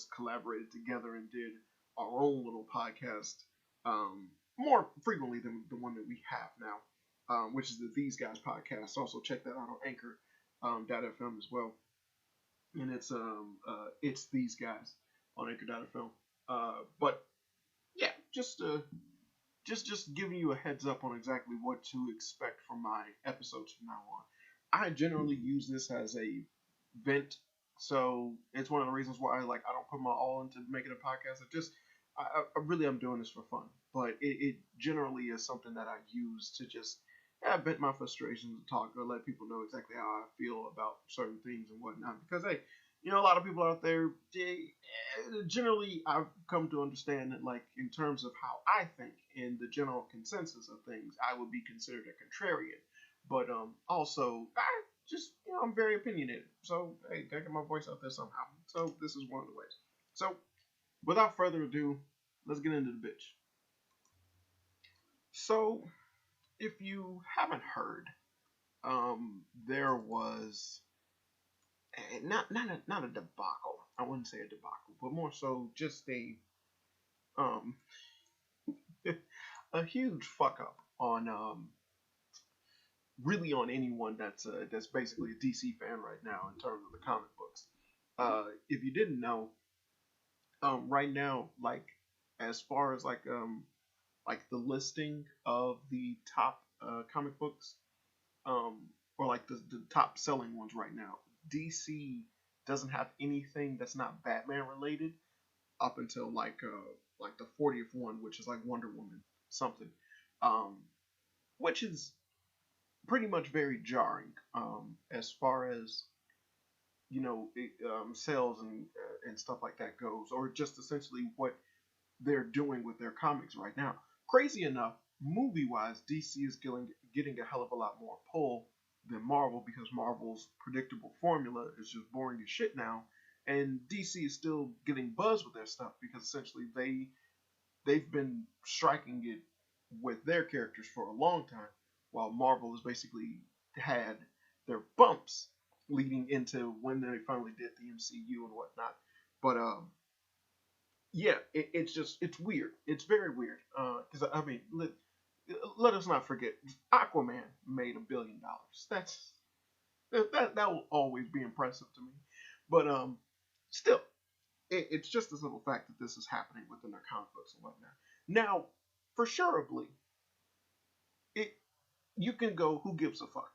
us collaborated together and did our own little podcast more frequently than the one that we have now, which is the These Guys podcast. Also check that out on Anchor .fm as well, and it's These Guys on Anchor.fm. But yeah, just giving you a heads up on exactly what to expect from my episodes from now on. I generally use this as a vent, so it's one of the reasons why I don't put my all into making a podcast. I really am doing this for fun, but it generally is something that I use to just vent my frustrations and talk or let people know exactly how I feel about certain things and whatnot. Because hey, a lot of people out there, generally I've come to understand that like in terms of how I think in the general consensus of things, I would be considered a contrarian. But also I just I'm very opinionated. So hey, gotta get my voice out there somehow. So this is one of the ways. So without further ado, let's get into the bitch. So if you haven't heard, there was not a debacle. I wouldn't say a debacle, but more so just um a huge fuck up on really on anyone that's basically a DC fan right now in terms of the comic books. If you didn't know, right now, like as far as like the listing of the top comic books, um, or like the top selling ones right now, DC doesn't have anything that's not Batman related up until like the 40th one, which is like Wonder Woman something, um, which is pretty much very jarring as far as sales and stuff like that goes, or just essentially what they're doing with their comics right now. Crazy enough, movie wise, DC is getting a hell of a lot more pull than Marvel because Marvel's predictable formula is just boring as shit now, and DC is still getting buzz with their stuff because essentially they've been striking it with their characters for a long time, while Marvel has basically had their bumps leading into when they finally did the MCU and whatnot. But yeah, it's weird. It's very weird. Because I mean, let us not forget, Aquaman made $1 billion. That will always be impressive to me. But still, it's just this little fact that this is happening within their comic books and whatnot. Now, for sureably, it you can go, who gives a fuck?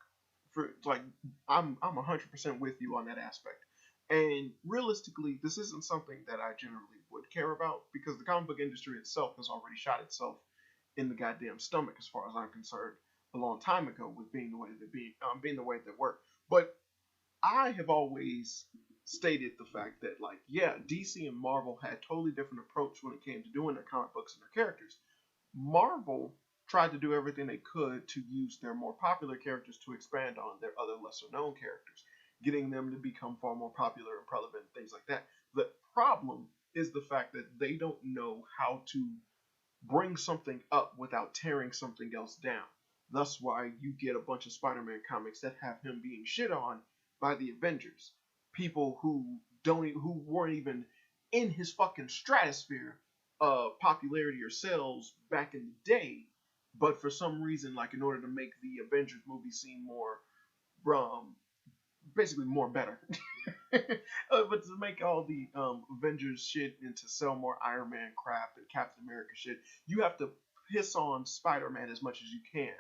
For like, I'm 100% with you on that aspect. And realistically, this isn't something that I generally would care about because the comic book industry itself has already shot itself in the goddamn stomach, as far as I'm concerned, a long time ago with being the way that being the way that were. But I have always stated the fact that, like, yeah, DC and Marvel had totally different approach when it came to doing their comic books and their characters. Marvel tried to do everything they could to use their more popular characters to expand on their other lesser known characters, getting them to become far more popular and relevant, things like that. The problem is the fact that they don't know how to bring something up without tearing something else down. Thus why you get a bunch of Spider-Man comics that have him being shit on by the Avengers. People who weren't even in his fucking stratosphere of popularity or sales back in the day, but for some reason, like in order to make the Avengers movie seem more basically more better. But to make all the Avengers shit and to sell more Iron Man crap and Captain America shit, you have to piss on Spider-Man as much as you can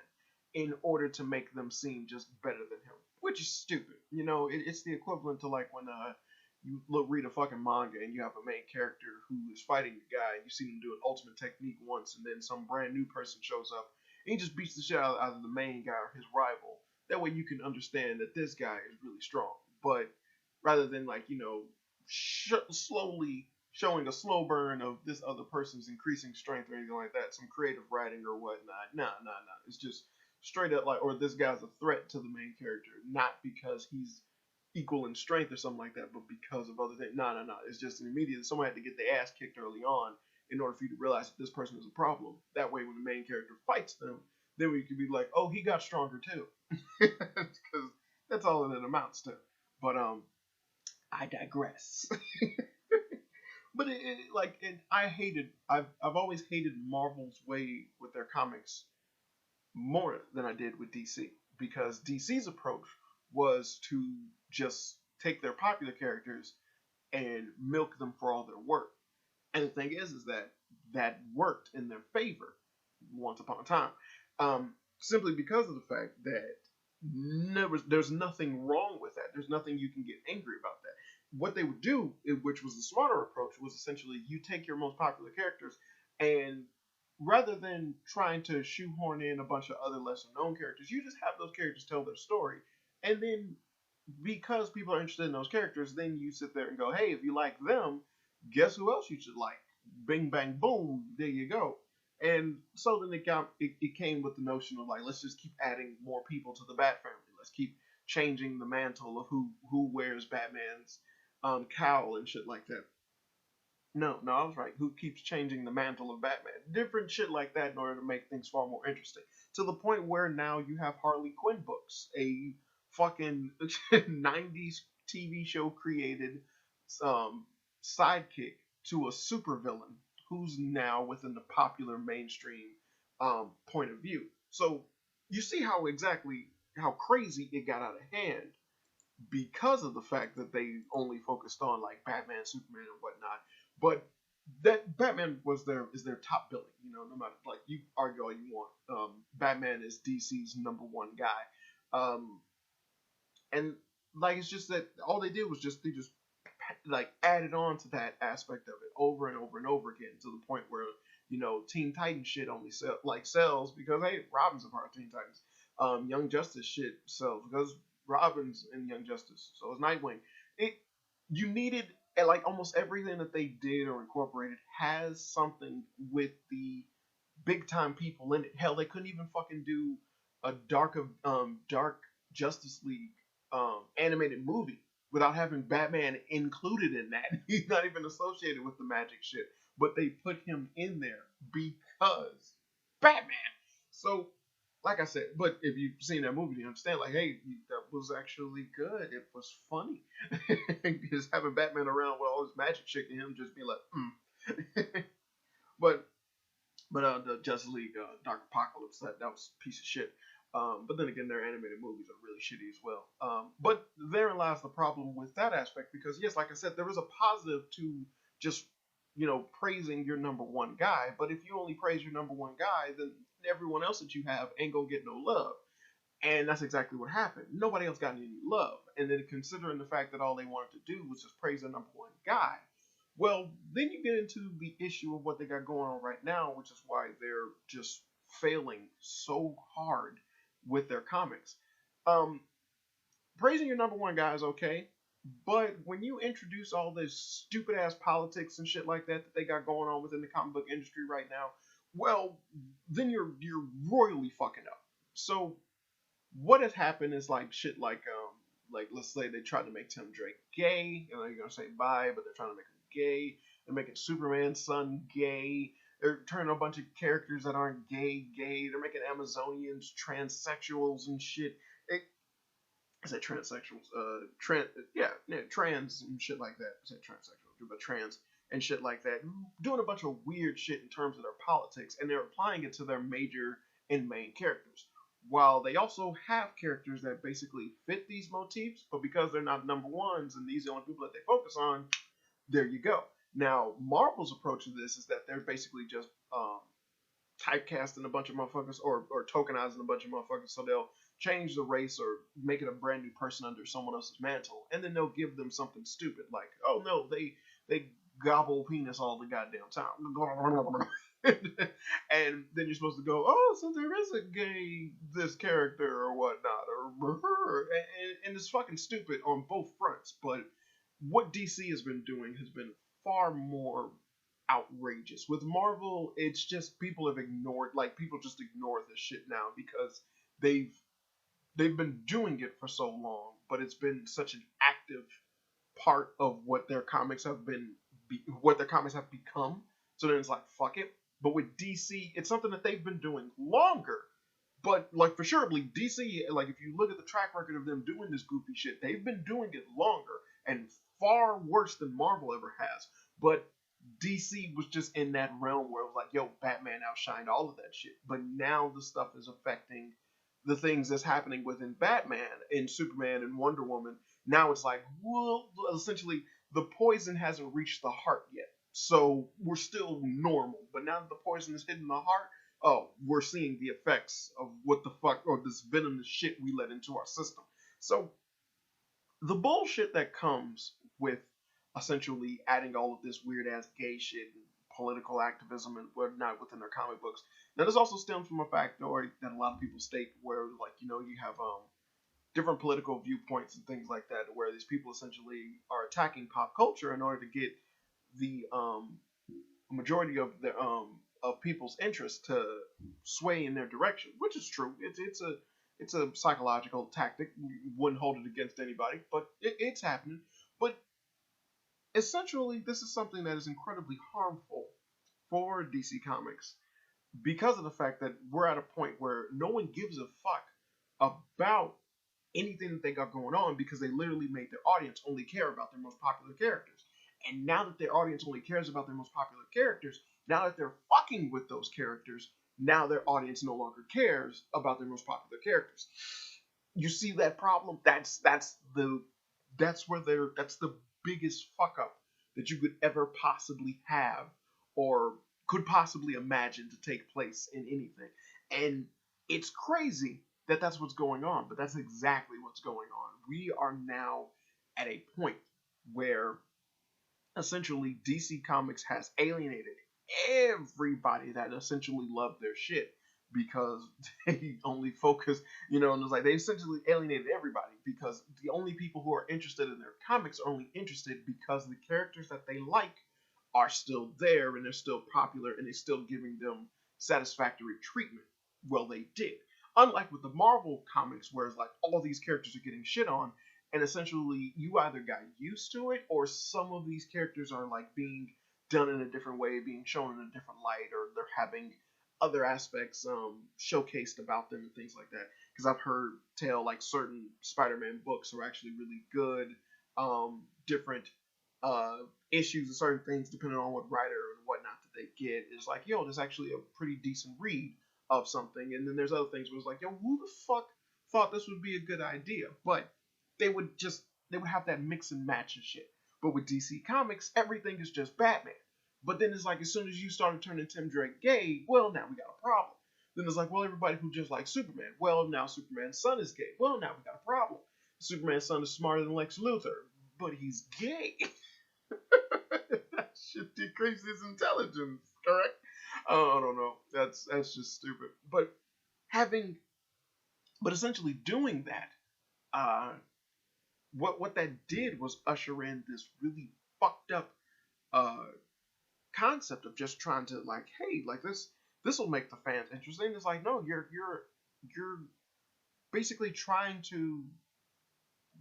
in order to make them seem just better than him, which is stupid. It's the equivalent to like when read a fucking manga and you have a main character who is fighting a guy and you see him do an ultimate technique once and then some brand new person shows up and he just beats the shit out of the main guy or his rival. That way you can understand that this guy is really strong. But rather than slowly showing a slow burn of this other person's increasing strength or anything like that, some creative writing or whatnot. Nah. It's just straight up like, or this guy's a threat to the main character, not because he's equal in strength or something like that, but because of other things. No. It's just an immediate. Someone had to get their ass kicked early on in order for you to realize that this person is a problem. That way, when the main character fights them, then we could be like, oh, he got stronger too, because that's all that it amounts to. But I digress. But and I've always hated Marvel's way with their comics more than I did with DC, because DC's approach was to just take their popular characters and milk them for all their worth. And the thing is that that worked in their favor once upon a time, simply because of the fact that there's nothing wrong with that. There's nothing you can get angry about that. What they would do, which was the smarter approach, was essentially you take your most popular characters, and rather than trying to shoehorn in a bunch of other lesser known characters, you just have those characters tell their story. And then because people are interested in those characters, then you sit there and go, hey, if you like them, guess who else you should like? Bing bang boom, there you go. And so then it came with the notion of like, let's just keep adding more people to the Bat family. Let's keep changing the mantle of who wears Batman's cowl and shit like that. No, I was right. Who keeps changing the mantle of Batman? Different shit like that in order to make things far more interesting. To the point where now you have Harley Quinn books, a fucking 90s TV show created um, sidekick to a supervillain who's now within the popular mainstream point of view. So you see how crazy it got out of hand because of the fact that they only focused on like Batman, Superman, and whatnot. But that Batman is their top billing. You know, no matter like you argue all you want, Batman is DC's number one guy, and like it's just that all they did was they just like added on to that aspect of it over and over and over again to the point where Teen Titans shit only sells because hey, Robin's a part of Teen Titans. Young Justice shit sells because Robin's in Young Justice. So is Nightwing. It You needed like almost everything that they did or incorporated has something with the big time people in it. Hell, they couldn't even fucking do a dark Justice League animated movie without having Batman included in that. He's not even associated with the magic shit, but they put him in there because Batman. So, like I said, but if you've seen that movie, you understand. Like, hey, that was actually good. It was funny. Just having Batman around with all this magic shit and him just being like, but the Justice League Dark Apocalypse, that was a piece of shit. But then again, their animated movies are really shitty as well. But therein lies the problem with that aspect because, yes, like I said, there was a positive to just, praising your number one guy. But if you only praise your number one guy, then everyone else that you have ain't gonna get no love. And that's exactly what happened. Nobody else got any love. And then considering the fact that all they wanted to do was just praise their number one guy, well, then you get into the issue of what they got going on right now, which is why they're just failing so hard with their comics. Um, Praising your number one guy is okay, but when you introduce all this stupid ass politics and shit like that they got going on within the comic book industry right now, well, then you're royally fucking up. So what has happened is like shit like let's say they tried to make Tim Drake gay, you're gonna say bye, but they're trying to make him gay. They're making Superman's son gay. They're turning a bunch of characters that aren't gay. They're making Amazonians transsexuals and shit. I said transsexuals, trans and shit like that. I said transsexuals, but trans and shit like that. Doing a bunch of weird shit in terms of their politics, and they're applying it to their major and main characters. While they also have characters that basically fit these motifs, but because they're not number ones and these are the only people that they focus on, there you go. Now, Marvel's approach to this is that they're basically just typecasting a bunch of motherfuckers or tokenizing a bunch of motherfuckers, so they'll change the race or make it a brand new person under someone else's mantle, and then they'll give them something stupid like, oh no, they gobble penis all the goddamn time. And then you're supposed to go, oh, so there is a gay this character or whatnot, and it's fucking stupid on both fronts. But what DC has been doing has been far more outrageous. With Marvel, it's just people just ignore this shit now because they've been doing it for so long, but it's been such an active part of what their comics have become. So then it's like fuck it. But with DC, it's something that they've been doing longer. But like for sure, DC, like if you look at the track record of them doing this goofy shit, they've been doing it longer and far worse than Marvel ever has. But DC was just in that realm where it was like, yo, Batman outshined all of that shit. But now the stuff is affecting the things that's happening within Batman and Superman and Wonder Woman. Now it's like, well, essentially, the poison hasn't reached the heart yet. So we're still normal. But now that the poison is hitting the heart, oh, we're seeing the effects of what the fuck, or this venomous shit we let into our system. So the bullshit that comes with essentially adding all of this weird ass gay shit and political activism and whatnot within their comic books. Now, this also stems from a factoid that a lot of people state, where, like, you have different political viewpoints and things like that, where these people essentially are attacking pop culture in order to get the majority of people's interest to sway in their direction, which is true. It's a psychological tactic. We wouldn't hold it against anybody, but it's happening. But essentially, this is something that is incredibly harmful for DC Comics because of the fact that we're at a point where no one gives a fuck about anything that they got going on, because they literally made their audience only care about their most popular characters. And now that their audience only cares about their most popular characters, now that they're fucking with those characters, now their audience no longer cares about their most popular characters. You see that problem? That's the biggest fuck up that you could ever possibly have, or could possibly imagine to take place in anything. And it's crazy that that's what's going on, but that's exactly what's going on. We are now at a point where essentially DC Comics has alienated everybody that essentially loved their shit, because they only focus, and it's like they essentially alienated everybody, because the only people who are interested in their comics are only interested because the characters that they like are still there and they're still popular and they're still giving them satisfactory treatment. Well, they did. Unlike with the Marvel comics, where it's like all these characters are getting shit on, and essentially you either got used to it, or some of these characters are like being done in a different way, being shown in a different light, or they're having other aspects showcased about them and things like that. Because I've heard tell like certain Spider-Man books are actually really good, different issues and certain things depending on what writer and whatnot that they get. Is like, yo, there's actually a pretty decent read of something. And then there's other things where it's like, yo, who the fuck thought this would be a good idea? But they would have that mix and match and shit. But with DC Comics, everything is just Batman. But then it's like, as soon as you started turning Tim Drake gay, well, now we got a problem. Then it's like, well, everybody who just likes Superman, well, now Superman's son is gay. Well, now we got a problem. Superman's son is smarter than Lex Luthor, but he's gay. That should decrease his intelligence, correct? I don't know. That's just stupid. But essentially doing that, what that did was usher in this really fucked up concept of just trying to, like, hey, like, this will make the fans interesting. It's like, no, you're basically trying to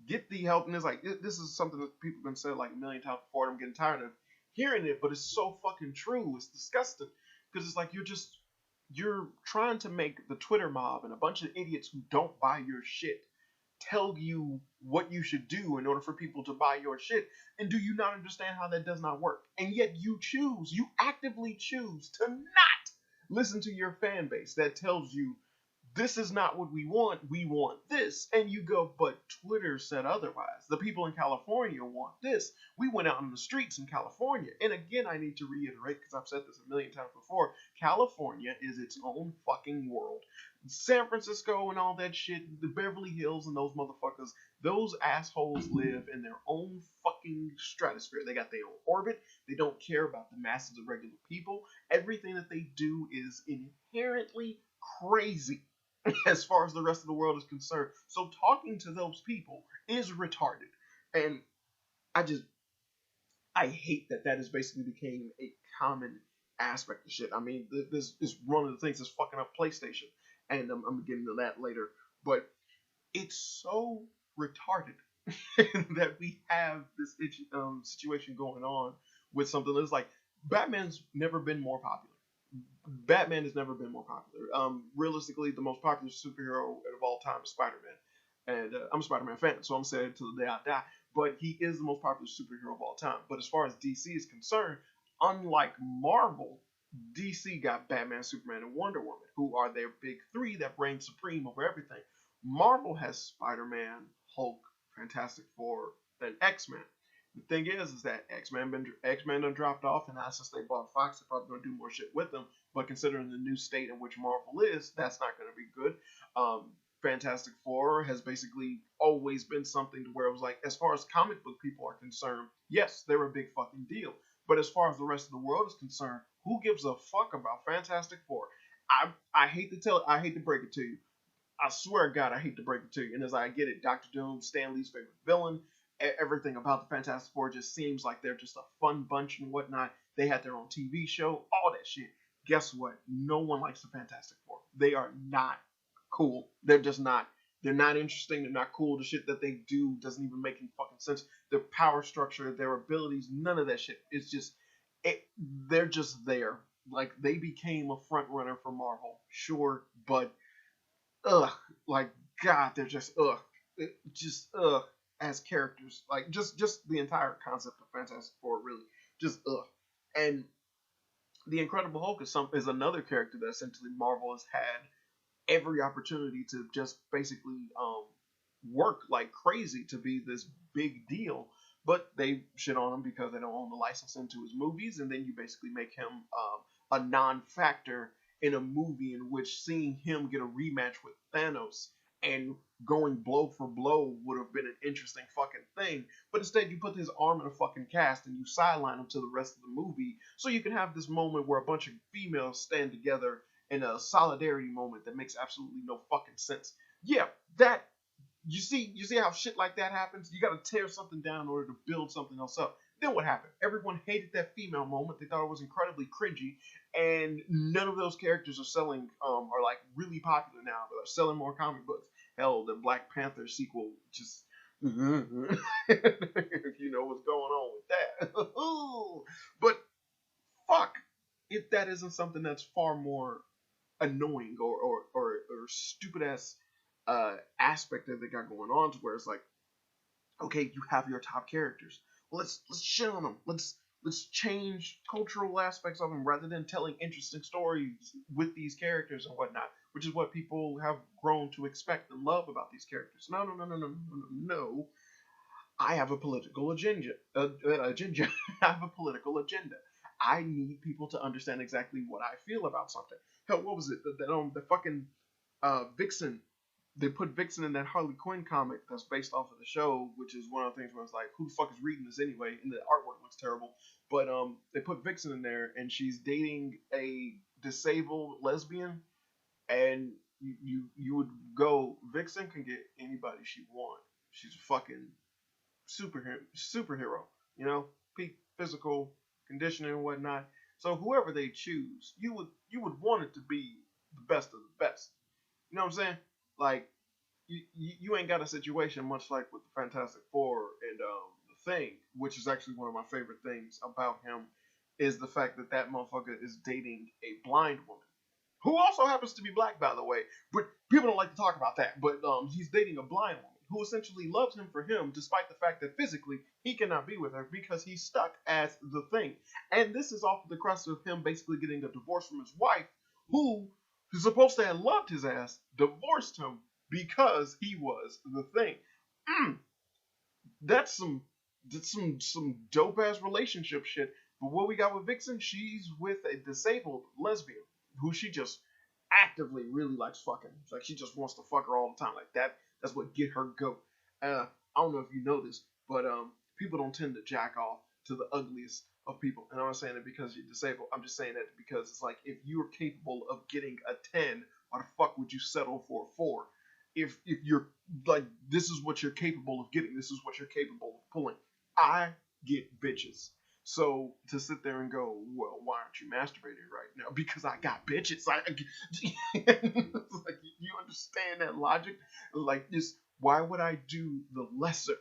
get the help, and it's like, this is something that people have been saying like a million times before, and I'm getting tired of hearing it, but it's so fucking true. It's disgusting, because it's like you're trying to make the Twitter mob and a bunch of idiots who don't buy your shit tell you what you should do in order for people to buy your shit. And do you not understand how that does not work? And yet you actively choose to not listen to your fan base that tells you, this is not what we want this. And you go, but Twitter said otherwise. The people in California want this. We went out in the streets in California. And again, I need to reiterate, because I've said this a million times before, California is its own fucking world. San Francisco and all that shit, the Beverly Hills and those motherfuckers, those assholes live in their own fucking stratosphere. They got their own orbit. They don't care about the masses of regular people. Everything that they do is inherently crazy as far as the rest of the world is concerned. So talking to those people is retarded. And I hate that has basically became a common aspect of shit. I mean, this is one of the things that's fucking up PlayStation, and I'm gonna get into that later. But it's so retarded that we have this situation going on with something that's like, Batman's never been more popular. Batman has never been more popular. Realistically, the most popular superhero of all time is Spider-Man. And I'm a Spider-Man fan, so I'm saying it till the day I die. But he is the most popular superhero of all time. But as far as DC is concerned, Unlike Marvel, DC got Batman, Superman, and Wonder Woman, who are their big three that reign supreme over everything. Marvel has Spider-Man, Hulk, Fantastic Four, and X-Men. The thing is that X-Men done dropped off, and now since they bought Fox, they're probably gonna do more shit with them. But considering the new state in which Marvel is, that's not gonna be good. Fantastic Four has basically always been something to where it was like, as far as comic book people are concerned, yes, they're a big fucking deal. But as far as the rest of the world is concerned, who gives a fuck about Fantastic Four? I hate to I hate to break it to you. I swear to God, I hate to break it to you. And as I get it, Doctor Doom, Stan Lee's favorite villain, everything about the Fantastic Four just seems like they're just a fun bunch and whatnot. They had their own TV show, all that shit. Guess what? No one likes the Fantastic Four. They are not cool. They're just not. They're not interesting. They're not cool. The shit that they do doesn't even make any fucking sense. Their power structure, their abilities, none of that shit. It's just, they're just there. Like, they became a front runner for Marvel, sure, but ugh, like, God, they're just ugh, just ugh as characters. Like, just the entire concept of Fantastic Four, really, just ugh. And the Incredible Hulk is another character that essentially Marvel has had every opportunity to just basically work like crazy to be this big deal, but they shit on him because they don't own the license into his movies, and then you basically make him a non-factor in a movie in which seeing him get a rematch with Thanos and going blow for blow would have been an interesting fucking thing. But instead, you put his arm in a fucking cast and you sideline him to the rest of the movie so you can have this moment where a bunch of females stand together in a solidarity moment that makes absolutely no fucking sense. Yeah, that you see how shit like that happens? You gotta tear something down in order to build something else up. Then what happened? Everyone hated that female moment. They thought it was incredibly cringy, and none of those characters are selling are like really popular now. They're selling more comic books. Hell, the Black Panther sequel just if you know what's going on with that. But fuck, if that isn't something that's far more annoying or stupid ass aspect that they got going on, to where it's like, okay, you have your top characters. Well, let's shit on them. Let's change cultural aspects of them rather than telling interesting stories with these characters and whatnot, which is what people have grown to expect and love about these characters. No, no, no, no, no, no, no. No. I have a political agenda. Agenda. I have a political agenda. I need people to understand exactly what I feel about something. Hell, what was it? The fucking Vixen. They put Vixen in that Harley Quinn comic that's based off of the show, which is one of the things where it's like, who the fuck is reading this anyway? And the artwork looks terrible. But they put Vixen in there, and she's dating a disabled lesbian, and you would go, Vixen can get anybody she wants. She's a fucking superhero, you know, peak physical conditioning and whatnot. So whoever they choose, you would want it to be the best of the best. You know what I'm saying? Like, you ain't got a situation much like with the Fantastic Four and the Thing, which is actually one of my favorite things about him, is the fact that that motherfucker is dating a blind woman who also happens to be black, by the way. But people don't like to talk about that. But he's dating a blind woman who essentially loves him for him, despite the fact that physically he cannot be with her because he's stuck as the Thing. And this is off of the crust of him basically getting a divorce from his wife, who is supposed to have loved his ass, divorced him because he was the Thing. Mm, that's some dope ass relationship shit. But what we got with Vixen, she's with a disabled lesbian who she just actively really likes fucking. It's like she just wants to fuck her all the time. Like that. That's what get her goat. I don't know if you know this, but people don't tend to jack off to the ugliest of people. And I'm not saying it because you're disabled. I'm just saying that because it's like, if you're capable of getting a 10, why the fuck would you settle for a 4? If you're like, this is what you're capable of getting, this is what you're capable of pulling. I get bitches. So to sit there and go, well, why aren't you masturbating right now? Because I got bitches. It's like, you understand that logic? Like, just why would I do the lesser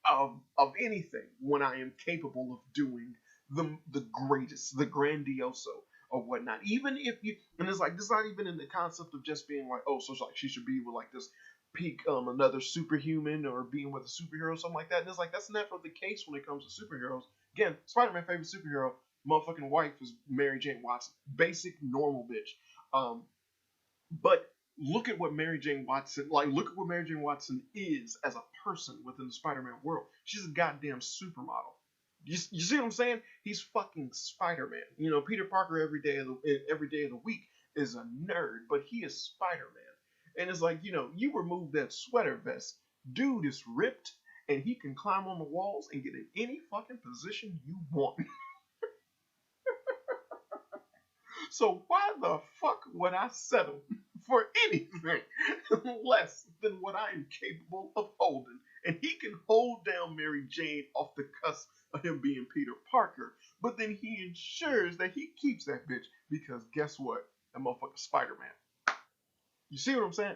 of anything when I am capable of doing the greatest, the grandioso or whatnot? Even if you, and it's like, this is not even in the concept of just being like, oh, so it's like she should be with like this peak another superhuman or being with a superhero or something like that. And it's like, that's never the case when it comes to superheroes. Again, Spider-Man favorite superhero, Motherfucking wife is Mary Jane Watson. Basic normal bitch. Um, but look at what Mary Jane Watson look at what Mary Jane Watson is as a person within the Spider-Man world. She's a goddamn supermodel. You see what I'm saying? He's fucking Spider-Man. You know, Peter Parker every day of the week is a nerd, but he is Spider-Man. And it's like, you know, you remove that sweater vest, dude is ripped, and he can climb on the walls and get in any fucking position you want. So why the fuck would I settle for anything less than what I am capable of holding? And he can hold down Mary Jane off the cusp of him being Peter Parker, but then he ensures that he keeps that bitch because guess what? That motherfucker Spider Man. You see what I'm saying?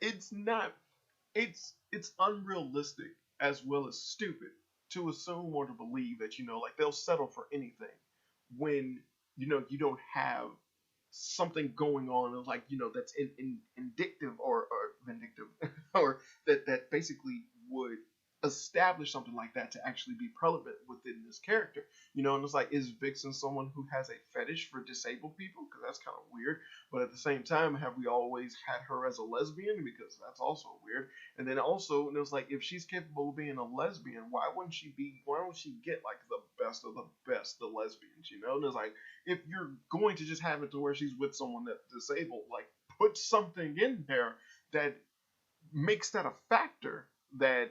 It's not. It's unrealistic as well as stupid to assume or to believe that like they'll settle for anything when you don't have something going on like that's indictive or vindictive or that basically would establish something like that to actually be prevalent within this character. And it's like, is Vixen someone who has a fetish for disabled people? Because that's kind of weird. But at the same time, have we always had her as a lesbian? Because that's also weird. And then also, it was like, if she's capable of being a lesbian, why don't she get like the best of the best, the lesbians? And it's like, if you're going to just have it to where she's with someone that's disabled, like put something in there that makes that a factor that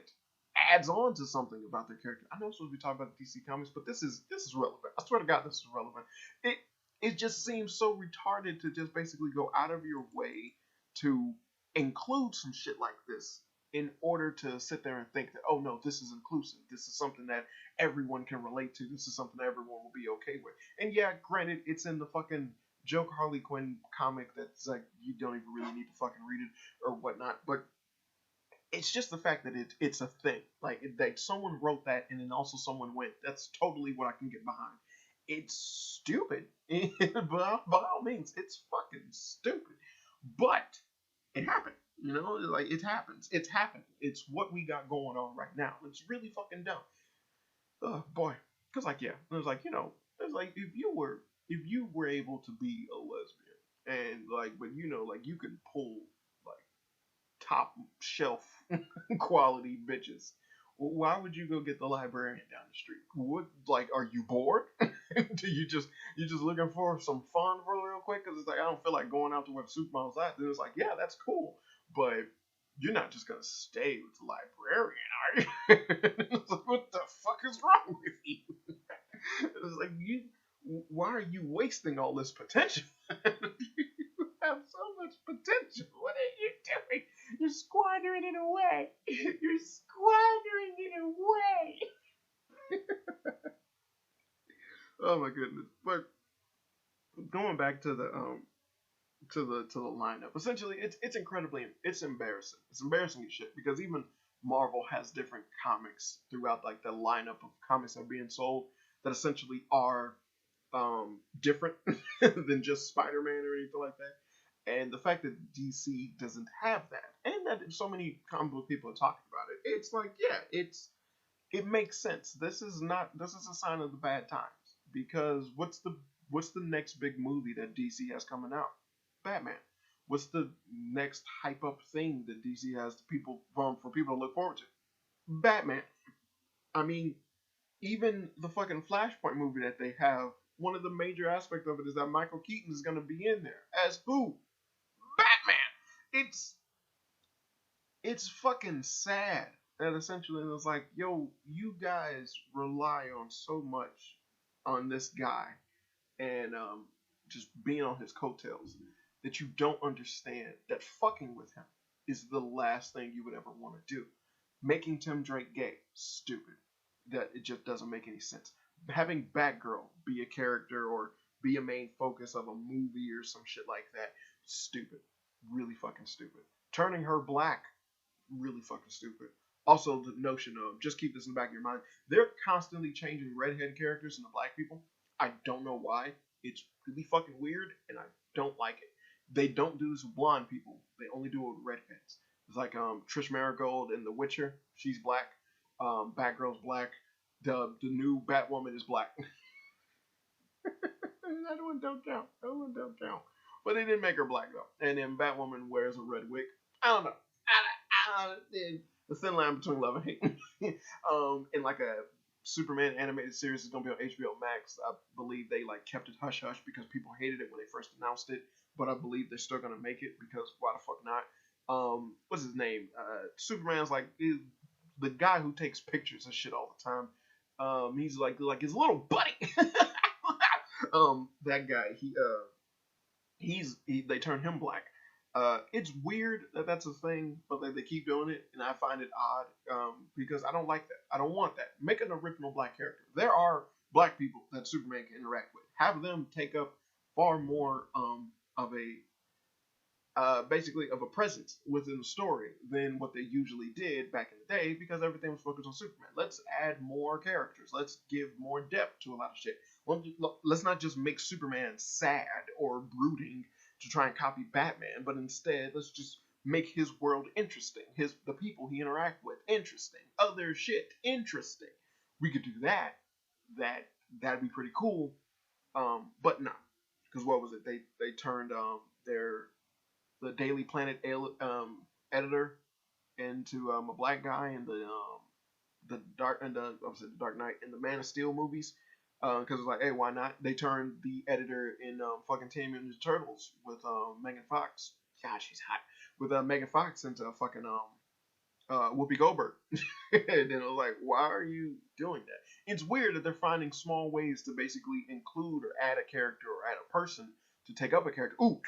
adds on to something about their character. I know we're supposed to be talking about DC Comics, but this is relevant. I swear to God, this is relevant. It just seems so retarded to just basically go out of your way to include some shit like this in order to sit there and think that, oh no, this is inclusive. This is something that everyone can relate to. This is something that everyone will be okay with. And yeah, granted, it's in the fucking Joke Harley Quinn comic that's like you don't even really need to fucking read it or whatnot. But it's just the fact that it's a thing. Like that someone wrote that and then also someone went. That's totally what I can get behind. It's stupid, but by all means, it's fucking stupid. But it happened. Like it happens. It's happened. It's what we got going on right now. It's really fucking dumb. Oh boy. Cause like yeah, it was like it's like if you were able to be a lesbian and like, but like you could pull like top shelf quality bitches. Why would you go get the librarian down the street? What, like, are you bored? Do you just looking for some fun for real quick? Because it's like I don't feel like going out to where the supermodels at. Then it's like, yeah, that's cool, but you're not just gonna stay with the librarian, are you? It's like, what the fuck is wrong with you? It's like why are you wasting all this potential? You have so much potential. What are you doing? You're squandering it away. You're squandering it away. Oh my goodness. But going back to the lineup, essentially it's embarrassing. It's embarrassing as shit because even Marvel has different comics throughout like the lineup of comics that are being sold that essentially are different than just Spider-Man or anything like that. And the fact that DC doesn't have that, and that so many comic book people are talking about it, it's like, yeah, it makes sense. This is a sign of the bad times because what's the next big movie that DC has coming out? Batman. What's the next hype up thing that DC has for people to look forward to? Batman. I mean, even the fucking Flashpoint movie that they have, one of the major aspects of it is that Michael Keaton is going to be in there as who? Batman. It's fucking sad that essentially it was like, yo, you guys rely on so much on this guy and just being on his coattails that you don't understand that fucking with him is the last thing you would ever want to do. Making Tim Drake gay, stupid. That it just doesn't make any sense. Having Batgirl be a character or be a main focus of a movie or some shit like that, stupid. Really fucking stupid. Turning her black, really fucking stupid. Also, the notion of, just keep this in the back of your mind, they're constantly changing redhead characters into black people. I don't know why. It's really fucking weird, and I don't like it. They don't do this with blonde people. They only do it with redheads. It's like Trish Marigold in The Witcher. She's black. Batgirl's black. the new Batwoman is black. That one don't count. That one don't count. But they didn't make her black though. And then Batwoman wears a red wig. I don't know. The thin line between love and hate. In like a Superman animated series is gonna be on HBO Max. I believe they like kept it hush hush because people hated it when they first announced it. But I believe they're still gonna make it because why the fuck not? What's his name? Superman's like the guy who takes pictures and shit all the time. He's like his little buddy. That guy. They turn him black. It's weird that that's a thing, but they keep doing it, and I find it odd because I don't like that. I don't want that. Make an original black character. There are black people that Superman can interact with. Have them take up far more of a basically of a presence within the story than what they usually did back in the day because everything was focused on Superman. Let's add more characters. Let's give more depth to a lot of shit. Let's not just make Superman sad or brooding to try and copy Batman, but instead let's just make his world interesting. The people he interact with interesting. Other shit interesting. We could do that. That'd be pretty cool. But no, because what was it? They turned the Daily Planet editor into a black guy in the Dark Knight and the Man of Steel movies. Because it's like, hey, why not? They turned the editor in fucking Teenage Mutant Ninja Turtles with Megan Fox. God, she's hot. With Megan Fox into fucking Whoopi Goldberg. And then I was like, why are you doing that? It's weird that they're finding small ways to basically include or add a character or add a person to take up a character. Ooh,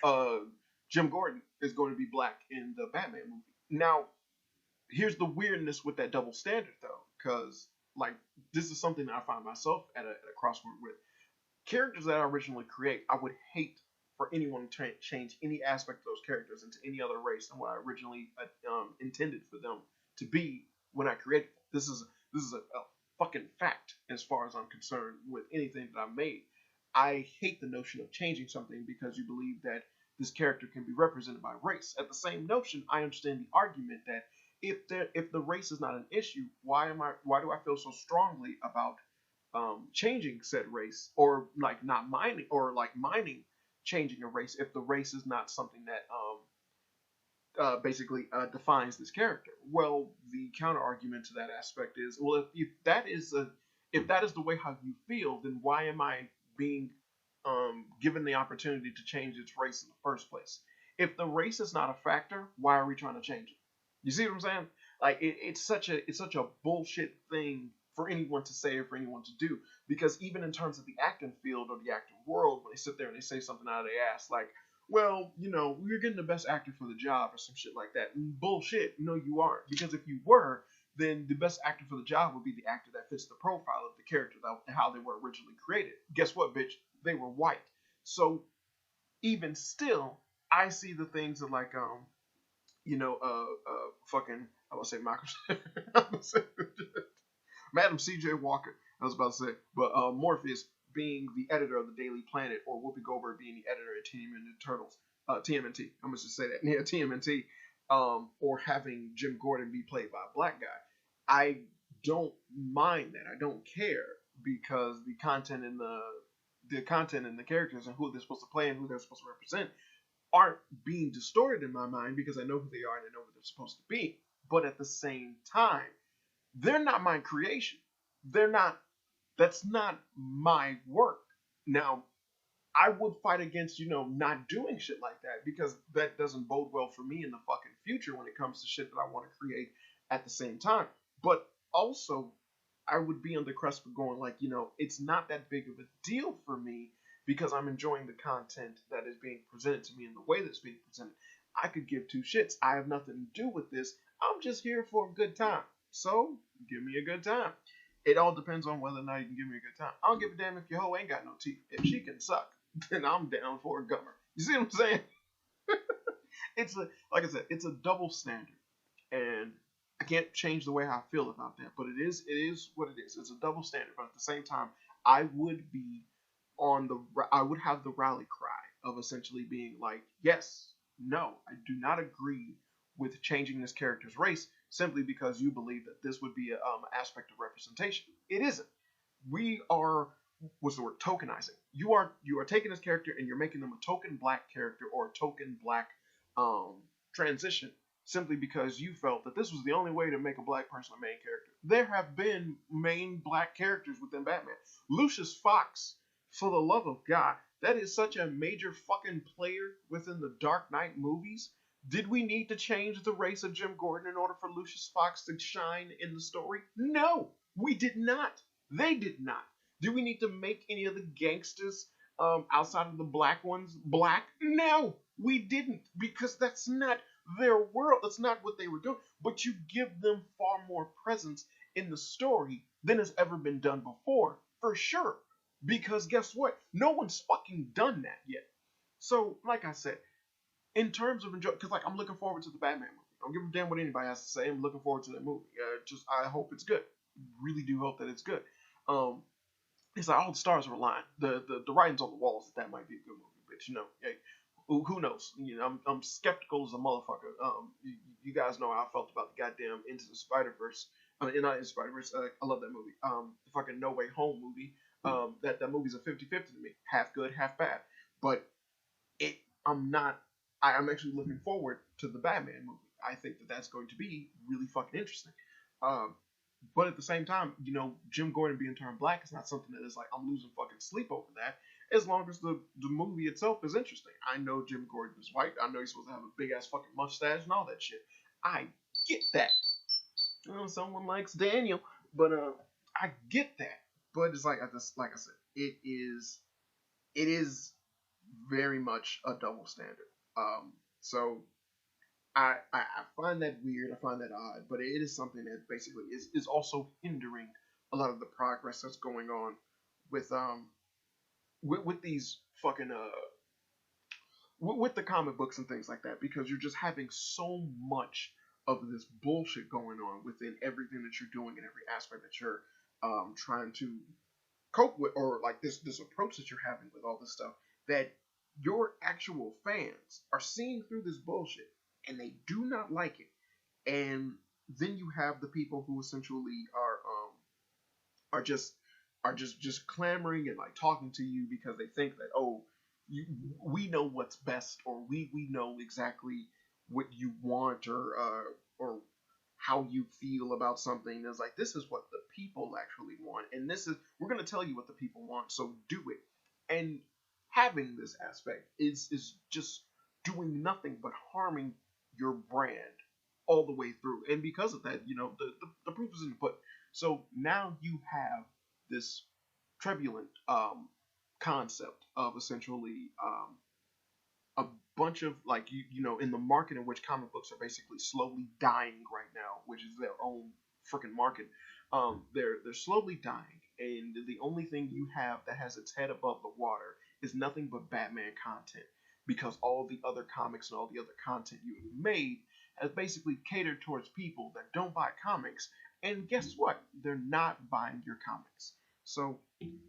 Jim Gordon is going to be black in the Batman movie. Now, here's the weirdness with that double standard, though, because like this is something that I find myself at a crossword with. Characters that I originally create, I would hate for anyone to change any aspect of those characters into any other race than what I originally intended for them to be when I created them. This is a fucking fact as far as I'm concerned with anything that I made. I hate the notion of changing something because you believe that this character can be represented by race. At the same notion, I understand the argument that if the race is not an issue, why do I feel so strongly about changing said race or like not mining or like mining changing a race if the race is not something that basically defines this character? Well, the counter argument to that aspect is, well, if that is the way how you feel, then why am I being given the opportunity to change its race in the first place? If the race is not a factor, why are we trying to change it? You see what I'm saying? Like it's such a bullshit thing for anyone to say or for anyone to do. Because even in terms of the acting field or the acting world, when they sit there and they say something out of their ass like, well, we're getting the best actor for the job or some shit like that. Bullshit. No, you aren't. Because if you were, then the best actor for the job would be the actor that fits the profile of the character, how they were originally created. Guess what, bitch? They were white. So even still, I see the things of like fucking I was say Michael Madam C.J. Walker. I was about to say, but Morpheus being the editor of the Daily Planet, or Whoopi Goldberg being the editor of Teenage Mutant Turtles, TMNT. I'm gonna just say that, yeah, TMNT. Or having Jim Gordon be played by a black guy. I don't mind that. I don't care because the content and the characters and who they're supposed to play and who they're supposed to represent aren't being distorted in my mind because I know who they are and I know what they're supposed to be. But at the same time, they're not my creation. That's not my work. Now, I would fight against, not doing shit like that because that doesn't bode well for me in the fucking future when it comes to shit that I want to create at the same time. But also, I would be on the cusp of going like, it's not that big of a deal for me because I'm enjoying the content that is being presented to me in the way that's being presented. I could give two shits. I have nothing to do with this. I'm just here for a good time. So, give me a good time. It all depends on whether or not you can give me a good time. I don't give a damn if your hoe ain't got no teeth. If she can suck, then I'm down for a gummer. You see what I'm saying? Like I said, it's a double standard. And I can't change the way I feel about that. But it is what it is. It's a double standard. But at the same time, I would have the rally cry of essentially being like, yes, no, I do not agree with changing this character's race simply because you believe that this would be an aspect of representation. It isn't. We are, what's the word, tokenizing. You are taking this character and you're making them a token black character or a token black um, transition simply because you felt that this was the only way to make a black person a main character. There have been main black characters within Batman. Lucius Fox, for the love of God, that is such a major fucking player within the Dark Knight movies. Did we need to change the race of Jim Gordon in order for Lucius Fox to shine in the story? No, we did not. They did not. Do we need to make any of the gangsters outside of the black ones black? No, we didn't, because that's not their world. That's not what they were doing. But you give them far more presence in the story than has ever been done before, for sure. Because guess what? No one's fucking done that yet. So, like I said, in terms of enjoy, because like I'm looking forward to the Batman movie. I don't give a damn what anybody has to say. I'm looking forward to that movie. Just I hope it's good. Really do hope that it's good. Um, it's like all the stars are aligned. The writing's on the walls that might be a good movie, but you know, hey, who knows? You know, I'm skeptical as a motherfucker. You guys know how I felt about the goddamn Into the Spider Verse. I mean, not Into the Spider Verse. I love that movie. The fucking No Way Home movie. That movie's a 50-50 to me. Half good, half bad. But it, I'm not. I'm actually looking forward to the Batman movie. I think that that's going to be really fucking interesting. Um, but at the same time, you know, Jim Gordon being turned black is not something that is like I'm losing fucking sleep over that. As long as the movie itself is interesting. I know Jim Gordon is white. I know he's supposed to have a big ass fucking mustache and all that shit. I get that. Someone likes Daniel, but I get that. But it's like like I said, it is very much a double standard. So I find that weird. I find that odd, but it is something that basically is also hindering a lot of the progress that's going on with with these fucking with the comic books and things like that, because you're just having so much of this bullshit going on within everything that you're doing and every aspect that you're trying to cope with, or like this approach that you're having with all this stuff, that your actual fans are seeing through this bullshit and they do not like it. And then you have the people who essentially are just are just clamoring and like talking to you because they think that, oh, you, we know what's best, or we know exactly what you want, or how you feel about something. It's like, this is what the people actually want, and this is, we're going to tell you what the people want, so do it. And having this aspect is just doing nothing but harming your brand all the way through. And because of that, you know, the proof is in the pudding. So now you have this turbulent concept of essentially a bunch of, like, you know, in the market in which comic books are basically slowly dying right now, which is their own freaking market. They're slowly dying, and the only thing you have that has its head above the water is nothing but Batman content, because all the other comics and all the other content you have made has basically catered towards people that don't buy comics. And guess what? They're not buying your comics. So,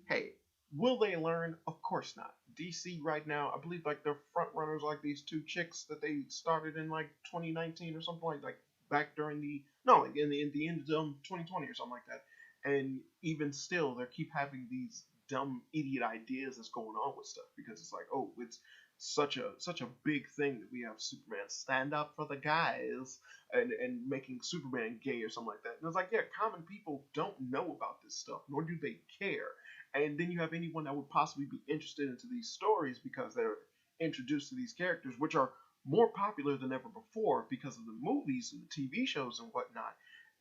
hey, will they learn? Of course not. DC right now, I believe like their front runners, like these two chicks that they started in like 2019 or something, like back during the, no, like in the end of 2020 or something like that. And even still, they keep having these dumb idiot ideas that's going on with stuff, because it's like, oh, it's such a big thing that we have Superman stand up for the guys, and making Superman gay or something like that. And it's like, yeah, common people don't know about this stuff, nor do they care. And then you have anyone that would possibly be interested into these stories because they're introduced to these characters, which are more popular than ever before because of the movies and the TV shows and whatnot.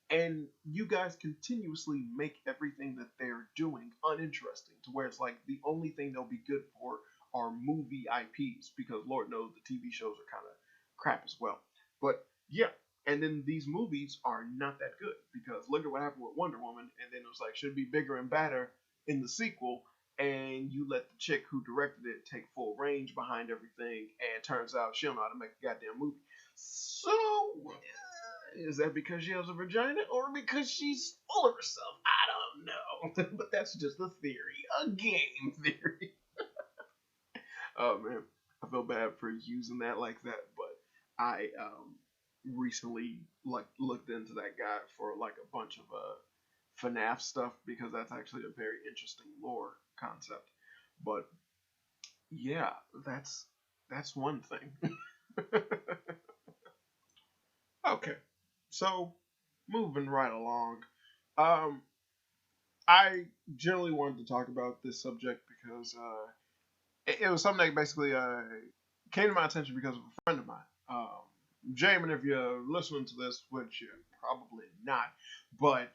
And you guys continuously make everything that they're doing uninteresting, to where it's like the only thing they'll be good for are movie IPs, because Lord knows the TV shows are kind of crap as well. But yeah, and then these movies are not that good, because look at what happened with Wonder Woman, and then it was like, should be bigger and badder in the sequel, and you let the chick who directed it take full range behind everything, and it turns out she don't know how to make a goddamn movie. So, is that because she has a vagina, or because she's full of herself? I don't know. But that's just a theory, a game theory. Oh man, I feel bad for using that like that, but I recently like looked into that guy for like a bunch of FNAF stuff because that's actually a very interesting lore concept. But yeah, that's that's one thing. Okay, so moving right along. Um, I generally wanted to talk about this subject because it was something that basically came to my attention because of a friend of mine. Jamin, if you're listening to this, which you're probably not, but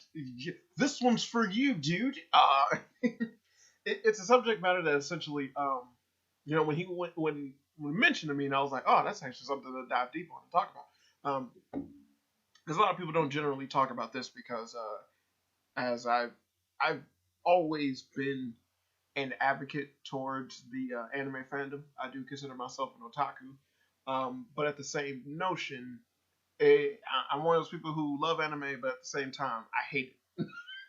this one's for you, dude. It's a subject matter that essentially, when he went when he mentioned to me, and I was like, oh, that's actually something to dive deep on and talk about. Because a lot of people don't generally talk about this because, as I've always been an advocate towards the anime fandom. I do consider myself an otaku, but at the same notion, I'm one of those people who love anime, but at the same time, I hate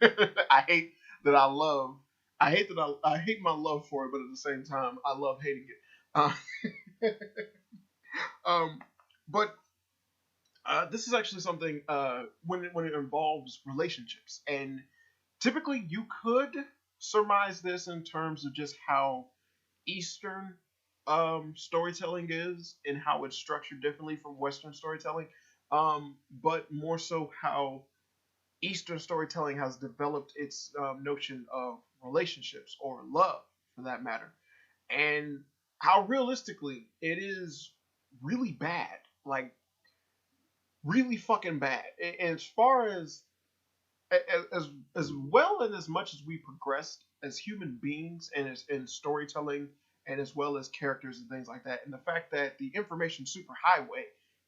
it. I hate that I love. I hate that I hate my love for it, but at the same time, I love hating it. Um, but this is actually something when it involves relationships, and typically you could surmise this in terms of just how Eastern storytelling is and how it's structured differently from Western storytelling, but more so how Eastern storytelling has developed its notion of relationships or love, for that matter, and how realistically it is really bad, like really fucking bad. And as far as as well and as much as we progressed as human beings and as in storytelling and as well as characters and things like that, and the fact that the information superhighway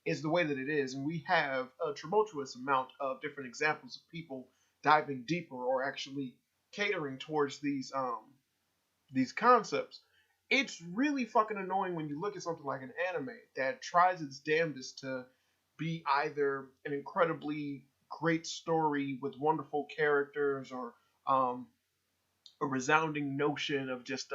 is the way that it is, and we have a tumultuous amount of different examples of people diving deeper or actually catering towards these concepts. It's really fucking annoying when you look at something like an anime that tries its damnedest to be either an incredibly great story with wonderful characters or um, a resounding notion of just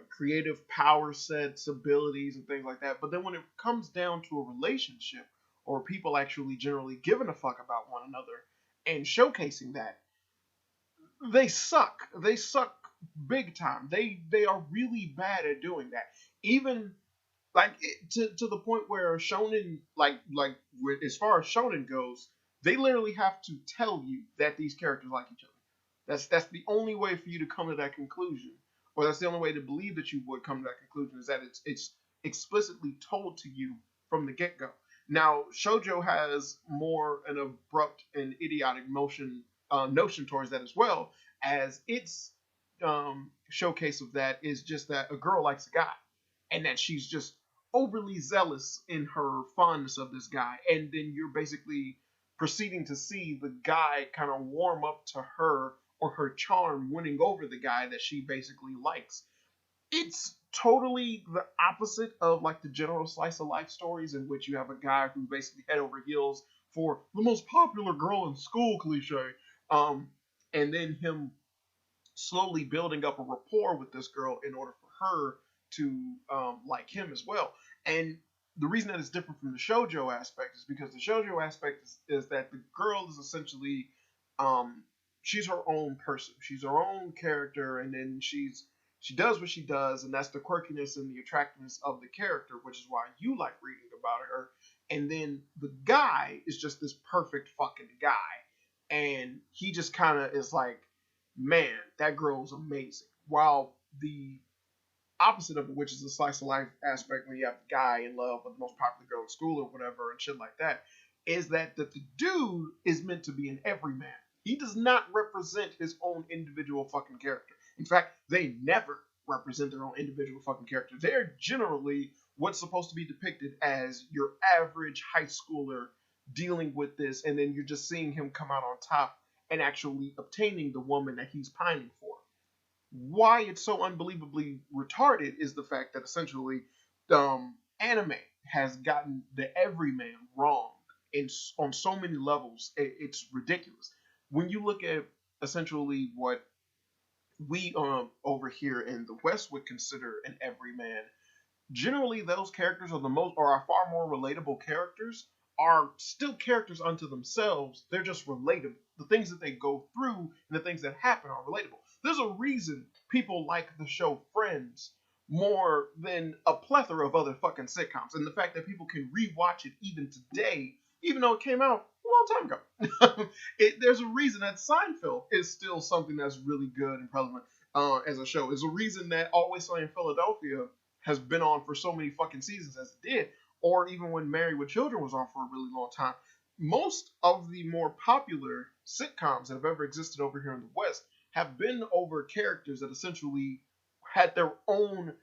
creative power sets, abilities, and things like that. But then when it comes down to a relationship or people actually generally giving a fuck about one another and showcasing that, they suck. They suck big time. They are really bad at doing that. Even like to the point where shonen as far as shonen goes, they literally have to tell you that these characters like each other. That's the only way for you to come to that conclusion, or that's the only way to believe that you would come to that conclusion is that it's explicitly told to you from the get go. Now, shojo has more an abrupt and idiotic notion towards that as well, as its showcase of that is just that a girl likes a guy, and that she's just overly zealous in her fondness of this guy, and then you're basically proceeding to see the guy kind of warm up to her or her charm winning over the guy that she basically likes. It's totally the opposite of like the general slice of life stories in which you have a guy who basically head over heels for the most popular girl in school cliche, um, and then him slowly building up a rapport with this girl in order for her to like him as well. And the reason that it's different from the shojo aspect is because the shojo aspect is that the girl is essentially um, she's her own person, she's her own character, and then she does what she does, and that's the quirkiness and the attractiveness of the character, which is why you like reading about her. And then the guy is just this perfect fucking guy, and he just kind of is like, man, that girl is amazing. While the opposite of it, which is the slice of life aspect, when you have the guy in love with the most popular girl in school or whatever and shit like that, is that the dude is meant to be an everyman. He does not represent his own individual fucking character. In fact, they never represent their own individual fucking character. They're generally what's supposed to be depicted as your average high schooler dealing with this, and then you're just seeing him come out on top and actually obtaining the woman that he's pining for. Why it's so unbelievably retarded is the fact that essentially anime has gotten the everyman wrong on so many levels. It's ridiculous. When you look at essentially what we over here in the West would consider an everyman, generally those characters are far more relatable characters are still characters unto themselves. They're just relatable. The things that they go through and the things that happen are relatable. There's a reason people like the show Friends more than a plethora of other fucking sitcoms. And the fact that people can rewatch it even today, even though it came out a long time ago. There's a reason that Seinfeld is still something that's really good and prevalent as a show. There's a reason that Always Sunny in Philadelphia has been on for so many fucking seasons as it did, or even when Married with Children was on for a really long time. Most of the more popular sitcoms that have ever existed over here in the West have been over characters that essentially had their own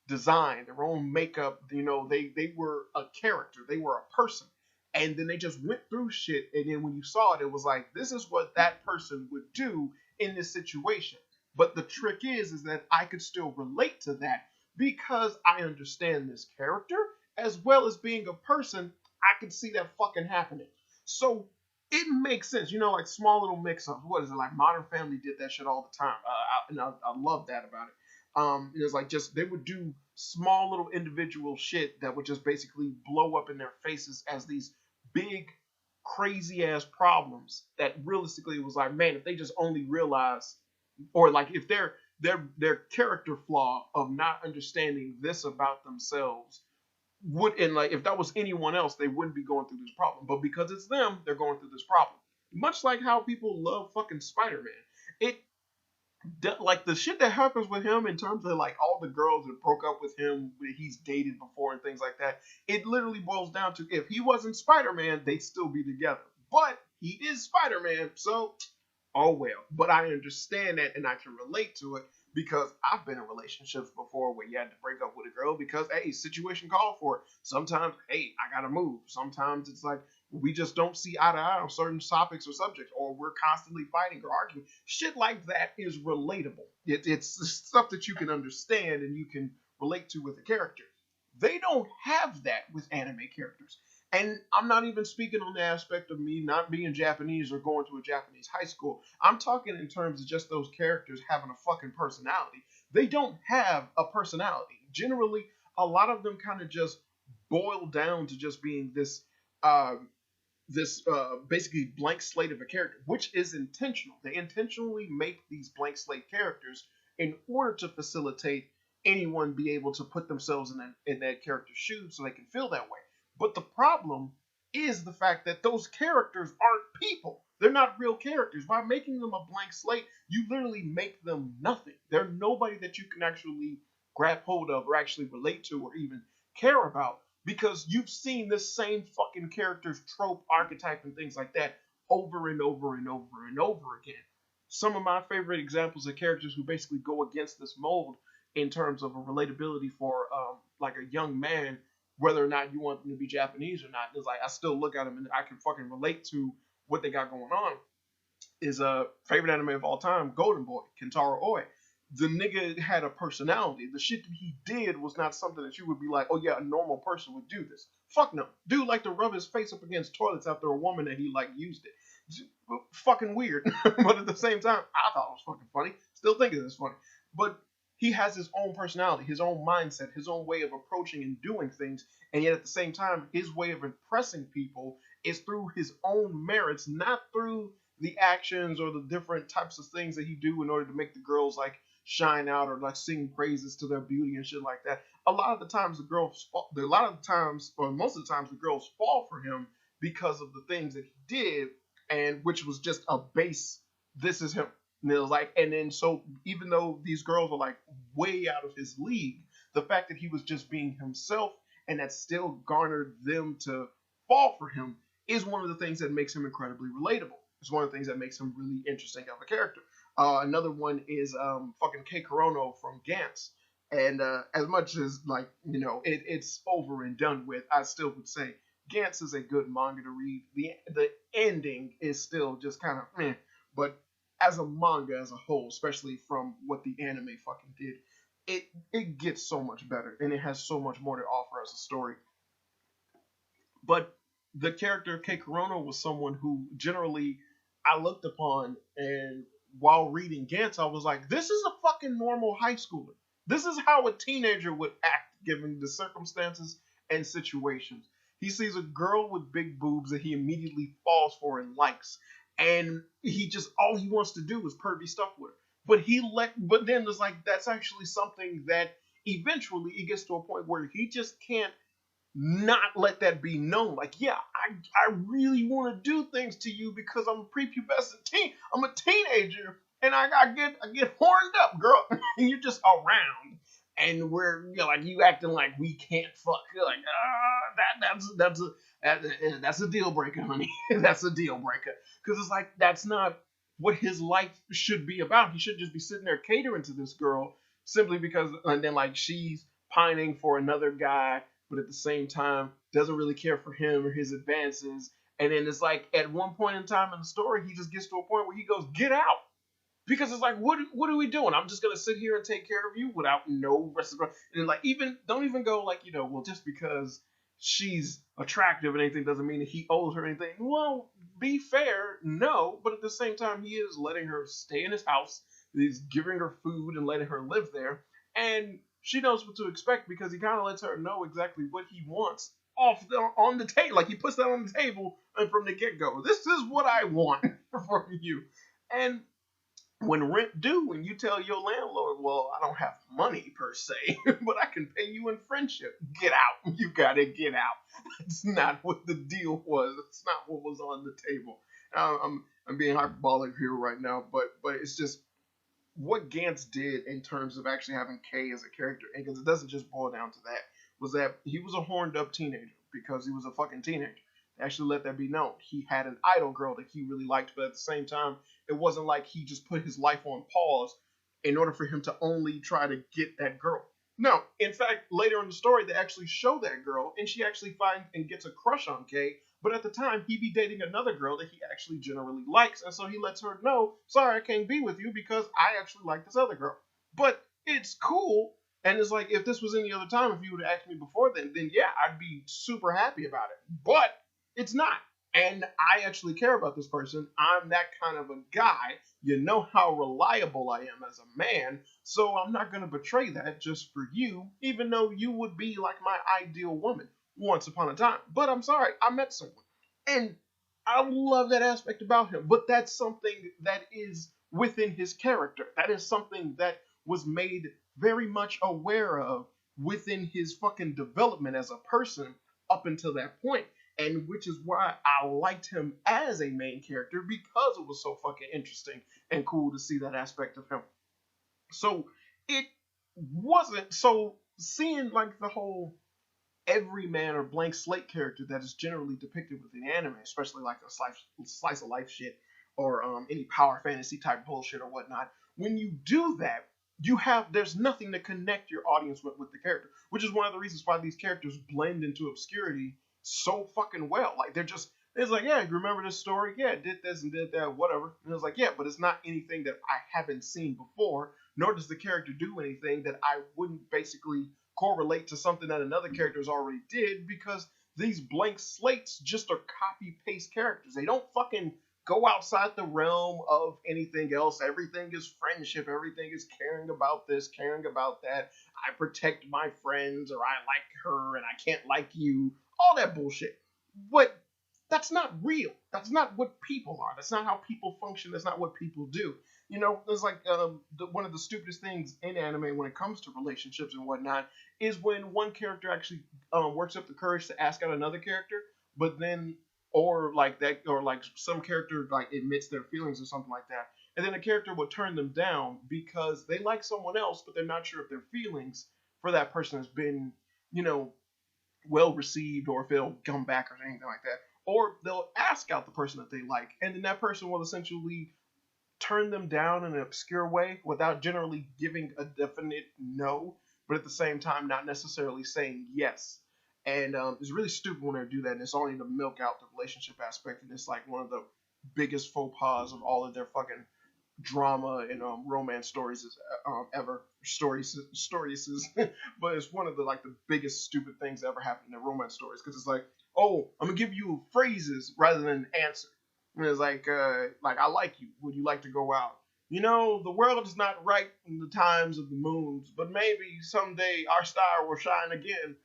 design, their own makeup. You know, they were a character, they were a person, and then they just went through shit. And then when you saw it, it was like, this is what that person would do in this situation. But the trick is that I could still relate to that because I understand this character as well as being a person. I could see that fucking happening. So it makes sense, you know, like small little mix-ups. What is it, like Modern Family did that shit all the time, I love that about it. It was like, just they would do small little individual shit that would just basically blow up in their faces as these big, crazy ass problems. That realistically was like, man, if they just only realize, or like if their character flaw of not understanding this about themselves would, and like if that was anyone else, they wouldn't be going through this problem. But because it's them, they're going through this problem. Much like how people love fucking Spider-Man. It like the shit that happens with him in terms of like all the girls that broke up with him that he's dated before and things like that. It literally boils down to, if he wasn't Spider-Man, they'd still be together. But he is Spider-Man, so oh well. But I understand that and I can relate to it because I've been in relationships before where you had to break up with a girl because, hey, situation called for it. Sometimes, hey, I gotta move. Sometimes it's like we just don't see eye to eye on certain topics or subjects, or we're constantly fighting or arguing. Shit like that is relatable. It's stuff that you can understand and you can relate to with the character. They don't have that with anime characters. And I'm not even speaking on the aspect of me not being Japanese or going to a Japanese high school. I'm talking in terms of just those characters having a fucking personality. They don't have a personality. Generally, a lot of them kind of just boil down to just being uh, this basically blank slate of a character, which is intentional. They intentionally make these blank slate characters in order to facilitate anyone be able to put themselves in that character's shoes so they can feel that way. But the problem is the fact that those characters aren't people. They're not real characters. By making them a blank slate, you literally make them nothing. They're nobody that you can actually grab hold of or actually relate to or even care about, because you've seen this same fucking character's trope, archetype, and things like that over and over and over and over again. Some of my favorite examples of characters who basically go against this mold in terms of a relatability for like a young man, whether or not you want them to be Japanese or not, is like I still look at them and I can fucking relate to what they got going on. Is a favorite anime of all time, Golden Boy, Kentaro Oi. The nigga had a personality. The shit that he did was not something that you would be like, oh yeah, a normal person would do this. Fuck no. Dude liked to rub his face up against toilets after a woman that he like used it. Fucking weird. But at the same time, I thought it was fucking funny. Still think it is funny. But he has his own personality, his own mindset, his own way of approaching and doing things. And yet at the same time, his way of impressing people is through his own merits, not through the actions or the different types of things that he do in order to make the girls like shine out or like sing praises to their beauty and shit like that. A lot of the times the girls, a lot of the times, or most of the times, the girls fall for him because of the things that he did, and which was just a base. This is him. And it was like, and then so even though these girls are like way out of his league, the fact that he was just being himself and that still garnered them to fall for him is one of the things that makes him incredibly relatable. It's one of the things that makes him really interesting of a character. Another one is fucking Kei Korono from Gantz. And as much as like, you know, it's over and done with, I still would say Gantz is a good manga to read. The ending is still just kind of meh, but as a manga as a whole, especially from what the anime fucking did, it gets so much better and it has so much more to offer as a story. But the character of Kei Korono was someone who generally I looked upon, and while reading Gantz, I was like, this is a fucking normal high schooler. This is how a teenager would act given the circumstances and situations. He sees a girl with big boobs that he immediately falls for and likes, and he just all he wants to do is pervy stuff with her. But then there's like that's actually something that eventually it gets to a point where he just can't not let that be known. Like, yeah, I really want to do things to you because I'm a prepubescent teen. I'm a teenager, and I get horned up, girl, and you're just around, and like you acting like we can't fuck. You're like, that's a deal breaker, honey. That's a deal breaker because it's like that's not what his life should be about. He should just be sitting there catering to this girl simply because, and then like she's pining for another guy but at the same time doesn't really care for him or his advances. And then it's like at one point in time in the story, he just gets to a point where he goes, "Get out," because it's like, what are we doing? I'm just gonna sit here and take care of you without no reciprocity. And like, even don't even go like, well, just because she's attractive and anything doesn't mean that he owes her anything. Well, be fair, no, but at the same time, he is letting her stay in his house. He's giving her food and letting her live there, and she knows what to expect because he kind of lets her know exactly what he wants on the table. Like he puts that on the table and from the get go. This is what I want from you, and when rent due and you tell your landlord, well, I don't have money per se, but I can pay you in friendship. Get out. You gotta get out. It's not what the deal was. It's not what was on the table. I'm being hyperbolic here right now, but it's just what Gantz did in terms of actually having Kay as a character, and because it doesn't just boil down to that, was that he was a horned up teenager because he was a fucking teenager. Actually, let that be known. He had an idol girl that he really liked, but at the same time, it wasn't like he just put his life on pause in order for him to only try to get that girl. No, in fact, later in the story, they actually show that girl, and she actually finds and gets a crush on Kay. But at the time, he be dating another girl that he actually generally likes, and so he lets her know, sorry, I can't be with you because I actually like this other girl. But it's cool, and it's like, if this was any other time, if you would have asked me before then yeah, I'd be super happy about it. But it's not. And I actually care about this person. I'm that kind of a guy. You know how reliable I am as a man, so I'm not going to betray that just for you, even though you would be like my ideal woman once upon a time. But I'm sorry, I met someone. And I love that aspect about him. But that's something that is within his character. That is something that was made very much aware of within his fucking development as a person up until that point. And which is why I liked him as a main character because it was so fucking interesting and cool to see that aspect of him. So it wasn't so seeing like the whole everyman or blank slate character that is generally depicted within anime, especially like a slice of life shit or any power fantasy type bullshit or whatnot. When you do that, there's nothing to connect your audience with the character, which is one of the reasons why these characters blend into obscurity so fucking well. Like it's like, yeah, you remember this story? Yeah, did this and did that, whatever. And it's like, yeah, but it's not anything that I haven't seen before, nor does the character do anything that I wouldn't basically correlate to something that another character's already did, because these blank slates just are copy paste characters. They don't fucking go outside the realm of anything else. Everything is friendship. Everything is caring about this, caring about that. I protect my friends, or I like her and I can't like you. All that bullshit. But that's not real. That's not what people are. That's not how people function. That's not what people do. There's like one of the stupidest things in anime when it comes to relationships and whatnot is when one character actually works up the courage to ask out another character, but then or like that, or like some character like admits their feelings or something like that, and then a character will turn them down because they like someone else, but they're not sure if their feelings for that person has been, well received, or if they'll come back or anything like that. Or they'll ask out the person that they like, and then that person will essentially turn them down in an obscure way without generally giving a definite no, but at the same time not necessarily saying yes. And it's really stupid when they do that, and it's only to milk out the relationship aspect, and it's like one of the biggest faux pas of all of their fucking drama and romance stories ever. Stories, but it's one of the like the biggest stupid things that ever happened in their romance stories, because it's like, oh, I'm gonna give you phrases rather than an answer. And it's like I like you. Would you like to go out? The world is not right in the times of the moons, but maybe someday our star will shine again.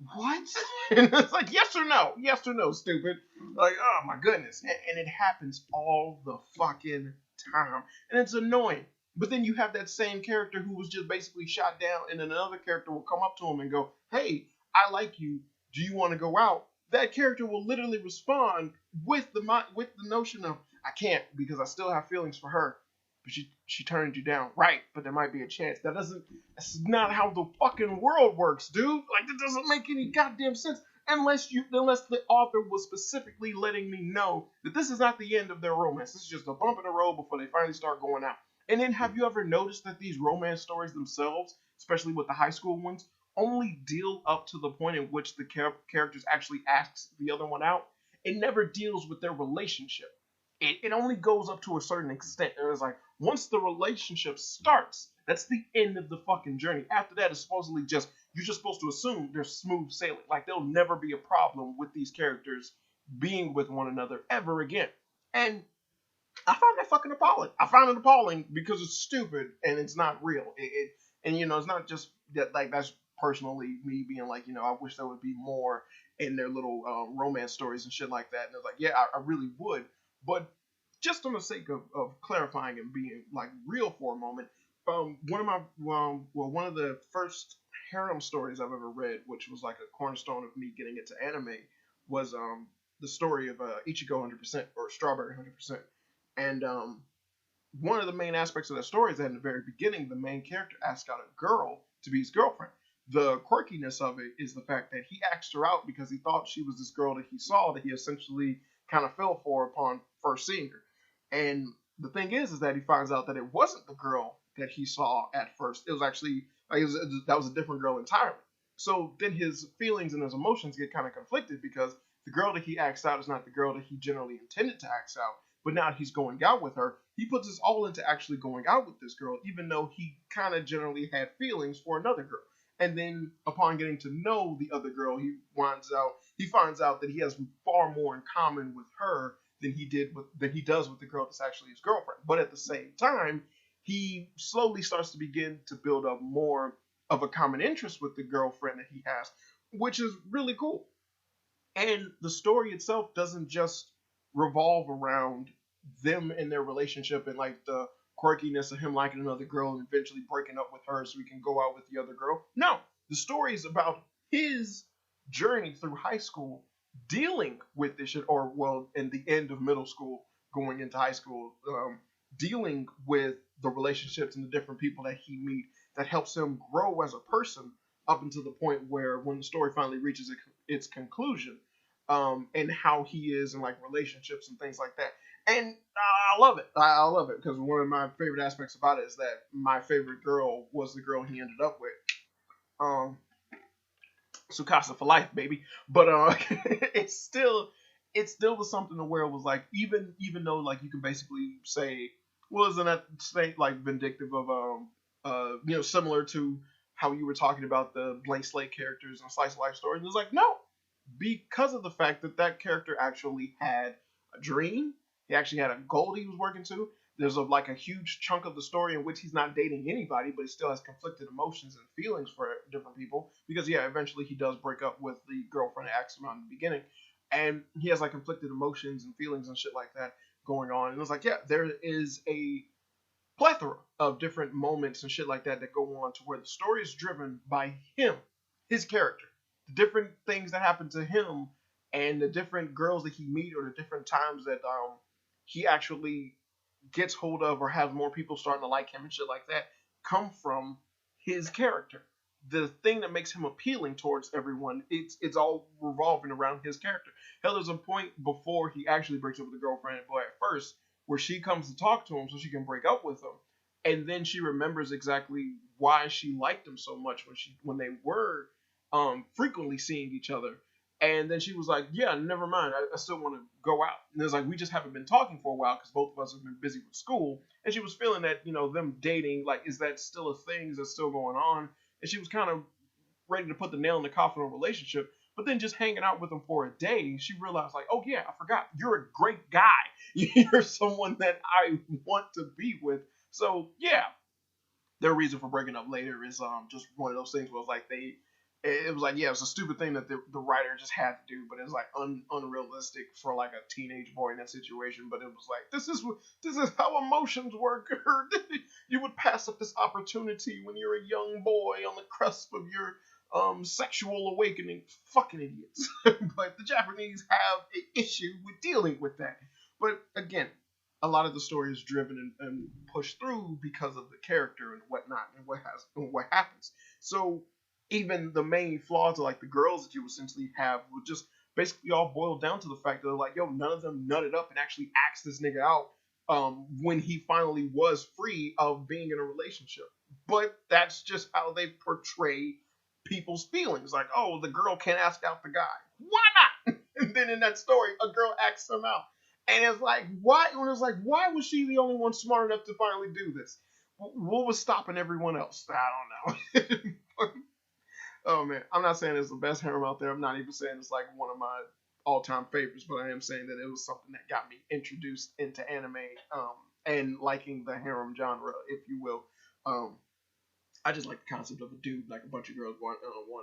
what? And it's like, yes or no, stupid. Like, oh my goodness. And it happens all the fucking time. And it's annoying. But then you have that same character who was just basically shot down, and then another character will come up to him and go, hey, I like you. Do you want to go out? That character will literally respond with the notion of, I can't because I still have feelings for her. But she turned you down. Right, but there might be a chance. That's not how the fucking world works, dude. Like, that doesn't make any goddamn sense unless the author was specifically letting me know that this is not the end of their romance. This is just a bump in the road before they finally start going out. And then, have you ever noticed that these romance stories themselves, especially with the high school ones, only deal up to the point in which the characters actually asks the other one out? It never deals with their relationship. It only goes up to a certain extent. And it's like, once the relationship starts, that's the end of the fucking journey. After that, it's supposedly just, you're just supposed to assume there's smooth sailing. Like, there'll never be a problem with these characters being with one another ever again. And I found that fucking appalling. I found it appalling because it's stupid and it's not real. And it's not just that, like, that's personally me being like, I wish there would be more in their little romance stories and shit like that. And it's like, yeah, I really would. But just on the sake of clarifying and being like real for a moment, one of the first harem stories I've ever read, which was like a cornerstone of me getting into anime, was the story of Ichigo 100% or Strawberry 100%. And one of the main aspects of that story is that in the very beginning, the main character asked out a girl to be his girlfriend. The quirkiness of it is the fact that he asked her out because he thought she was this girl that he saw that he essentially kind of fell for upon first seeing her. And the thing is that he finds out that it wasn't the girl that he saw at first. It was actually that was a different girl entirely. So then his feelings and his emotions get kind of conflicted because the girl that he asked out is not the girl that he generally intended to ask out. But now he's going out with her. He puts his all into actually going out with this girl, even though he kind of generally had feelings for another girl. And then upon getting to know the other girl, he finds out that he has far more in common with her than he does with the girl that's actually his girlfriend. But at the same time, he slowly starts to begin to build up more of a common interest with the girlfriend that he has, which is really cool. And the story itself doesn't just revolve around them and their relationship and like the quirkiness of him liking another girl and eventually breaking up with her so he can go out with the other girl. No, the story is about his journey through high school, dealing with this shit, or well, in the end of middle school, going into high school, dealing with the relationships and the different people that he meet that helps him grow as a person up until the point where when the story finally reaches its conclusion, and how he is in like relationships and things like that. And I love it. I love it because one of my favorite aspects about it is that my favorite girl was the girl he ended up with. Um, Sukasa for life, baby. But it still was something to where it was like even though like you can basically say, well, isn't that state like vindictive of similar to how you were talking about the blank slate characters and slice of life stories? And it's like, no, because of the fact that that character actually had a dream. He actually had a goal he was working to. There's like a huge chunk of the story in which he's not dating anybody, but he still has conflicted emotions and feelings for different people. Because yeah, eventually he does break up with the girlfriend that asked him out in the beginning, and he has like conflicted emotions and feelings and shit like that going on. And it's like, yeah, there is a plethora of different moments and shit like that that go on to where the story is driven by him, his character, the different things that happen to him, and the different girls that he meet or the different times that he actually gets hold of or has more people starting to like him and shit like that come from his character. The thing that makes him appealing towards everyone, it's all revolving around his character. Hell, there's a point before he actually breaks up with the girlfriend boy at first where she comes to talk to him so she can break up with him, and then she remembers exactly why she liked him so much when they were frequently seeing each other. And then she was like, yeah, never mind. I still want to go out. And it's like, we just haven't been talking for a while because both of us have been busy with school. And she was feeling that, them dating, like, is that still a thing? Is that still going on? And she was kind of ready to put the nail in the coffin of a relationship. But then just hanging out with him for a day, she realized, like, oh, yeah, I forgot. You're a great guy. You're someone that I want to be with. So, yeah, their reason for breaking up later is just one of those things where it's like it was like, yeah, it was a stupid thing that the writer just had to do, but it was like unrealistic for like a teenage boy in that situation. But it was like, this is how emotions work. You would pass up this opportunity when you're a young boy on the cusp of your sexual awakening. Fucking idiots. But the Japanese have an issue with dealing with that. But again, a lot of the story is driven and pushed through because of the character and whatnot and what happens. So even the main flaws of like the girls that you essentially have would just basically all boil down to the fact that they're like, yo, none of them nutted up and actually asked this nigga out when he finally was free of being in a relationship. But that's just how they portray people's feelings. Like, oh, the girl can't ask out the guy. Why not? And then in that story, a girl asks him out. And it's like, why? When it's like, why was she the only one smart enough to finally do this? What was stopping everyone else? I don't know. Oh man, I'm not saying it's the best harem out there. I'm not even saying it's like one of my all-time favorites, but I am saying that it was something that got me introduced into anime and liking the harem genre, if you will. Um, I just like the concept of a dude, like a bunch of girls wanting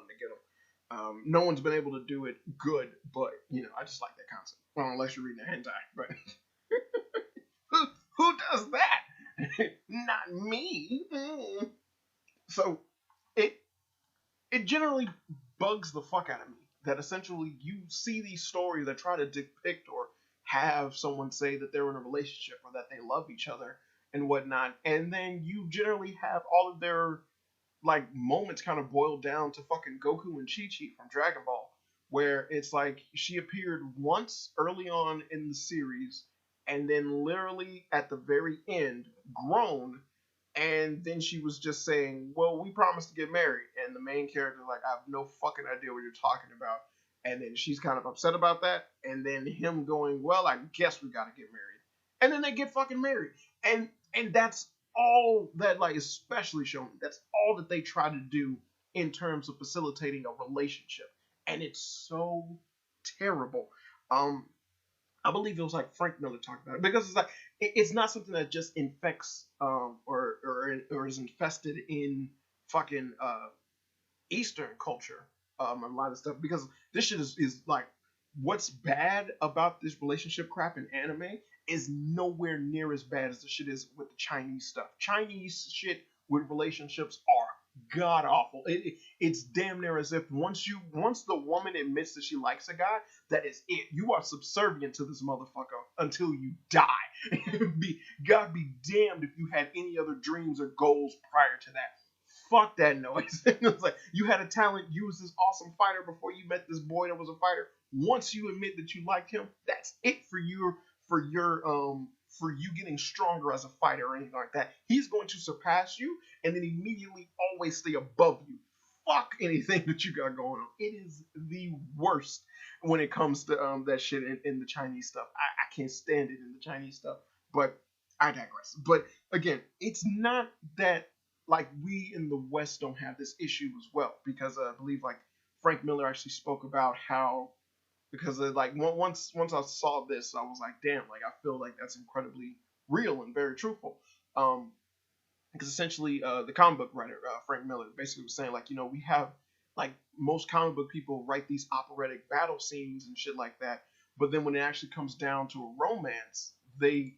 to get him. No one's been able to do it good, but you know, I just like that concept. Well, unless you're reading a hentai, but who, who does that? Not me. So it it generally bugs the fuck out of me that essentially you see these stories that try to depict or have someone say that they're in a relationship or that they love each other and whatnot, and then you generally have all of their like moments kind of boiled down to fucking Goku and Chi Chi from Dragon Ball, where it's like she appeared once early on in the series, and then literally at the very end, grown, and then she was just saying, "Well, we promised to get married," and the main character like, "I have no fucking idea what you're talking about," and then she's kind of upset about that, and then him going, "Well, I guess we gotta get married," and then they get fucking married, and that's all that like especially showing that's all that they try to do in terms of facilitating a relationship, and it's so terrible. um I believe it was like Frank Miller talked about it because it's like it's not something that just infects or is infested in fucking Eastern culture, a lot of stuff, because this shit is like what's bad about this relationship crap in anime is nowhere near as bad as the shit is with the Chinese stuff. Chinese shit with relationships are god awful. It's damn near as if once the woman admits that she likes a guy, that is it. You are subservient to this motherfucker until you die. God be damned if you had any other dreams or goals prior to that. Fuck that noise. It's like you had a talent, you was this awesome fighter before you met this boy that was a fighter. Once you admit that you liked him, that's it for your for you getting stronger as a fighter or anything like that. He's going to surpass you and then immediately always stay above you. Fuck anything that you got going on. It is the worst when it comes to that shit in the Chinese stuff. I can't stand it in the Chinese stuff. But I digress. But again, it's not that like we in the West don't have this issue as well, because I believe like Frank Miller actually spoke about how because like once I saw this, I was like, damn, like I feel like that's incredibly real and very truthful. Um, because essentially the comic book writer Frank Miller basically was saying like, you know, we have like most comic book people write these operatic battle scenes and shit like that, but then when it actually comes down to a romance, they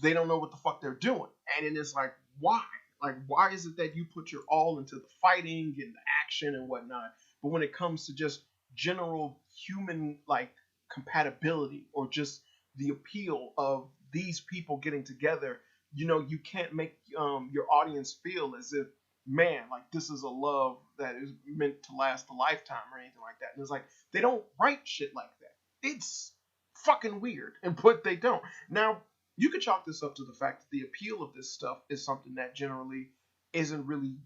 don't know what the fuck they're doing, and it is like why? Like why is it that you put your all into the fighting and the action and whatnot, but when it comes to just general human like compatibility or just the appeal of these people getting together, you know, you can't make your audience feel as if, man, like this is a love that is meant to last a lifetime or anything like that. And it's like they don't write shit like that. It's fucking weird, and but they don't. Now you could chalk this up to the fact that the appeal of this stuff is something that generally isn't really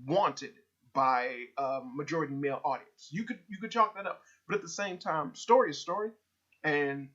wanted by a majority male audience. You could chalk that up, but at the same time, story is story, and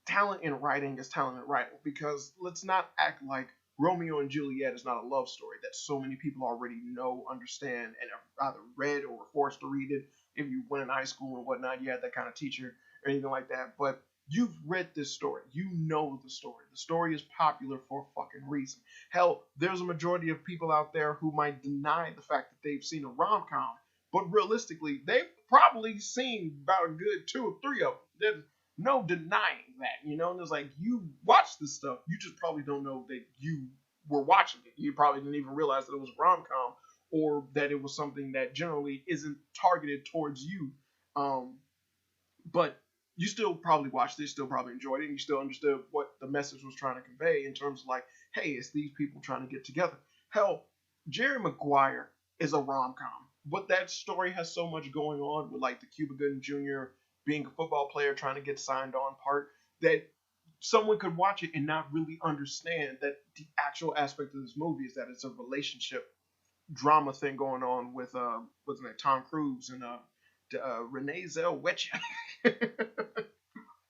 talent in writing is talent in writing, because let's not act like Romeo and Juliet is not a love story that so many people already know, understand, and have either read or were forced to read it. If you went in high school and whatnot, you had that kind of teacher or anything like that. But you've read this story. You know the story. The story is popular for a fucking reason. Hell, there's a majority of people out there who might deny the fact that they've seen a rom com, But realistically, they've probably seen about a good 2 or 3 of them. There's no denying that, And it's like, you watch this stuff, you just probably don't know that you were watching it. You probably didn't even realize that it was rom com, or that it was something that generally isn't targeted towards you. Um, but you still probably watched it, still probably enjoyed it, and you still understood what the message was trying to convey in terms of like, hey, it's these people trying to get together. Hell, Jerry Maguire is a rom com, but that story has so much going on with like the Cuba Gooding Jr. being a football player trying to get signed on part that someone could watch it and not really understand that the actual aspect of this movie is that it's a relationship drama thing going on with what's his name, Tom Cruise and Renee Zellweger.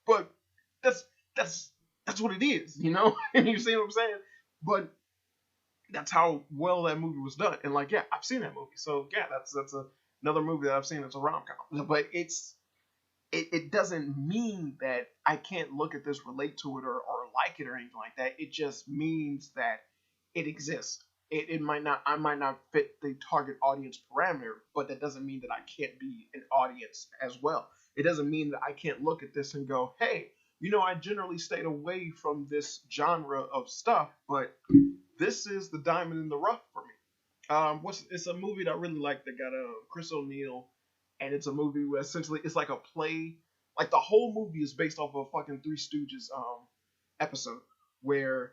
But that's that's that's what it is, You see what I'm saying? But that's how well that movie was done. And like, yeah, I've seen that movie, so yeah, that's another movie that I've seen that's a rom com. But it doesn't mean that I can't look at this, relate to it, or like it or anything like that. It just means that it exists. It might not, I might not fit the target audience parameter, but that doesn't mean that I can't be an audience as well. It doesn't mean that I can't look at this and go, hey, I generally stayed away from this genre of stuff, but this is the diamond in the rough for me. It's a movie that I really like that got Chris O'Neill, and it's a movie where essentially it's like a play. Like the whole movie is based off of a fucking Three Stooges episode where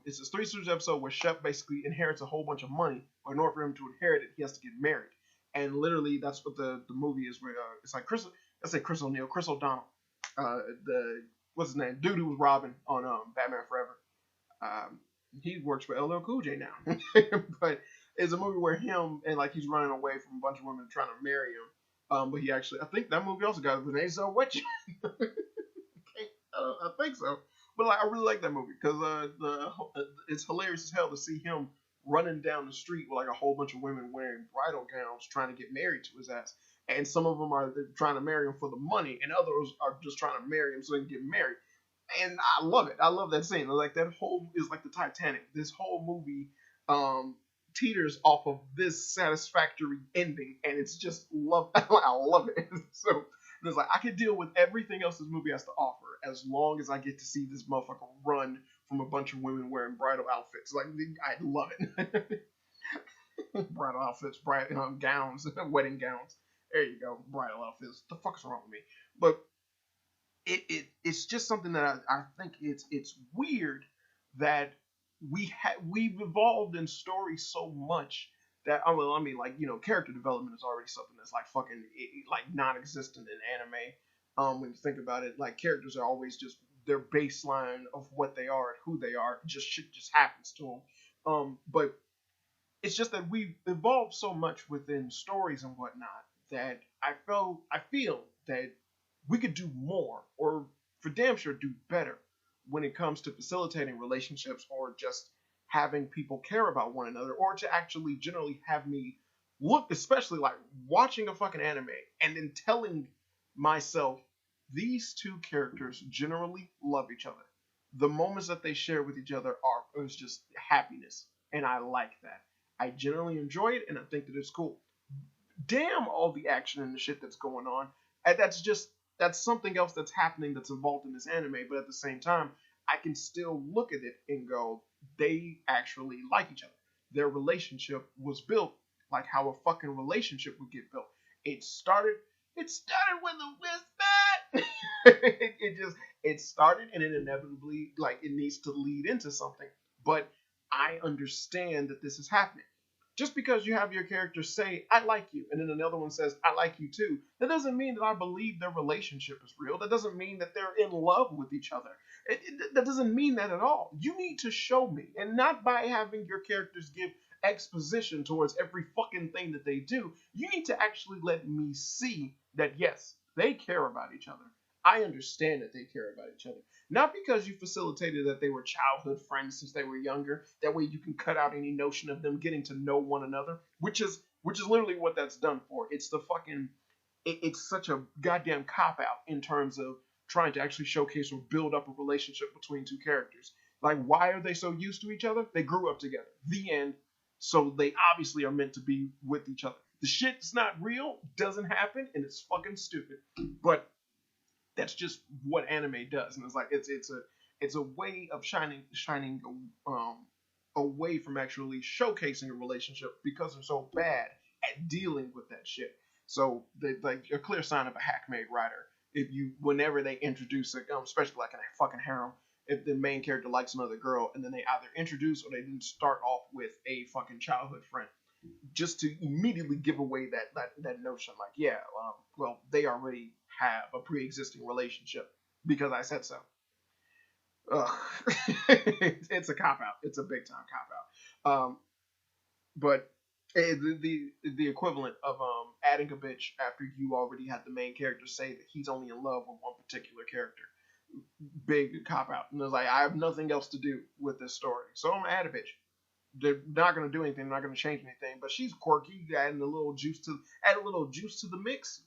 it's this Three Stooges episode where Shep basically inherits a whole bunch of money, but in order for him to inherit it, he has to get married. And literally, that's what the movie is. Where it's like Chris O'Neill, Chris O'Donnell, the what's his name, dude who was Robin on Batman Forever. Um, he works for LL Cool J now, but it's a movie where him and like he's running away from a bunch of women trying to marry him. But he actually, I think that movie also got Renee Zellweger. I think so. But like, I really like that movie because it's hilarious as hell to see him running down the street with like a whole bunch of women wearing bridal gowns trying to get married to his ass. And some of them are trying to marry him for the money, and others are just trying to marry him so they can get married. And I love it. I love that scene. Like that whole is like the Titanic. This whole movie teeters off of this satisfactory ending, and it's just love. I love it. So it's like I could deal with everything else this movie has to offer as long as I get to see this motherfucker run from a bunch of women wearing bridal outfits. Like I love it. Bridal outfits, gowns, wedding gowns. There you go, bridal outfits. The fuck's wrong with me? But it's just something that I think it's weird that we've evolved in stories so much that like character development is already something that's like fucking like non-existent in anime. When you think about it, like characters are always just their baseline of what they are and who they are. Just shit just happens to them. But it's just that we've evolved so much within stories and whatnot that I feel that we could do more, or for damn sure do better when it comes to facilitating relationships, or just having people care about one another, or to actually generally have me look, especially like watching a fucking anime and then telling myself these two characters generally love each other. The moments that they share with each other is just happiness, and I like that. I generally enjoy it, and I think that it's cool. Damn all the action and the shit that's going on, and that's something else that's happening that's involved in this anime. But at the same time, I can still look at it and go, they actually like each other. Their relationship was built like how a fucking relationship would get built. It started when the whiz it started, and it inevitably, like, it needs to lead into something. But I understand that this is happening. Just because you have your character say, I like you, and then another one says, I like you too, that doesn't mean that I believe their relationship is real. That doesn't mean that they're in love with each other. That doesn't mean that at all. You need to show me, and not by having your characters give exposition towards every fucking thing that they do. You need to actually let me see that, yes, they care about each other. I understand that they care about each other. Not because you facilitated that they were childhood friends since they were younger. That way you can cut out any notion of them getting to know one another, which is literally what that's done for. It's the fucking it's such a goddamn cop out in terms of trying to actually showcase or build up a relationship between two characters. Like, why are they so used to each other? They grew up together. The end. So they obviously are meant to be with each other. The shit's not real, doesn't happen, and it's fucking stupid. But that's just what anime does, and it's like it's a way of shining um away from actually showcasing a relationship because they're so bad at dealing with that shit. So they like a clear sign of a hack-made writer. If you whenever they introduce a especially like in a fucking harem, if the main character likes another girl and then they either introduce or they didn't start off with a fucking childhood friend just to immediately give away that notion, like, yeah, well, they already have a pre-existing relationship because I said so. Ugh. It's a cop out. It's a big time cop out. But the equivalent of adding a bitch after you already had the main character say that he's only in love with one particular character. Big cop out. And it's like I have nothing else to do with this story, so I'm gonna add a bitch. They're not going to do anything, not going to change anything. But she's quirky, adding a little juice to the mix.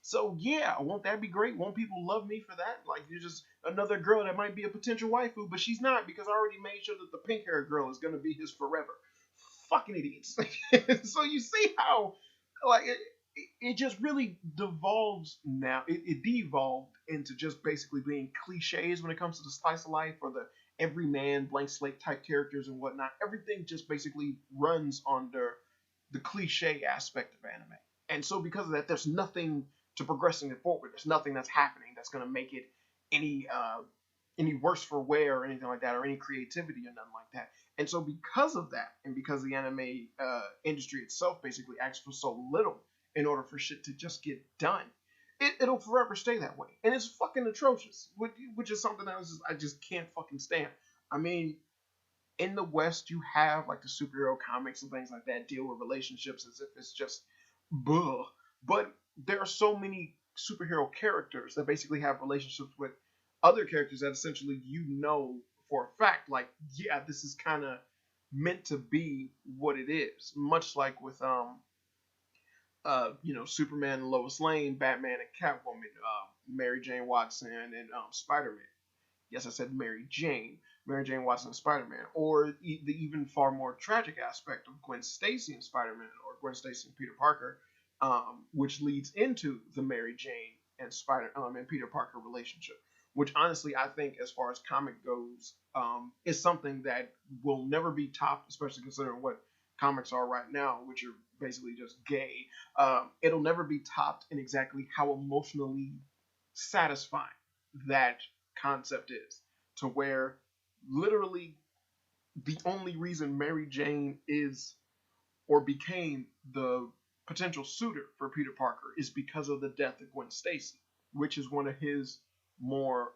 So yeah, won't that be great? Won't people love me for that? Like you're just another girl that might be a potential waifu, but she's not because I already made sure that the pink haired girl is going to be his forever. Fucking idiots. So you see how like it just really devolves now. It devolved into just basically being cliches when it comes to the slice of life or the everyman blank slate type characters and whatnot. Everything just basically runs under the cliche aspect of anime. And so because of that, there's nothing to progressing it forward. There's nothing that's happening that's gonna make it any any worse for wear or anything like that, or any creativity or nothing like that. And so because of that, and because the anime industry itself basically asks for so little in order for shit to just get done, it'll forever stay that way. And it's fucking atrocious, which is something that I just can't fucking stand. I mean, in the West, you have like the superhero comics and things like that deal with relationships as if it's just buh. But there are so many superhero characters that basically have relationships with other characters that essentially you know for a fact, like, yeah, this is kind of meant to be what it is. Much like with Superman and Lois Lane, Batman and Catwoman, Mary Jane Watson and Spider Man. Yes, I said Mary Jane. Mary Jane Watson and Spider-Man. Or the even far more tragic aspect of Gwen Stacy and Spider-Man, or Gwen Stacy and Peter Parker, which leads into the Mary Jane and and Peter Parker relationship. Which honestly, I think, as far as comic goes, is something that will never be topped, especially considering what comics are right now, which are basically just gay. It'll never be topped in exactly how emotionally satisfying that concept is, to where literally the only reason Mary Jane is or became the potential suitor for Peter Parker is because of the death of Gwen Stacy, which is one of his more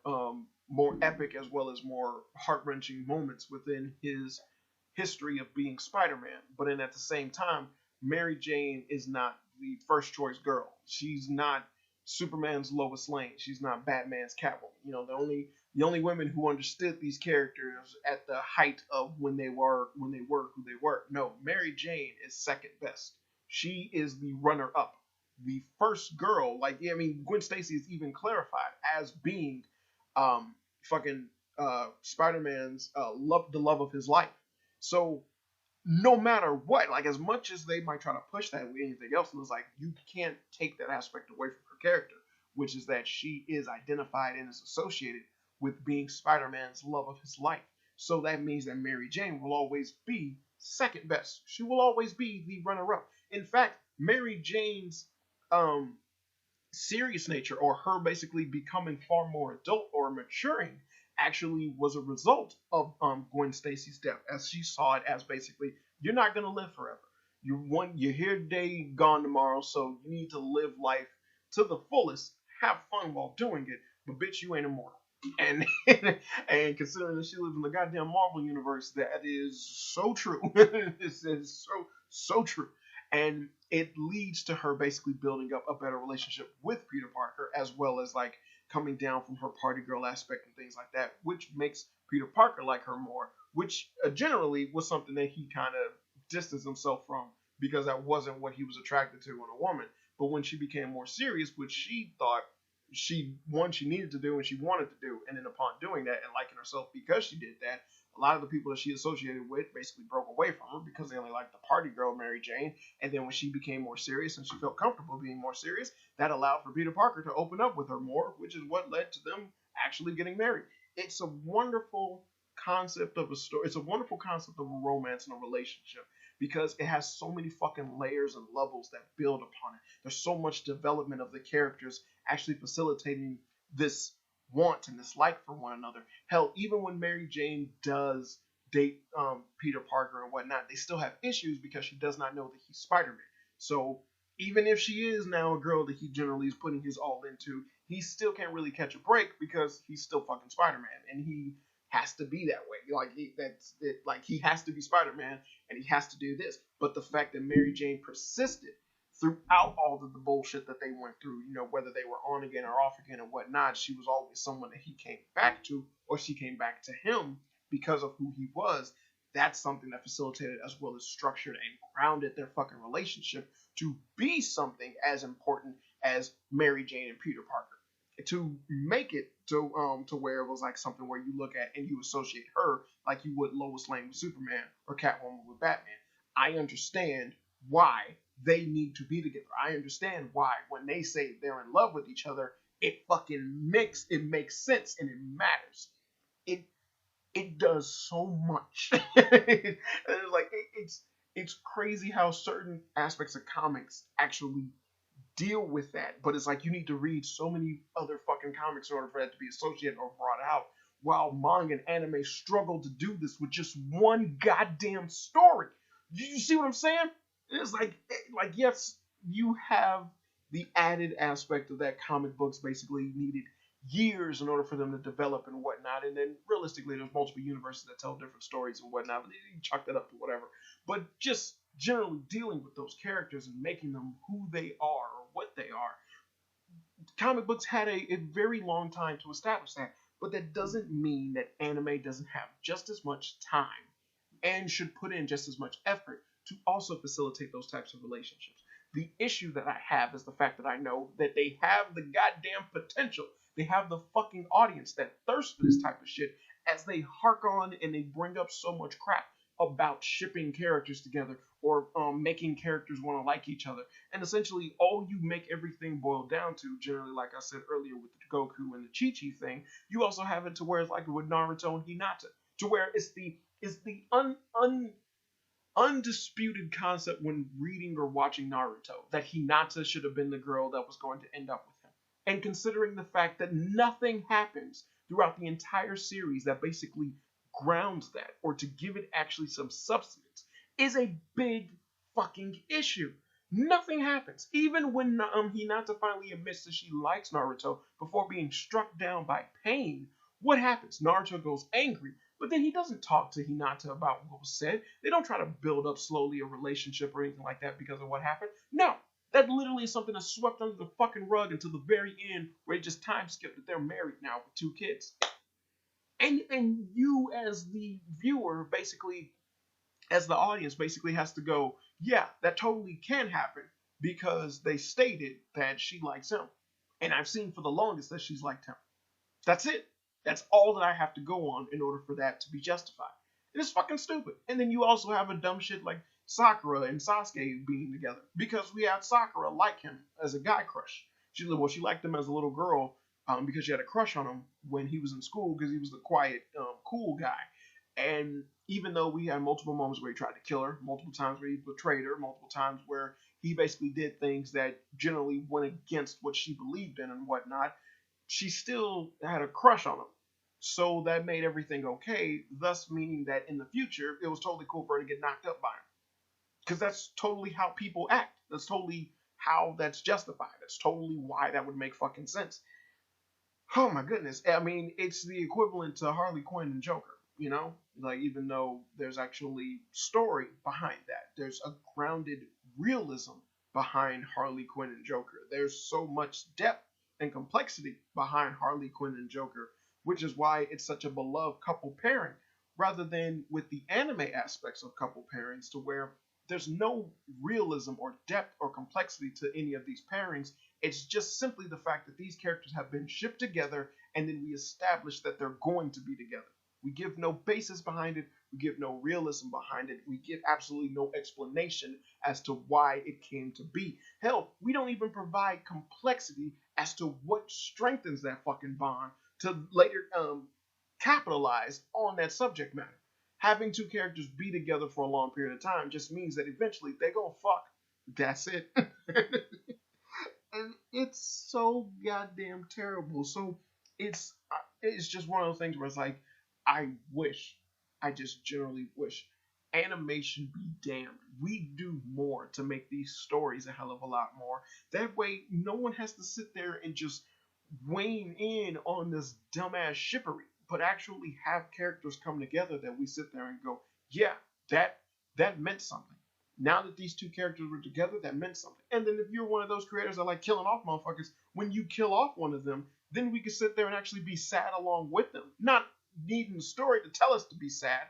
epic as well as more heart wrenching moments within his history of being Spider-Man. But then at the same time, Mary Jane is not the first choice girl. She's not Superman's Lois Lane. She's not Batman's Catwoman. The only women who understood these characters at the height of when they were who they were. No, Mary Jane is second best. She is the runner up. The first girl, Gwen Stacy is even clarified as being fucking Spider-Man's the love of his life. So no matter what, like as much as they might try to push that with anything else, it's like you can't take that aspect away from her character, which is that she is identified and is associated with being Spider-Man's love of his life. So that means that Mary Jane will always be second best. She will always be the runner-up. In fact, Mary Jane's serious nature, or her basically becoming far more adult or maturing, actually was a result of Gwen Stacy's death, as she saw it as basically, you're not gonna live forever. You're here today, gone tomorrow, so you need to live life to the fullest, have fun while doing it, but bitch, you ain't immortal. And and considering that she lives in the goddamn Marvel universe, that is so true. This is so true. And it leads to her basically building up a better relationship with Peter Parker, as well as like coming down from her party girl aspect and things like that, which makes Peter Parker like her more, which generally was something that he kind of distanced himself from because that wasn't what he was attracted to in a woman. But when she became more serious, which she thought she needed to do and she wanted to do, and then upon doing that and liking herself because she did that, A lot of the people that she associated with basically broke away from her because they only liked the party girl Mary Jane. And then when she became more serious and she felt comfortable being more serious, that allowed for Peter Parker to open up with her more, which is what led to them actually getting married. It's a wonderful concept of a story. It's a wonderful concept of a romance and a relationship because it has so many fucking layers and levels that build upon it. There's so much development of the characters actually facilitating this want and this like for one another. Hell, even when Mary Jane does date Peter Parker and whatnot, they still have issues because she does not know that he's Spider-Man. So even if she is now a girl that he generally is putting his all into, he still can't really catch a break because he's still fucking Spider-Man, and he has to be that way. Like that's it. Like he has to be Spider-Man, and he has to do this. But the fact that Mary Jane persisted throughout all of the bullshit that they went through, whether they were on again or off again and whatnot, she was always someone that he came back to, or she came back to him because of who he was. That's something that facilitated as well as structured and grounded their fucking relationship to be something as important as Mary Jane and Peter Parker. To make it to where it was like something where you look at and you associate her like you would Lois Lane with Superman or Catwoman with Batman. I understand why they need to be together. I understand why when they say they're in love with each other, it makes sense and it matters. It does so much. It's crazy how certain aspects of comics actually deal with that, but it's like you need to read so many other fucking comics in order for that to be associated or brought out. While manga and anime struggle to do this with just one goddamn story. You see what I'm saying? It's like yes, you have the added aspect of that comic books basically needed years in order for them to develop and whatnot. And then realistically, there's multiple universes that tell different stories and whatnot, but you chalk that up to whatever. But just generally dealing with those characters and making them who they are or what they are, comic books had a very long time to establish that. But that doesn't mean that anime doesn't have just as much time and should put in just as much effort to also facilitate those types of relationships. The issue that I have is the fact that I know that they have the goddamn potential. They have the fucking audience that thirsts for this type of shit as they hark on and they bring up so much crap about shipping characters together or making characters want to like each other. And essentially, all you make everything boil down to, generally, like I said earlier with the Goku and the Chi-Chi thing, you also have it to where it's like with Naruto and Hinata, to where it's the undisputed concept when reading or watching Naruto that Hinata should have been the girl that was going to end up with him. And considering the fact that nothing happens throughout the entire series that basically grounds that or to give it actually some substance is a big fucking issue. Nothing happens. Even when Hinata finally admits that she likes Naruto before being struck down by pain, what happens? Naruto goes angry, but then he doesn't talk to Hinata about what was said. They don't try to build up slowly a relationship or anything like that because of what happened. No, that literally is something that's swept under the fucking rug until the very end where they just time skip that they're married now with 2 kids. And you as the viewer basically, as the audience basically has to go, yeah, that totally can happen because they stated that she likes him. And I've seen for the longest that she's liked him. That's it. That's all that I have to go on in order for that to be justified. And it's fucking stupid. And then you also have a dumb shit like Sakura and Sasuke being together because we had Sakura like him as a guy crush. She liked him as a little girl because she had a crush on him when he was in school because he was the quiet, cool guy. And even though we had multiple moments where he tried to kill her, multiple times where he betrayed her, multiple times where he basically did things that generally went against what she believed in and whatnot, she still had a crush on him. So that made everything okay, thus meaning that in the future, it was totally cool for her to get knocked up by him. Because that's totally how people act. That's totally how that's justified. That's totally why that would make fucking sense. Oh my goodness. I mean, it's the equivalent to Harley Quinn and Joker, Like, even though there's actually story behind that, there's a grounded realism behind Harley Quinn and Joker. There's so much depth and complexity behind Harley Quinn and Joker, which is why it's such a beloved couple pairing, rather than with the anime aspects of couple pairings, to where there's no realism or depth or complexity to any of these pairings. It's just simply the fact that these characters have been shipped together and then we establish that they're going to be together. We give no basis behind it. We give no realism behind it. We give absolutely no explanation as to why it came to be. Hell, we don't even provide complexity as to what strengthens that fucking bond to later capitalize on that subject matter. Having two characters be together for a long period of time just means that eventually they gonna fuck. That's it. And it's so goddamn terrible. So it's just one of those things where it's like, I wish, I just generally wish, animation be damned. We do more to make these stories a hell of a lot more. That way, no one has to sit there and just wane in on this dumbass shippery, but actually have characters come together that we sit there and go, yeah, that that meant something. Now that these two characters were together, that meant something. And then if you're one of those creators that like killing off motherfuckers, when you kill off one of them, then we can sit there and actually be sad along with them, not needing the story to tell us to be sad.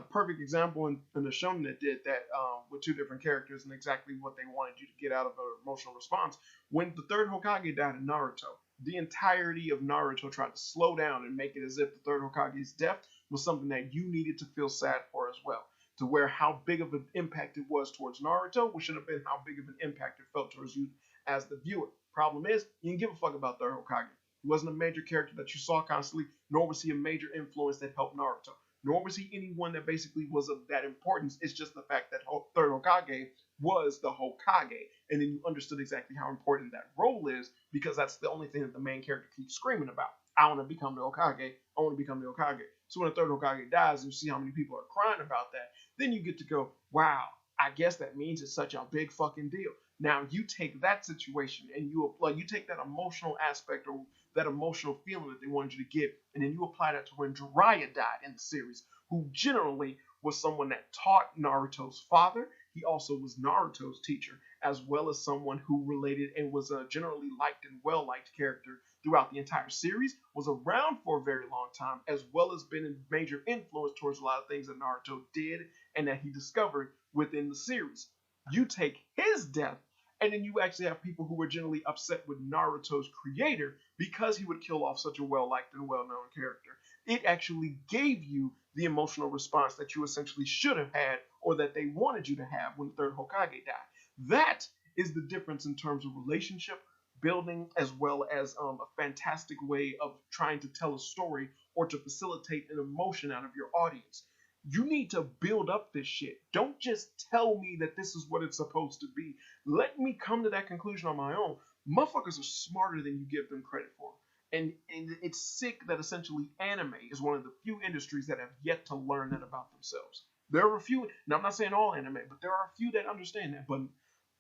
Perfect example in the shonen that did that with two different characters and exactly what they wanted you to get out of an emotional response. When the third Hokage died in Naruto, the entirety of Naruto tried to slow down and make it as if the third Hokage's death was something that you needed to feel sad for as well. To where how big of an impact it was towards Naruto, which should have been how big of an impact it felt towards you as the viewer. Problem is, you didn't give a fuck about third Hokage. He wasn't a major character that you saw constantly, nor was he a major influence that helped Naruto. Nor was he anyone that basically was of that importance. It's just the fact that third Hokage was the Hokage. And then you understood exactly how important that role is because that's the only thing that the main character keeps screaming about. I want to become the Hokage. I want to become the Hokage. So when the third Hokage dies and you see how many people are crying about that, then you get to go, wow, I guess that means it's such a big fucking deal. Now you take that situation and you apply, you take that emotional aspect or that emotional feeling that they wanted you to get, and then you apply that to when Jiraiya died in the series, who generally was someone that taught Naruto's father. He also was Naruto's teacher, as well as someone who related and was a generally liked and well liked character throughout the entire series, was around for a very long time, as well as been a major influence towards a lot of things that Naruto did and that he discovered within the series. You take his death, and then you actually have people who were generally upset with Naruto's creator because he would kill off such a well-liked and well-known character. It actually gave you the emotional response that you essentially should have had or that they wanted you to have when the third Hokage died. That is the difference in terms of relationship building as well as a fantastic way of trying to tell a story or to facilitate an emotion out of your audience. You need to build up this shit. Don't just tell me that this is what it's supposed to be. Let me come to that conclusion on my own. Motherfuckers are smarter than you give them credit for. And it's sick that essentially anime is one of the few industries that have yet to learn that about themselves. There are a few, now I'm not saying all anime, but there are a few that understand that, but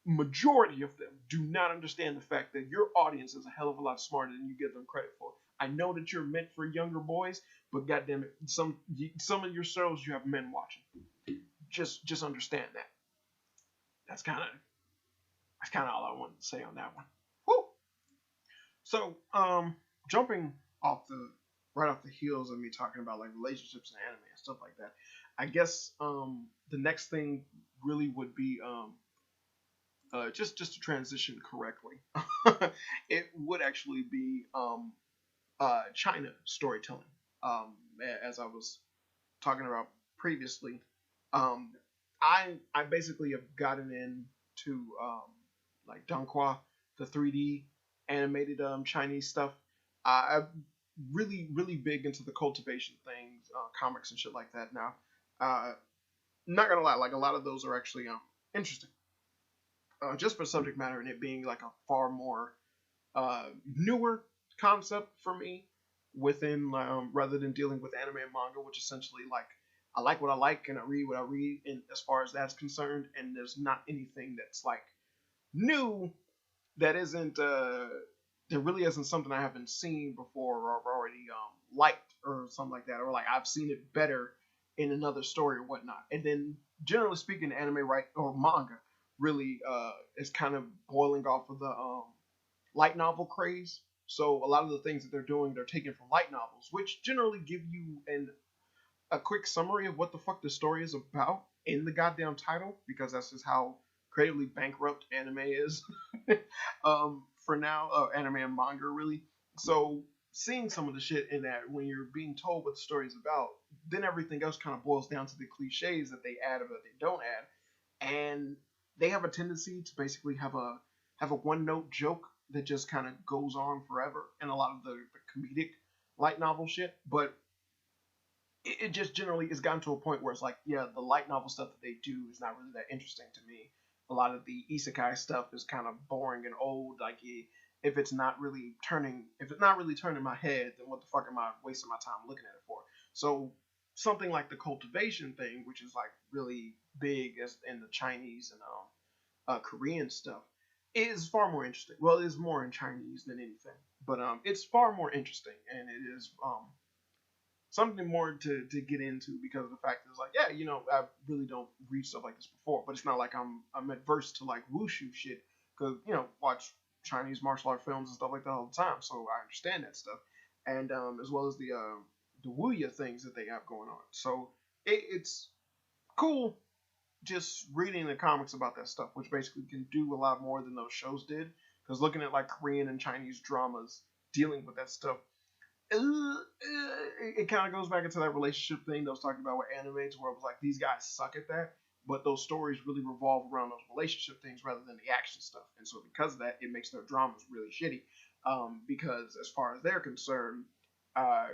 majority of them do not understand the fact that your audience is a hell of a lot smarter than you give them credit for. I know that you're meant for younger boys, but goddamn it, some of your shows you have men watching. Just understand that. That's kind of all I wanted to say on that one. Woo! So jumping off the right off the heels of me talking about like relationships and anime and stuff like that, I guess the next thing really would be just to transition correctly, it would actually be China storytelling. As I was talking about previously, I basically have gotten into like Donghua, the 3D animated Chinese stuff. I'm really big into the cultivation things, comics and shit like that now. Not gonna lie, like a lot of those are actually interesting. Just for subject matter and it being like a far more newer concept for me within rather than dealing with anime and manga, which essentially like I like what I like and I read what I read, and as far as that's concerned, and there's not anything that's like new that isn't there really isn't something I haven't seen before or I've already liked or something like that, or like I've seen it better in another story or whatnot. And then generally speaking, anime right or manga really is kind of boiling off of the light novel craze. So a lot of the things that they're doing, they're taking from light novels, which generally give you a quick summary of what the fuck the story is about in the goddamn title, because that's just how creatively bankrupt anime is for now, anime and manga really. So seeing some of the shit in that when you're being told what the story is about, then everything else kind of boils down to the cliches that they add or that they don't add, and they have a tendency to basically have a one note joke that just kind of goes on forever, and a lot of the comedic light novel shit, but it just generally has gotten to a point where it's like, yeah, the light novel stuff that they do is not really that interesting to me. A lot of the isekai stuff is kind of boring and old. Like, if it's not really turning my head, then what the fuck am I wasting my time looking at it for? So something like the cultivation thing, which is like really big as in the Chinese and Korean stuff, is far more interesting. Well, it is more in Chinese than anything, but it's far more interesting, and it is something more to get into because of the fact that it's like, yeah, I really don't read stuff like this before, but it's not like I'm adverse to like wushu shit because watch Chinese martial art films and stuff like that all the time, so I understand that stuff, and as well as the wuya things that they have going on. So it's cool just reading the comics about that stuff, which basically can do a lot more than those shows did. Because looking at like Korean and Chinese dramas dealing with that stuff, it kind of goes back into that relationship thing that I was talking about with animes, where it was like these guys suck at that, but those stories really revolve around those relationship things rather than the action stuff. And so because of that, it makes their dramas really shitty. Because as far as they're concerned,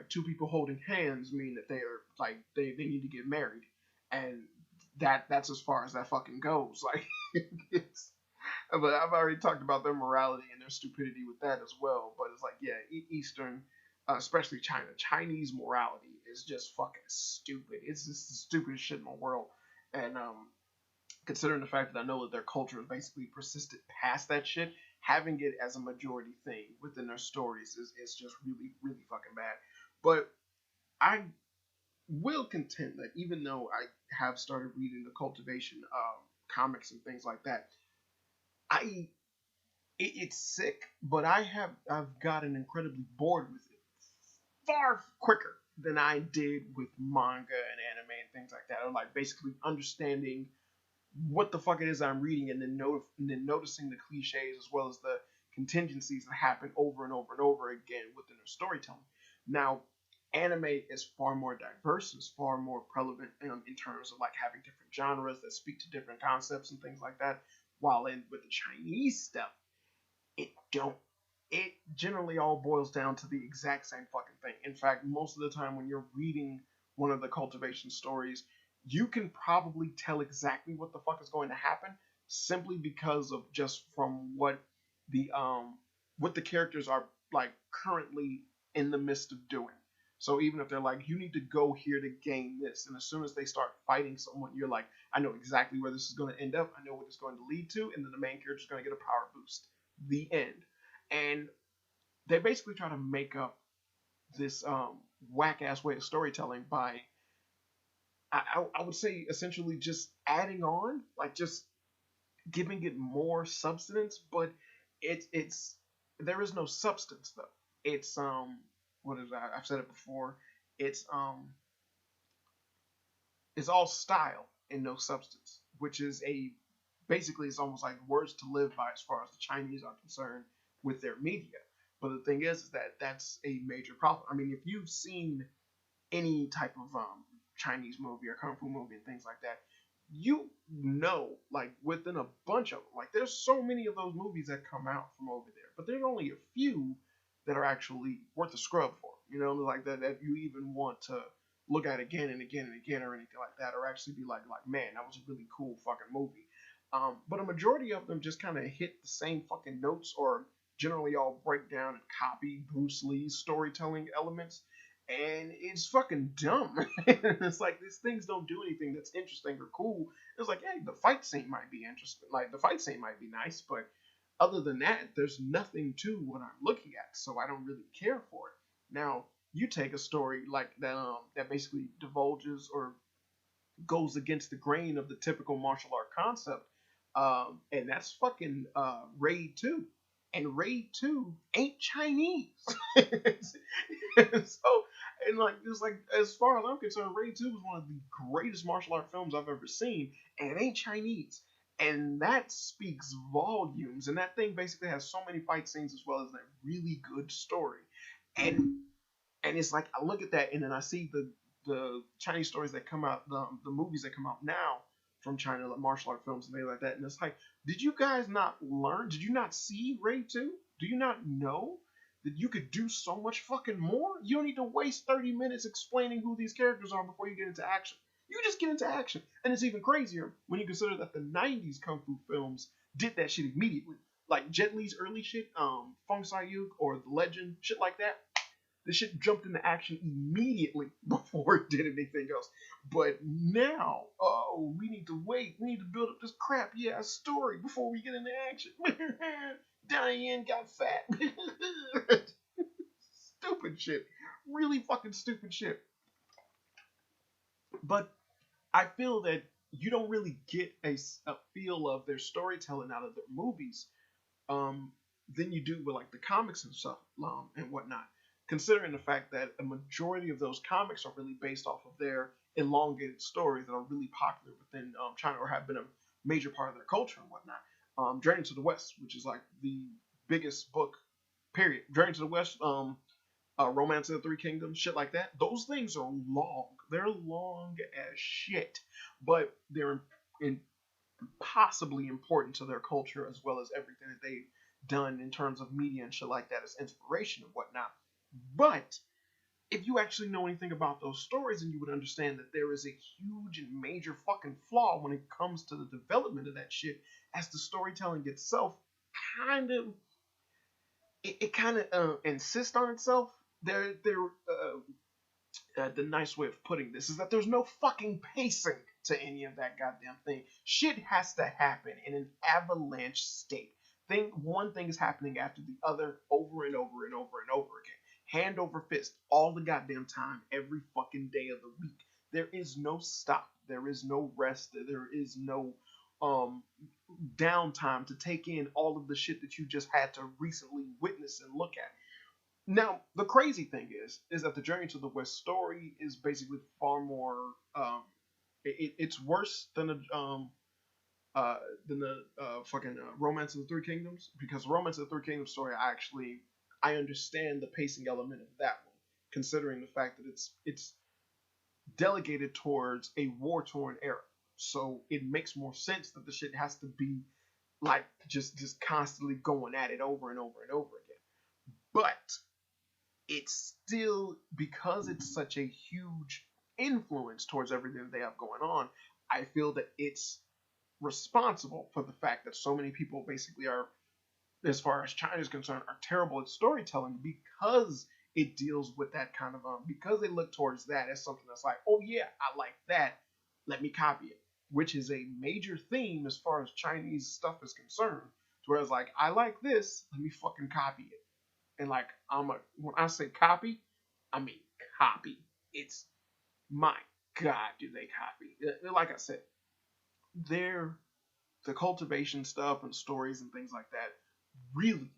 two people holding hands mean that they are like they need to get married, and that's as far as that fucking goes. Like, it's, but I've already talked about their morality and their stupidity with that as well. But it's like, yeah, Eastern, especially China, Chinese morality is just fucking stupid. It's just the stupidest shit in the world. And considering the fact that I know that their culture has basically persisted past that shit, having it as a majority thing within their stories is just really, really fucking bad. But I will contend that even though I have started reading the cultivation comics and things like that, I it's sick, but I've gotten incredibly bored with it far quicker than I did with manga and anime and things like that. Or like basically understanding what the fuck it is I'm reading, and then noticing the cliches as well as the contingencies that happen over and over and over again within their storytelling. Now, anime is far more diverse, it's far more prevalent in terms of like having different genres that speak to different concepts and things like that. While in with the Chinese stuff, it don't. It generally all boils down to the exact same fucking thing. In fact, most of the time when you're reading one of the cultivation stories, you can probably tell exactly what the fuck is going to happen simply because of just from the what the characters are like currently in the midst of doing. So even if they're like, you need to go here to gain this, and as soon as they start fighting someone, you're like, I know exactly where this is going to end up. I know what it's going to lead to, and then the main character is going to get a power boost. The end. And they basically try to make up this whack ass way of storytelling by I would say essentially just adding on, like just giving it more substance, but it's there is no substance though. It's what is that? I've said it before. It's it's all style and no substance, which is a basically it's almost like words to live by as far as the Chinese are concerned with their media. But the thing is that that's a major problem. I mean, if you've seen any type of Chinese movie or kung fu movie and things like that, you know, like within a bunch of them, like there's so many of those movies that come out from over there, but there's only a few that are actually worth a scrub for. Like that you even want to look at again and again and again or anything like that, or actually be like, man, that was a really cool fucking movie. But a majority of them just kind of hit the same fucking notes, or generally all break down and copy Bruce Lee's storytelling elements, and it's fucking dumb. It's like these things don't do anything that's interesting or cool. It's like, hey, the fight scene might be interesting, like the fight scene might be nice, but other than that, there's nothing to what I'm looking at, so I don't really care for it. Now, you take a story like that that basically divulges or goes against the grain of the typical martial art concept. And that's fucking Raid 2. And Raid 2 ain't Chinese. So, and like, it's like, as far as I'm concerned, Raid 2 was one of the greatest martial art films I've ever seen, and it ain't Chinese. And that speaks volumes. And that thing basically has so many fight scenes as well as a really good story. and it's like I look at that and then I see the Chinese stories that come out, the movies that come out now from China, like martial art films and things like that, and it's like, did you guys not learn? Did you not see Raid 2? Do you not know that you could do so much fucking more? You don't need to waste 30 minutes explaining who these characters are before you get into action. You just get into action. And it's even crazier when you consider that the 90s kung fu films did that shit immediately. Like Jet Li's early shit, Feng Sayuk or The Legend, shit like that. The shit jumped into action immediately before it did anything else. But now, oh, we need to wait. We need to build up this crappy ass story before we get into action. Diane got fat. Stupid shit. Really fucking stupid shit. But I feel that you don't really get a feel of their storytelling out of their movies um, than you do with like the comics and stuff and whatnot. Considering the fact that a majority of those comics are really based off of their elongated stories that are really popular within China or have been a major part of their culture and whatnot. Journey to the West, which is like the biggest book, period. Journey to the West, Romance of the Three Kingdoms, shit like that. Those things are long. They're long as shit, but they're impossibly important to their culture as well as everything that they've done in terms of media and shit like that as inspiration and whatnot. But if you actually know anything about those stories, then you would understand that there is a huge and major fucking flaw when it comes to the development of that shit, as the storytelling itself kind of it kind of insists on itself. The nice way of putting this is that there's no fucking pacing to any of that goddamn thing. Shit has to happen in an avalanche state. One thing is happening after the other over and over and over and over again. Hand over fist, all the goddamn time, every fucking day of the week. There is no stop. There is no rest. There is no um downtime to take in all of the shit that you just had to recently witness and look at. Now, the crazy thing is that the Journey to the West story is basically far more. It's worse uh, than the fucking Romance of the Three Kingdoms, because Romance of the Three Kingdoms story, I understand the pacing element of that one, considering the fact that it's delegated towards a war torn era, so it makes more sense that the shit has to be like just constantly going at it over and over and over again. But it's still, because it's such a huge influence towards everything that they have going on, I feel that it's responsible for the fact that so many people basically are, as far as China is concerned, are terrible at storytelling, because it deals with that kind of because they look towards that as something that's like, oh yeah, I like that, let me copy it, which is a major theme as far as Chinese stuff is concerned. Whereas like, I like this, let me fucking copy it. And like, when I say copy, I mean copy. It's, my God, do they copy? Like I said, they're the cultivation stuff and stories and things like that, really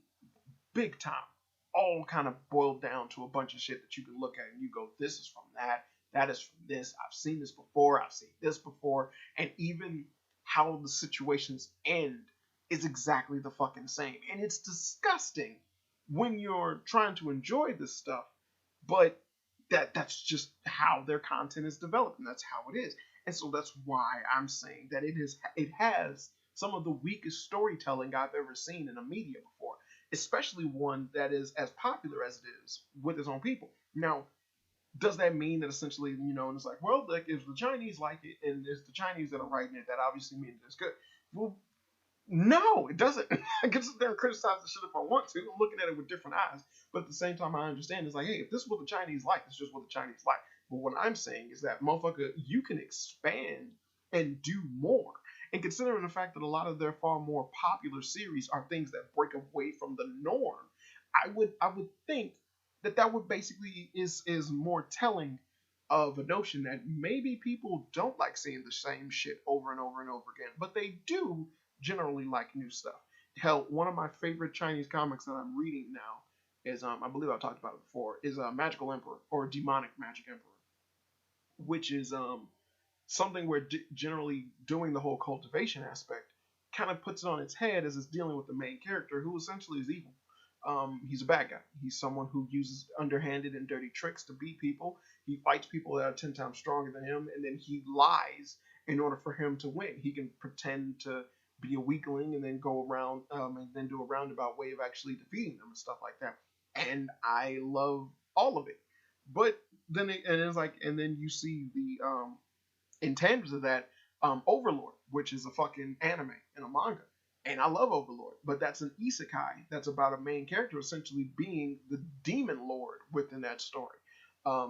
big time, all kind of boiled down to a bunch of shit that you can look at and you go, this is from that, that is from this, I've seen this before, I've seen this before, and even how the situations end is exactly the fucking same. And it's disgusting when you're trying to enjoy this stuff, but that's just how their content is developed, and that's how it is. And so that's why I'm saying that it has some of the weakest storytelling I've ever seen in a media before, especially one that is as popular as it is with its own people. Now, does that mean that essentially, and it's like, well, like, if the Chinese like it and it's the Chinese that are writing it, that obviously means it's good? Well, no, it doesn't. I can sit there and criticize the shit if I want to. I'm looking at it with different eyes. But at the same time, I understand it's like, hey, if this is what the Chinese like, it's just what the Chinese like. But what I'm saying is that, motherfucker, you can expand and do more. And considering the fact that a lot of their far more popular series are things that break away from the norm, I would think that would basically is more telling of a notion that maybe people don't like seeing the same shit over and over and over again, but they do generally like new stuff. Hell, one of my favorite Chinese comics that I'm reading now is I believe I've talked about it before, is Magical Emperor, or Demonic Magic Emperor, which is something where generally doing the whole cultivation aspect kind of puts it on its head, as it's dealing with the main character who essentially is evil. He's a bad guy. He's someone who uses underhanded and dirty tricks to beat people. He fights people that are 10 times stronger than him, and then he lies in order for him to win. He can pretend to be a weakling and then go around and then do a roundabout way of actually defeating them and stuff like that. And I love all of it. But then it's like, and then you see the in tandem to that, Overlord, which is a fucking anime and a manga. And I love Overlord, but that's an isekai. That's about a main character essentially being the demon lord within that story. A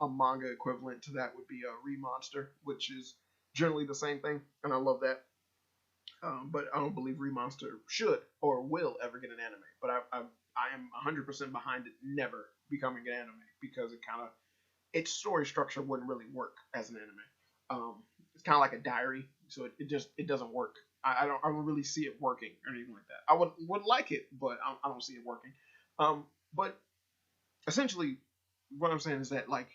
manga equivalent to that would be a Remonster, which is generally the same thing, and I love that. But I don't believe Remonster should or will ever get an anime. But I am 100% behind it never becoming an anime because it kind of its story structure wouldn't really work as an anime. It's kind of like a diary, so it doesn't work. I don't really see it working or anything like that. I would like it, but I don't see it working. But essentially, what I'm saying is that like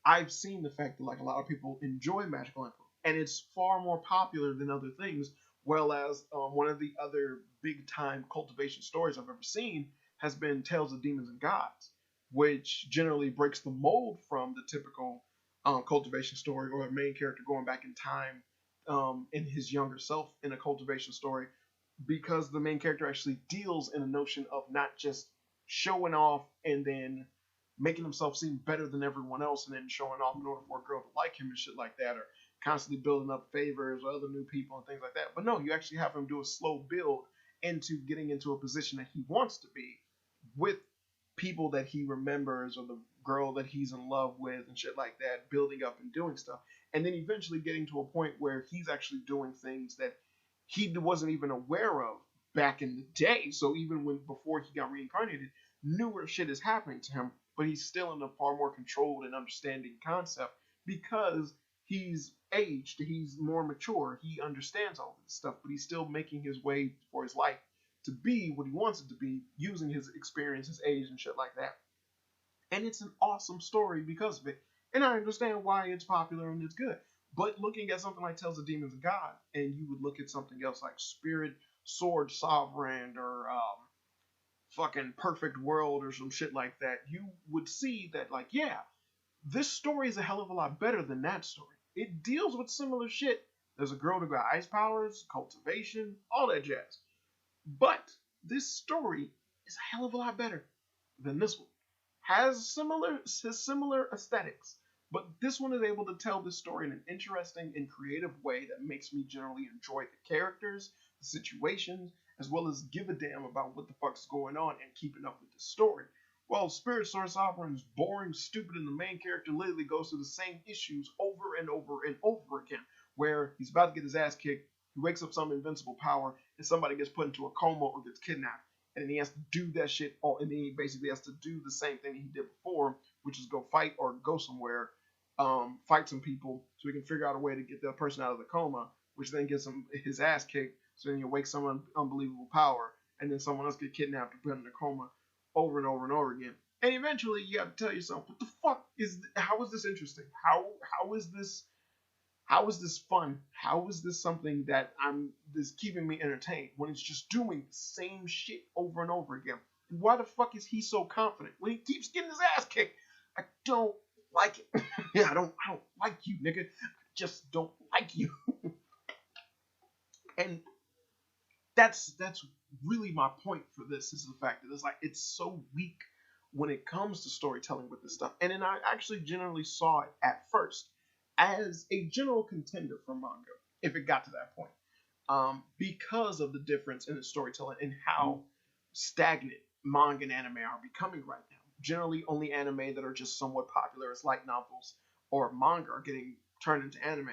I've seen the fact that like a lot of people enjoy Magical Emperor, and it's far more popular than other things. Well as one of the other big time cultivation stories I've ever seen has been Tales of Demons and Gods, which generally breaks the mold from the typical cultivation story or a main character going back in time in his younger self in a cultivation story, because the main character actually deals in a notion of not just showing off and then making himself seem better than everyone else and then showing off in order for a girl to like him and shit like that, or constantly building up favors or other new people and things like that. But no, you actually have him do a slow build into getting into a position that he wants to be with people that he remembers or the girl that he's in love with and shit like that, building up and doing stuff. And then eventually getting to a point where he's actually doing things that he wasn't even aware of back in the day. So even when before he got reincarnated, newer shit is happening to him, but he's still in a far more controlled and understanding concept because he's aged, he's more mature, he understands all this stuff, but he's still making his way for his life to be what he wants it to be, using his experience, his age, and shit like that. And it's an awesome story because of it. And I understand why it's popular and it's good. But looking at something like Tales of Demons and God, and you would look at something else like Spirit, Sword, Sovereign, or fucking Perfect World, or some shit like that, you would see that, like, yeah, this story is a hell of a lot better than that story. It deals with similar shit. There's a girl who got ice powers, cultivation, all that jazz. But this story is a hell of a lot better than this one. Has similar aesthetics, but this one is able to tell this story in an interesting and creative way that makes me generally enjoy the characters, the situations, as well as give a damn about what the fuck's going on and keeping up with the story. While Spirit Sword Sovereign is boring, stupid, and the main character literally goes through the same issues over and over and over again, where he's about to get his ass kicked, he wakes up some invincible power, and somebody gets put into a coma or gets kidnapped. And then he has to do that shit, and then he basically has to do the same thing he did before, which is go fight or go somewhere, fight some people, so he can figure out a way to get that person out of the coma, which then gets him his ass kicked. So then he wakes some unbelievable power, and then someone else get kidnapped and put in a coma, over and over and over again. And eventually, you have to tell yourself, what the fuck is? How is this interesting? How is this? How is this fun? How is this something that I'm this keeping me entertained when it's just doing the same shit over and over again? And why the fuck is he so confident when he keeps getting his ass kicked? I don't like it. Yeah, I don't like you, nigga. I just don't like you. And that's really my point for this is the fact that it's like it's so weak when it comes to storytelling with this stuff. And then I actually generally saw it at first as a general contender for manga if it got to that point, because of the difference in the storytelling and how stagnant manga and anime are becoming right now. Generally, only anime that are just somewhat popular as light novels or manga are getting turned into anime,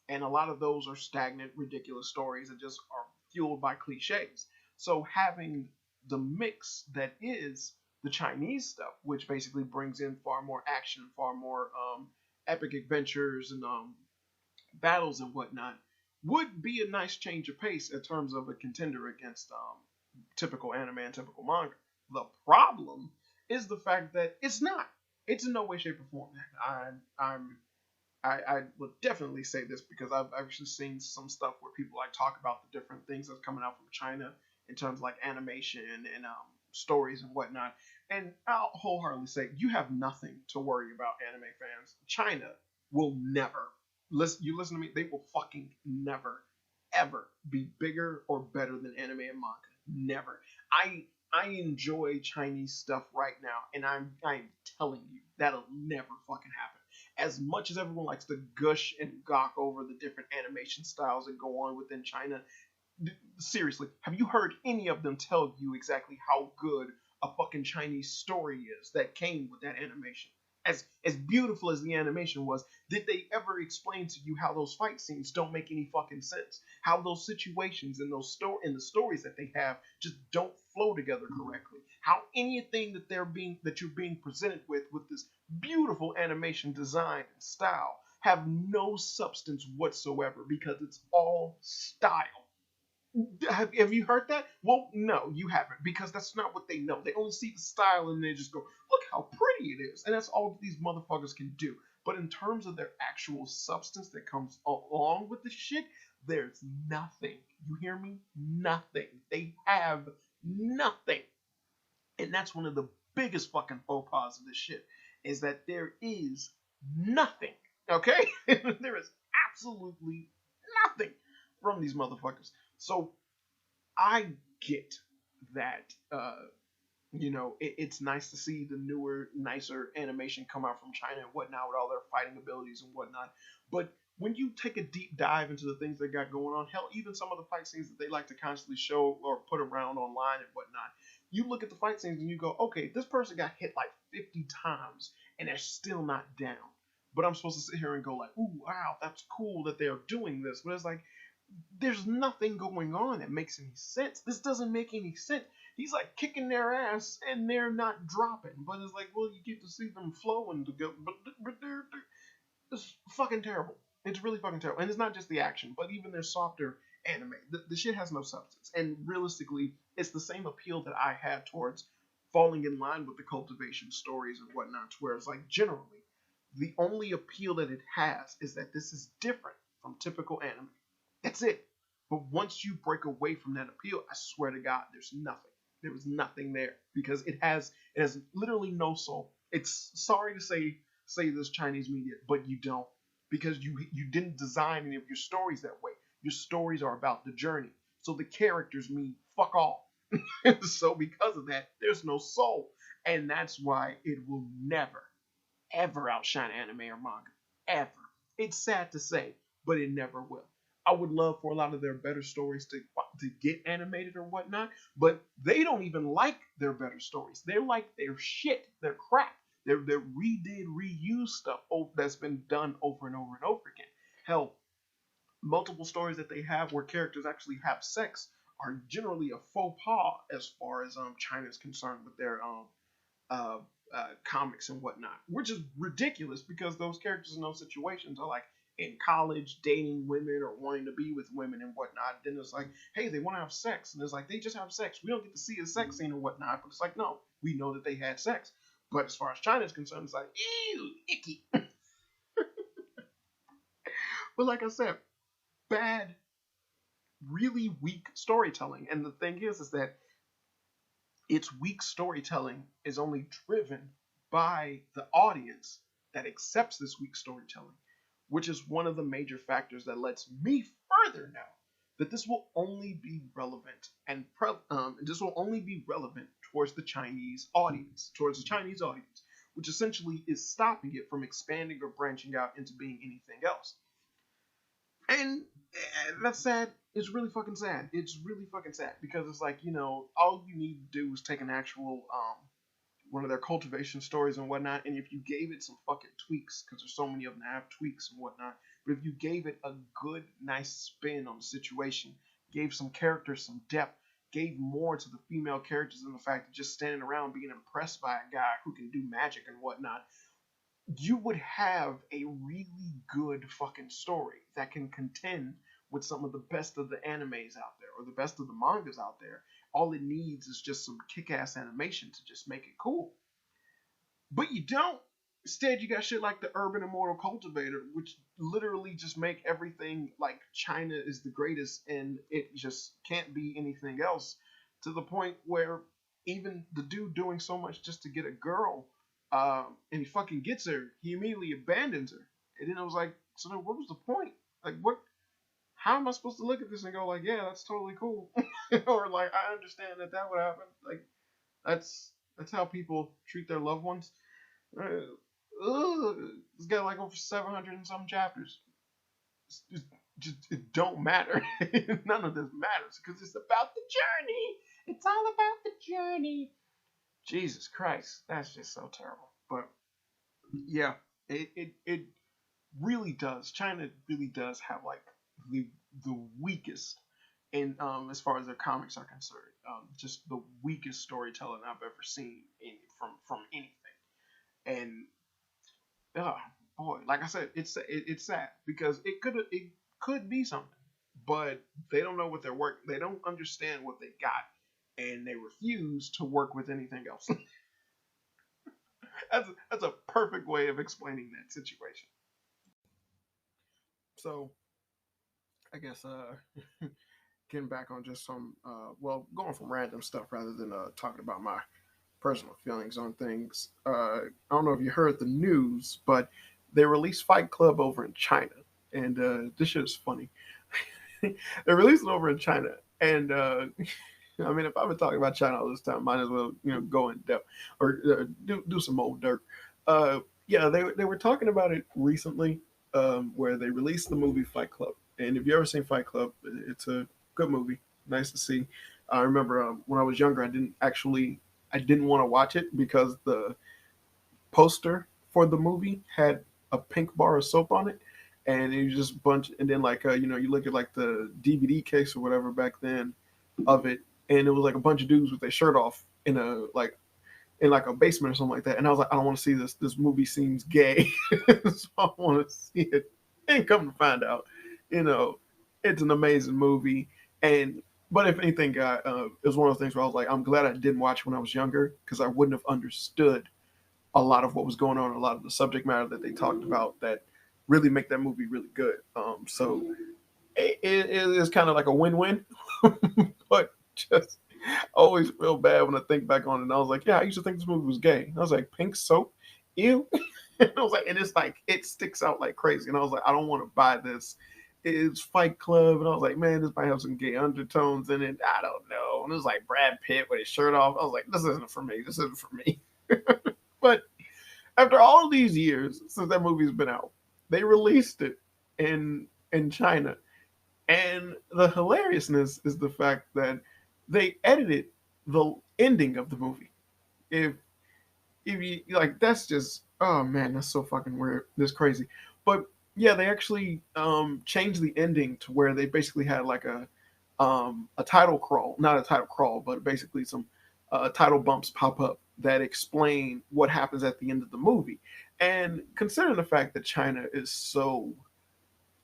and a lot of those are stagnant, ridiculous stories that just are fueled by cliches. So having the mix that is the Chinese stuff, which basically brings in far more action, far more epic adventures and battles and whatnot, would be a nice change of pace in terms of a contender against typical anime and typical manga. The problem is the fact that it's not. It's in no way, shape, or form. I would definitely say this because I've actually seen some stuff where people like talk about the different things that's coming out from China in terms of like animation and stories and whatnot. And I'll wholeheartedly say you have nothing to worry about, anime fans. China will never listen. You listen to me. They will fucking never, ever be bigger or better than anime and manga. Never. I enjoy Chinese stuff right now, and I'm telling you that'll never fucking happen. As much as everyone likes to gush and gawk over the different animation styles that go on within China, seriously, have you heard any of them tell you exactly how good a fucking Chinese story is that came with that animation? As beautiful as the animation was, did they ever explain to you how those fight scenes don't make any fucking sense? How those situations and the stories that they have just don't flow together correctly? How anything that you're being presented with this beautiful animation design and style have no substance whatsoever because it's all style. Have you heard that? Well, no, you haven't, because that's not what they know. They only see the style and they just go, look how pretty it is. And that's all these motherfuckers can do. But in terms of their actual substance that comes along with the shit, there's nothing. You hear me? Nothing. They have nothing. And that's one of the biggest fucking faux pas of this shit, is that there is nothing. Okay? There is absolutely nothing from these motherfuckers. So I get that it's nice to see the newer, nicer animation come out from China and whatnot with all their fighting abilities and whatnot. But when you take a deep dive into the things they got going on, hell, even some of the fight scenes that they like to constantly show or put around online and whatnot, you look at the fight scenes and you go, okay, this person got hit like 50 times and they're still not down. But I'm supposed to sit here and go like, ooh, wow, that's cool that they're doing this. But it's like, there's nothing going on that makes any sense. This doesn't make any sense. He's like kicking their ass and they're not dropping. But it's like, well, you get to see them flowing together. But it's fucking terrible. It's really fucking terrible. And it's not just the action, but even their softer anime. The shit has no substance. And realistically, it's the same appeal that I have towards falling in line with the cultivation stories and whatnot, where it's like generally, the only appeal that it has is that this is different from typical anime. That's it. But once you break away from that appeal, I swear to God, there's nothing. There was nothing there because it has literally no soul. It's sorry to say this, Chinese media, but you don't, because you didn't design any of your stories that way. Your stories are about the journey, so the characters mean fuck all. So because of that, there's no soul, and that's why it will never ever outshine anime or manga. Ever. It's sad to say, but it never will. I would love for a lot of their better stories to get animated or whatnot, but they don't even like their better stories. They like their shit, their crap, their redid, reused stuff that's been done over and over and over again. Hell, multiple stories that they have where characters actually have sex are generally a faux pas as far as China is concerned with their uh, comics and whatnot, which is ridiculous because those characters in those situations are like in college, dating women or wanting to be with women and whatnot. Then it's like, hey, they want to have sex, and it's like they just have sex. We don't get to see a sex scene or whatnot, but it's like, no, we know that they had sex. But as far as China is concerned, it's like, ew, icky. But like I said, bad, really weak storytelling. And the thing is that its weak storytelling is only driven by the audience that accepts this weak storytelling, which is one of the major factors that lets me further know that this will only be relevant this will only be relevant towards the Chinese audience, which essentially is stopping it from expanding or branching out into being anything else. And that's sad. It's really fucking sad. It's really fucking sad because it's like, all you need to do is take an actual one of their cultivation stories and whatnot, and if you gave it some fucking tweaks, because there's so many of them that have tweaks and whatnot, but if you gave it a good, nice spin on the situation, gave some characters some depth, gave more to the female characters than the fact of just standing around being impressed by a guy who can do magic and whatnot, you would have a really good fucking story that can contend with some of the best of the animes out there or the best of the mangas out there. All it needs is just some kick-ass animation to just make it cool. But you don't. Instead, you got shit like the Urban Immortal Cultivator, which literally just make everything like China is the greatest and it just can't be anything else, to the point where even the dude doing so much just to get a girl, and he fucking gets her, he immediately abandons her. And then I was like, so then what was the point? Like, what? How am I supposed to look at this and go like, yeah, that's totally cool, or like, I understand that that would happen. Like, that's how people treat their loved ones. It's got like over 700 and some chapters. Just it don't matter. None of this matters because it's about the journey. It's all about the journey. Jesus Christ, that's just so terrible. But yeah, it really does. China really does have like the the weakest in as far as their comics are concerned. Just the weakest storytelling I've ever seen from anything. And oh boy, like I said, it's sad because it could be something, but they don't know what they're working. They don't understand what they got, and they refuse to work with anything else. That's a perfect way of explaining that situation. So I guess getting back on just some well, going from random stuff rather than talking about my personal feelings on things. I don't know if you heard the news, but they released Fight Club over in China, and this shit is funny. They released it over in China, and I mean, if I've been talking about China all this time, might as well go in depth or do some old dirt. Yeah, they were talking about it recently, where they released the movie Fight Club, and if you ever seen Fight Club, it's a good movie, nice to see. I remember when I was younger, I didn't want to watch it because the poster for the movie had a pink bar of soap on it, and it was just a bunch. And then like you look at like the DVD case or whatever back then of it, and it was like a bunch of dudes with their shirt off in like a basement or something like that. And I was like, I don't want to see this. This movie seems gay, so I want to see it. And come to find out, you know, it's an amazing movie. And but if anything, it was one of those things where I was like, I'm glad I didn't watch when I was younger because I wouldn't have understood a lot of what was going on, a lot of the subject matter that they talked about that really make that movie really good. So it is kind of like a win-win, but just I always feel bad when I think back on it. And I was like, yeah, I used to think this movie was gay. And I was like, pink soap, ew. And I was like, and it's like it sticks out like crazy. And I was like, I don't want to buy this. It's Fight Club, and I was like, man, this might have some gay undertones in it. I don't know. And it was like Brad Pitt with his shirt off. I was like, this isn't for me. This isn't for me. But after all these years since that movie's been out, they released it in China, and the hilariousness is the fact that they edited the ending of the movie. If if you like, that's just oh man, that's so fucking weird. That's crazy. But yeah, they actually changed the ending to where they basically had like a title crawl, not a title crawl, but basically some title bumps pop up that explain what happens at the end of the movie. And considering the fact that China is so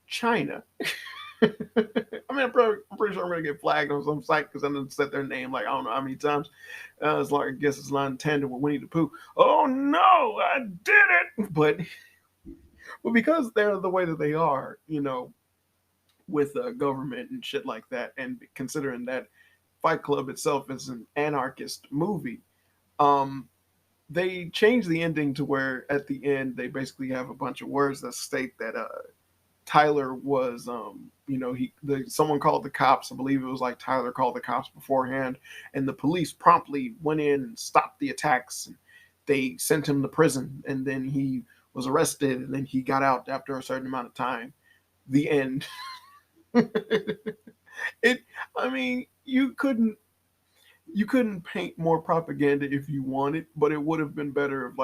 China, I mean, I'm pretty sure I'm gonna get flagged on some site because I didn't set their name like I don't know how many times. It's like I guess it's line tandem with Winnie the Pooh. Oh no, I did it! But because they're the way that they are, with government and shit like that, and considering that Fight Club itself is an anarchist movie, um, they changed the ending to where at the end they basically have a bunch of words that state that Tyler was, someone called the cops. I believe it was like Tyler called the cops beforehand, and the police promptly went in and stopped the attacks. And they sent him to prison, and then he was arrested, and then he got out after a certain amount of time. The end. it. I mean, you couldn't paint more propaganda if you wanted, but it would have been better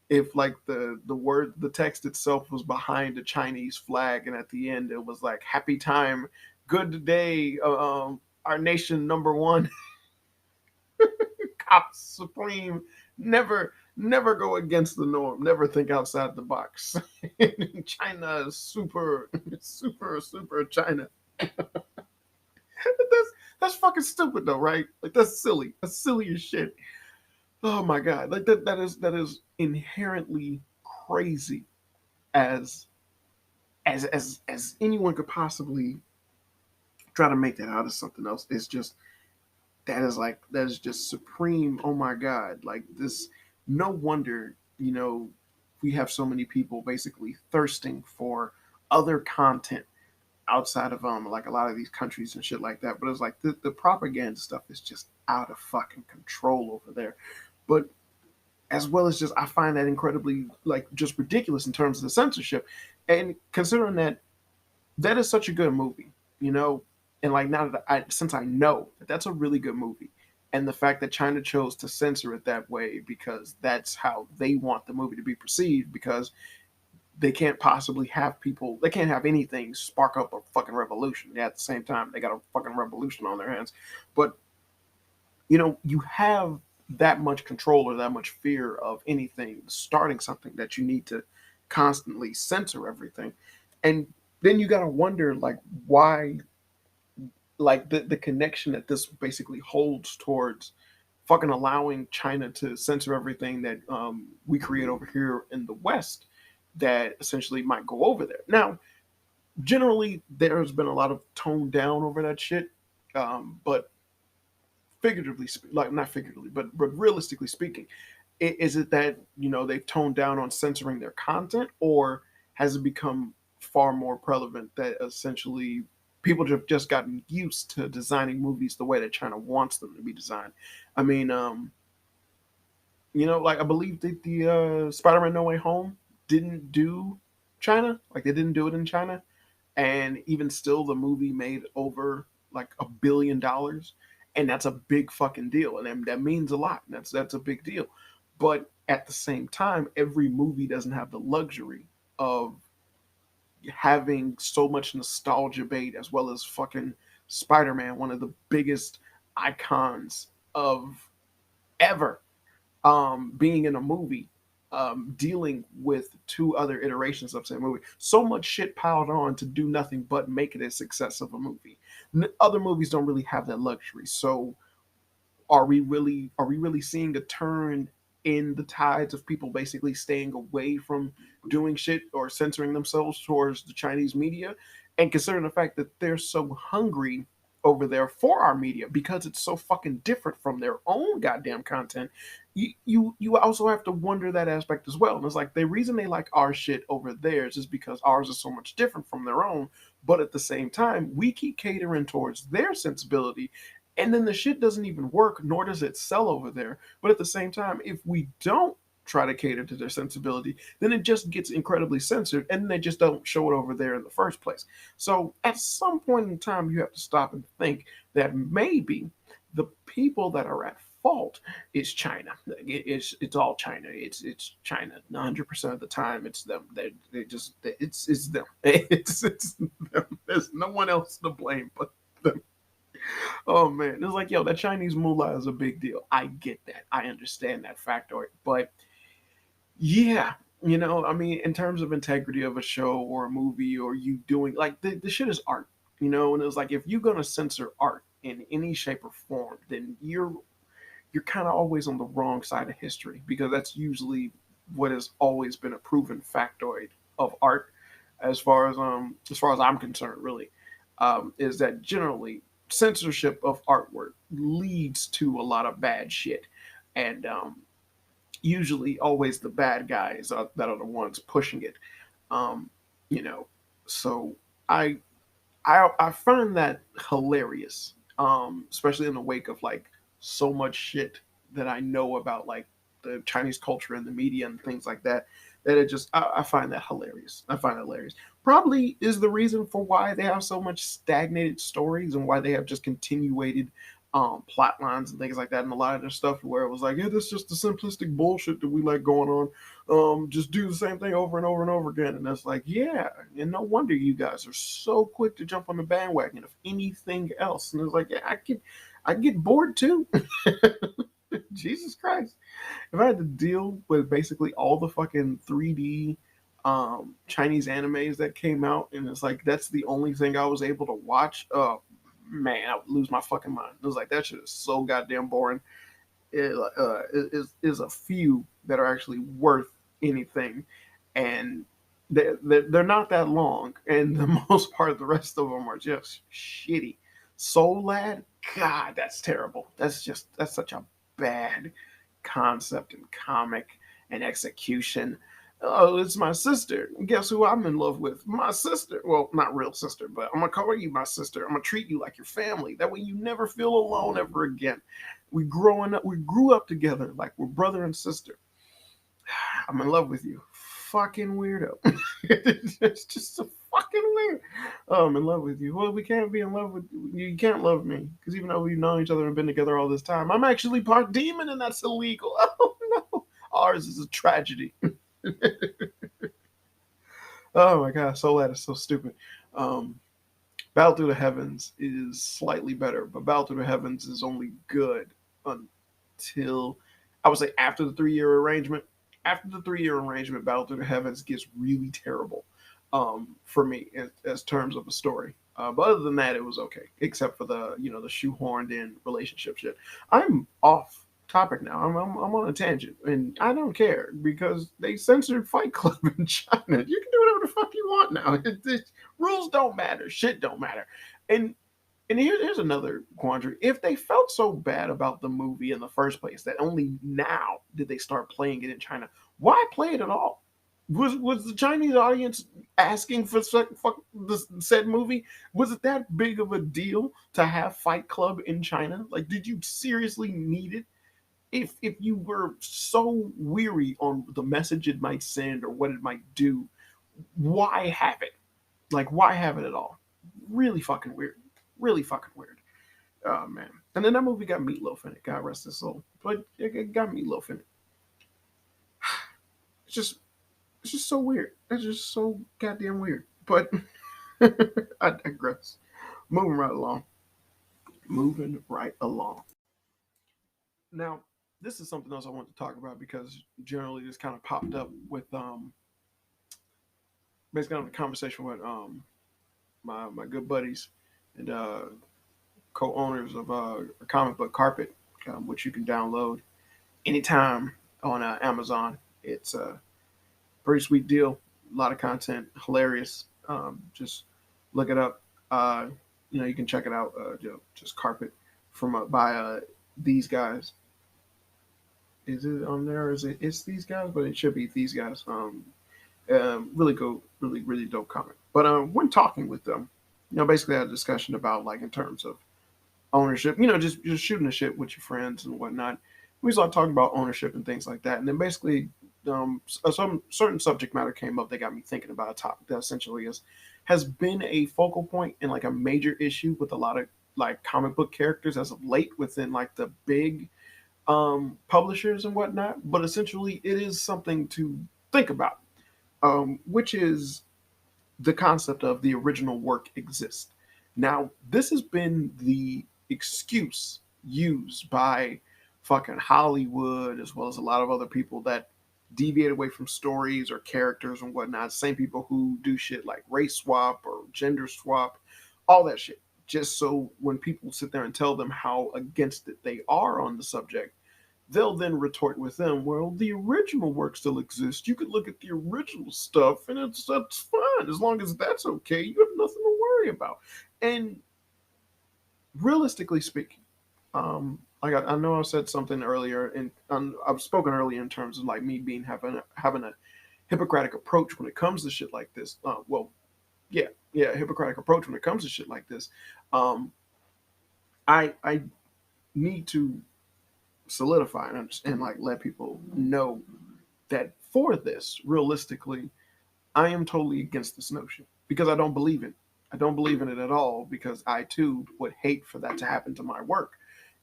if the text itself was behind a Chinese flag, and at the end it was like happy time, good day, our nation number one, cops supreme, never go against the norm, never think outside the box. China is super super China. That's fucking stupid though, right? Like that's silly. That's silly as shit. Oh my god, like that is inherently crazy as as anyone could possibly try to make that out of something else. It's just that is just supreme. Oh my god, like this. No wonder we have so many people basically thirsting for other content outside of like a lot of these countries and shit like that. But it's like the propaganda stuff is just out of fucking control over there. But as well as just I find that incredibly like just ridiculous in terms of the censorship, and considering that that is such a good movie, you know, and like now that since I know that that's a really good movie, and the fact that China chose to censor it that way because that's how they want the movie to be perceived, because they can't possibly have people, they can't have anything spark up a fucking revolution. Yeah, at the same time, they got a fucking revolution on their hands. But you have that much control or that much fear of anything starting something that you need to constantly censor everything. And then you got to wonder like why, like the connection that this basically holds towards fucking allowing China to censor everything that we create over here in the West that essentially might go over there. Now, generally, there's been a lot of tone down over that shit, but figuratively, like not figuratively, but realistically speaking, is it that they've toned down on censoring their content, or has it become far more prevalent that essentially people have just gotten used to designing movies the way that China wants them to be designed? I mean, like I believe that the Spider-Man No Way Home didn't do China, like they didn't do it in China, and even still the movie made over like $1 billion, and that's a big fucking deal, and that means a lot. That's a big deal. But at the same time, every movie doesn't have the luxury of having so much nostalgia bait, as well as fucking Spider-Man, one of the biggest icons of ever, being in a movie, dealing with two other iterations of the same movie. So much shit piled on to do nothing but make it a success of a movie. Other movies don't really have that luxury. So are we really seeing a turn in the tides of people basically staying away from doing shit or censoring themselves towards the Chinese media? And considering the fact that they're so hungry over there for our media because it's so fucking different from their own goddamn content, you also have to wonder that aspect as well. And it's like the reason they like our shit over theirs is because ours is so much different from their own. But at the same time, we keep catering towards their sensibility, and then the shit doesn't even work, nor does it sell over there. But at the same time, if we don't try to cater to their sensibility, then it just gets incredibly censored, and they just don't show it over there in the first place. So at some point in time, you have to stop and think that maybe the people that are at fault is China. It's all China. It's China. 100% of the time, it's them. They just it's them. It's them. There's no one else to blame but them. Oh man, it's like, yo, that Chinese moolah is a big deal. I get that. I understand that factor. But yeah, I mean, in terms of integrity of a show or a movie, or you doing like the shit is art, and it's like if you're gonna censor art in any shape or form, then you're kind of always on the wrong side of history, because that's usually what has always been a proven factoid of art, as far as I'm concerned, really, is that generally censorship of artwork leads to a lot of bad shit, and usually always the bad guys that are the ones pushing it. Um, you know, so I I find that hilarious, especially in the wake of like so much shit that I know about like the Chinese culture and the media and things like that. That it just I find that hilarious. I find it hilarious. Probably is the reason for why they have so much stagnated stories, and why they have just continuated plot lines and things like that, and a lot of their stuff where it was like, yeah, this is just the simplistic bullshit that we like going on. Just do the same thing over and over and over again. And that's like, yeah, and no wonder you guys are so quick to jump on the bandwagon of anything else. And it's like, yeah, I get bored too. Jesus Christ. If I had to deal with basically all the fucking 3D Chinese animes that came out, and it's like that's the only thing I was able to watch, man, I would lose my fucking mind. It was like that shit is so goddamn boring. Is a few that are actually worth anything, and they're not that long, and the most part of the rest of them are just shitty. Soul Lad, God, that's terrible. That's such a bad concept and comic and execution. Oh, it's my sister. Guess who I'm in love with? My sister. Well, not real sister, but I'm gonna call you my sister. I'm gonna treat you like your family. That way you never feel alone ever again. We grew up together like we're brother and sister. I'm in love with you. Fucking weirdo. It's just so fucking weird. Oh, I'm in love with you. Well, we can't be in love with you. You can't love me because even though we've known each other and been together all this time, I'm actually part demon and that's illegal. Oh no, ours is a tragedy. Oh my god, Soul Lad is so stupid. Um, Battle Through the Heavens is slightly better, but Battle Through the Heavens is only good until I would say after the 3 year arrangement. After the 3 year arrangement, Battle Through the Heavens gets really terrible for me as terms of a story. But other than that, it was okay, except for the shoehorned in relationship shit. I'm off topic now. I'm on a tangent, and I don't care because they censored Fight Club in China. You can do whatever the fuck you want now. Rules don't matter. Shit don't matter. And here's another quandary. If they felt so bad about the movie in the first place that only now did they start playing it in China, why play it at all? Was the Chinese audience asking for this said movie? Was it that big of a deal to have Fight Club in China? Like, did you seriously need it? If you were so weary on the message it might send or what it might do, why have it? Like, why have it at all? Really fucking weird. Really fucking weird. Oh man. And then that movie got Meatloaf in it. God rest his soul. But it got Meatloaf in it. It's just it's just so weird. It's just so goddamn weird. But I digress. Moving right along. Moving right along. Now, this is something else I want to talk about because generally this kind of popped up with basically on a conversation with my good buddies and co-owners of a comic book carpet, which you can download anytime on Amazon. It's a pretty sweet deal. A lot of content, hilarious. Just look it up. You can check it out. Just carpet from by these guys. Is it on there? Or is it? It's these guys, but it should be these guys. Really cool, really dope comic. But when talking with them, basically I had a discussion about like in terms of ownership, just shooting the shit with your friends and whatnot. We started talking about ownership and things like that, and then basically, some certain subject matter came up that got me thinking about a topic that essentially has been a focal point and like a major issue with a lot of like comic book characters as of late within like the big publishers and whatnot. But essentially, it is something to think about, which is the concept of the original work exists. Now, this has been the excuse used by fucking Hollywood as well as a lot of other people that deviate away from stories or characters and whatnot. Same people who do shit like race swap or gender swap, all that shit. Just so when people sit there and tell them how against it they are on the subject, they'll then retort with them, well, the original work still exists. You could look at the original stuff and that's fine. As long as that's okay, you have nothing to worry about. And realistically speaking, I know I said something earlier, and I've spoken earlier in terms of like me being having a Hippocratic approach when it comes to shit like this. Yeah, Hippocratic approach when it comes to shit like this. Um, I need to solidify and like let people know that for this, realistically, I am totally against this notion because I don't believe it. I don't believe in it at all because I too would hate for that to happen to my work.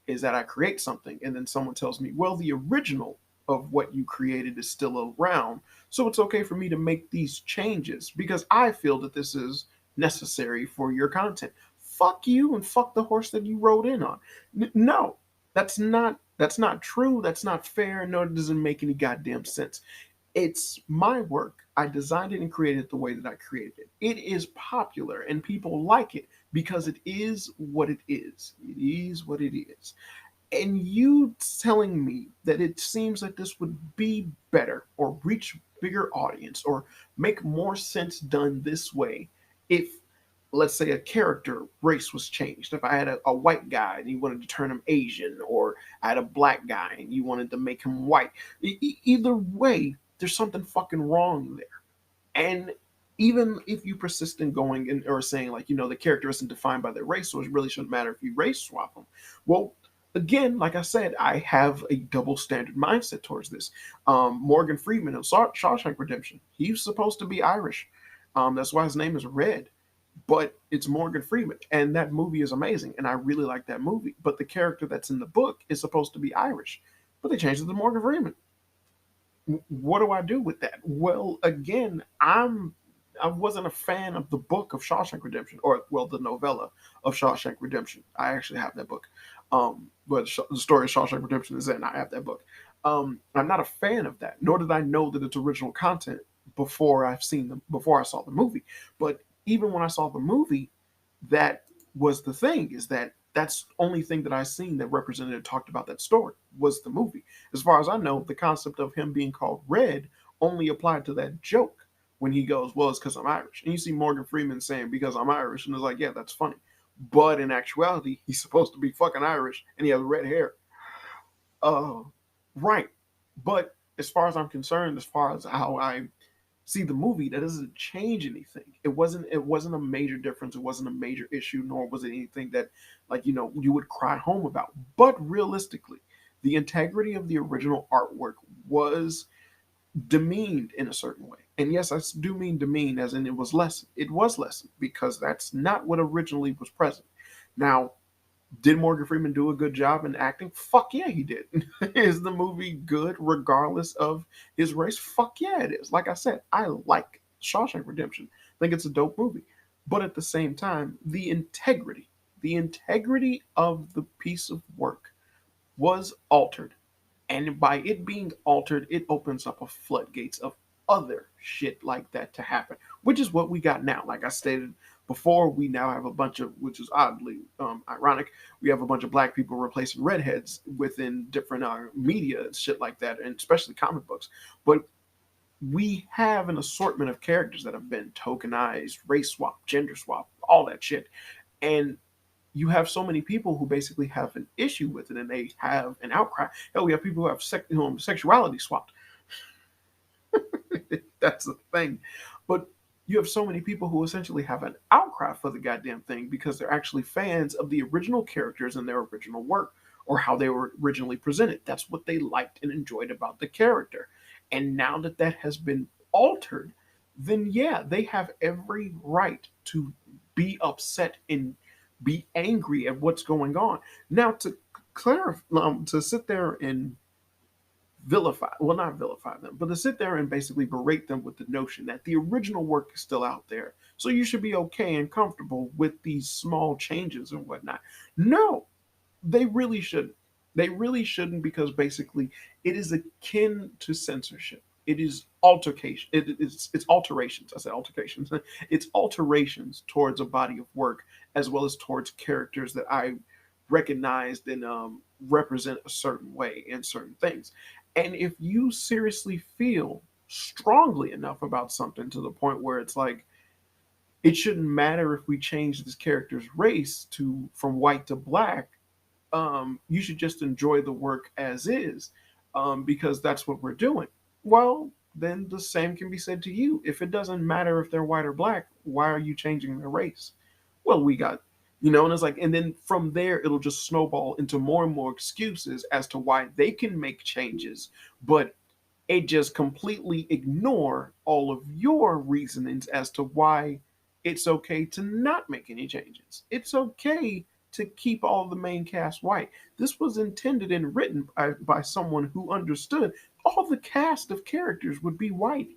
Is that I create something and then someone tells me, well, the original of what you created is still around. So it's okay for me to make these changes because I feel that this is necessary for your content. Fuck you and fuck the horse that you rode in on. No, that's not true. That's not fair. No, it doesn't make any goddamn sense. It's my work. I designed it and created it the way that I created it. It is popular and people like it because it is what it is. It is what it is. And you telling me that it seems like this would be better or reach bigger audience or make more sense done this way if let's say a character race was changed. If I had a white guy and you wanted to turn him Asian, or I had a black guy and you wanted to make him white, either way, there's something fucking wrong there. And even if you persist in going and or saying like, the character isn't defined by their race, so it really shouldn't matter if you race swap them. Well, again, like I said, I have a double standard mindset towards this. Morgan Freeman of Shawshank Redemption, he's supposed to be Irish. That's why his name is Red, but it's Morgan Freeman, and that movie is amazing, and I really like that movie. But the character that's in the book is supposed to be Irish, but they changed it to Morgan Freeman. What do I do with that? Well, again, I wasn't a fan of the book of Shawshank Redemption, or well, the novella of Shawshank Redemption. I actually have that book. But the story of Shawshank Redemption is in. I have that book. I'm not a fan of that, nor did I know that it's original content before I saw the movie. But even when I saw the movie, that was the thing, is that that's the only thing that I seen that represented and talked about that story was the movie. As far as I know, the concept of him being called Red only applied to that joke when he goes, well, it's because I'm Irish. And you see Morgan Freeman saying, because I'm Irish, and it's like, yeah, that's funny. But in actuality, he's supposed to be fucking Irish, and he has red hair. Uh, right. But as far as I'm concerned, as far as how I see the movie, that doesn't change anything. It wasn't a major difference. It wasn't a major issue, nor was it anything that, like, you would cry home about. But realistically, the integrity of the original artwork was demeaned in a certain way. And yes, I do mean demeaned as in it was lessened. It was lessened because that's not what originally was present. Now, did Morgan Freeman do a good job in acting? Fuck yeah, he did. Is the movie good regardless of his race? Fuck yeah, it is. Like I said, I like Shawshank Redemption. I think it's a dope movie. But at the same time, the integrity of the piece of work was altered. And by it being altered, it opens up a floodgates of other shit like that to happen, which is what we got now. Like I stated before, we now have a bunch of, which is oddly ironic, we have a bunch of black people replacing redheads within different media and shit like that, and especially comic books. But we have an assortment of characters that have been tokenized, race swap, gender swap, all that shit. And you have so many people who basically have an issue with it, and they have an outcry. Hell, we have people who have sexuality swapped. That's the thing. But you have so many people who essentially have an outcry for the goddamn thing because they're actually fans of the original characters and their original work, or how they were originally presented. That's what they liked and enjoyed about the character. And now that that has been altered, then yeah, they have every right to be upset and be angry at what's going on. Now, to clarify, to sit there and vilify, well, not vilify them, but to sit there and basically berate them with the notion that the original work is still out there, so you should be okay and comfortable with these small changes and whatnot. No, they really shouldn't. They really shouldn't, because basically it is akin to censorship. It is altercation. It's alterations. I said altercations. It's alterations towards a body of work, as well as towards characters that I recognized and represent a certain way in certain things. And if you seriously feel strongly enough about something to the point where it's like, it shouldn't matter if we change this character's race to from white to black, you should just enjoy the work as is, because that's what we're doing. Well, then the same can be said to you. If it doesn't matter if they're white or black, why are you changing their race? Well, we got, and it's like, and then from there, it'll just snowball into more and more excuses as to why they can make changes, but it just completely ignore all of your reasonings as to why it's okay to not make any changes. It's okay to keep all the main cast white. This was intended and written by someone who understood all the cast of characters would be white.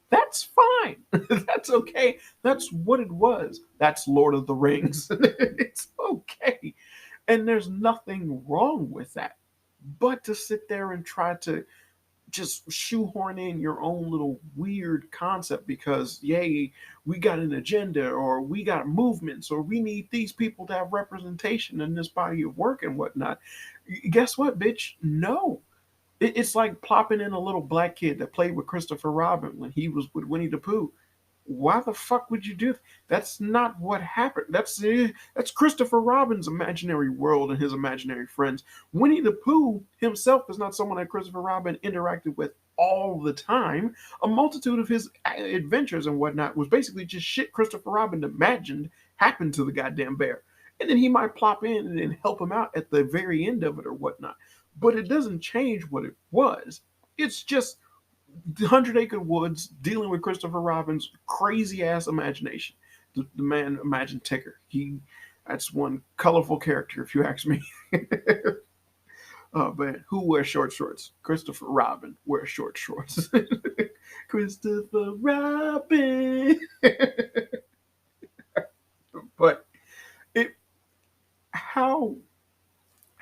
That's fine. That's okay. That's what it was. That's Lord of the Rings. It's okay. And there's nothing wrong with that. But to sit there and try to just shoehorn in your own little weird concept because, yay, we got an agenda, or we got movements, or we need these people to have representation in this body of work and whatnot. Guess what, bitch? No. It's like plopping in a little black kid that played with Christopher Robin when he was with Winnie the Pooh. Why the fuck would you do that? That's not what happened. That's Christopher Robin's imaginary world and his imaginary friends. Winnie the Pooh himself is not someone that Christopher Robin interacted with all the time. A multitude of his adventures and whatnot was basically just shit Christopher Robin imagined happened to the goddamn bear. And then he might plop in and help him out at the very end of it or whatnot. But it doesn't change what it was. It's just the Hundred Acre Woods dealing with Christopher Robin's crazy ass imagination. The man imagined Tigger. That's one colorful character, if you ask me. But who wears short shorts? Christopher Robin wears short shorts. Christopher Robin. But it how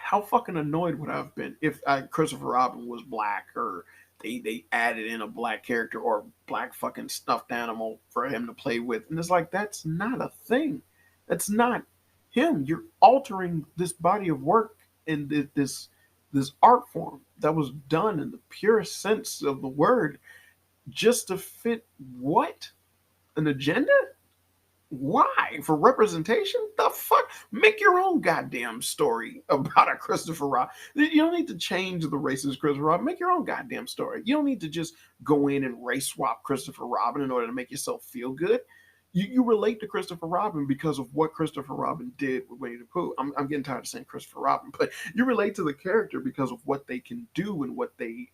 how fucking annoyed would I have been if Christopher Robin was black, or they added in a black character or black fucking stuffed animal for him to play with. And it's like, that's not a thing. That's not him. You're altering this body of work in this art form that was done in the purest sense of the word just to fit what? An agenda? Why? For representation? The fuck? Make your own goddamn story about a Christopher Robin. You don't need to change the races Christopher Robin. Make your own goddamn story. You don't need to just go in and race swap Christopher Robin in order to make yourself feel good. You relate to Christopher Robin because of what Christopher Robin did with Winnie the Pooh. I'm getting tired of saying Christopher Robin, but you relate to the character because of what they can do and what they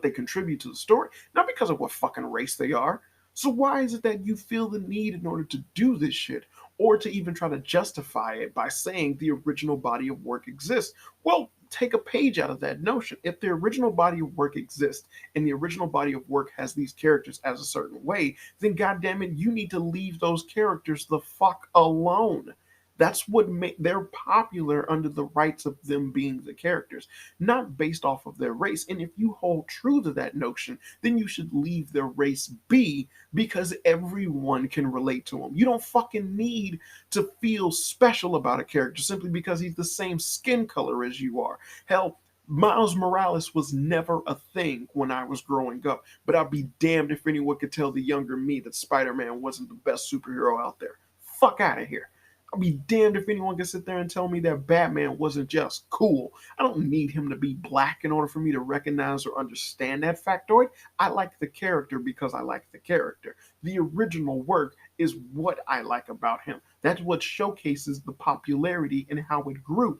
contribute to the story, not because of what fucking race they are. So why is it that you feel the need in order to do this shit, or to even try to justify it by saying the original body of work exists? Well, take a page out of that notion. If the original body of work exists and the original body of work has these characters as a certain way, then goddamn it, you need to leave those characters the fuck alone. That's what they're popular under the rights of them being the characters, not based off of their race. And if you hold true to that notion, then you should leave their race be, because everyone can relate to them. You don't fucking need to feel special about a character simply because he's the same skin color as you are. Hell, Miles Morales was never a thing when I was growing up, but I'd be damned if anyone could tell the younger me that Spider-Man wasn't the best superhero out there. Fuck out of here. I'll be damned if anyone can sit there and tell me that Batman wasn't just cool. I don't need him to be black in order for me to recognize or understand that factoid. I like the character because I like the character. The original work is what I like about him. That's what showcases the popularity and how it grew.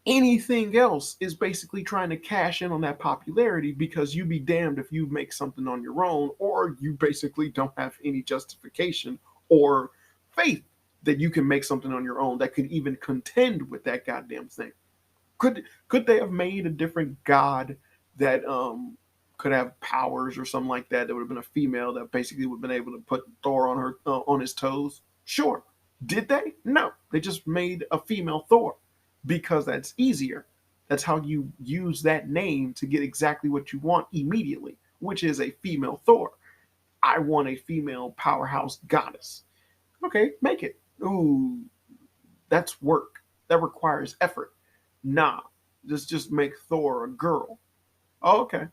Anything else is basically trying to cash in on that popularity, because you be damned if you make something on your own, or you basically don't have any justification or faith that you can make something on your own that could even contend with that goddamn thing. Could they have made a different god that could have powers or something like that? That would have been a female that basically would have been able to put Thor on her on his toes. Sure. Did they? No. They just made a female Thor because that's easier. That's how you use that name to get exactly what you want immediately, which is a female Thor. I want a female powerhouse goddess. Okay, make it. Ooh, that's work. That requires effort. Nah, just make Thor a girl. Oh, okay.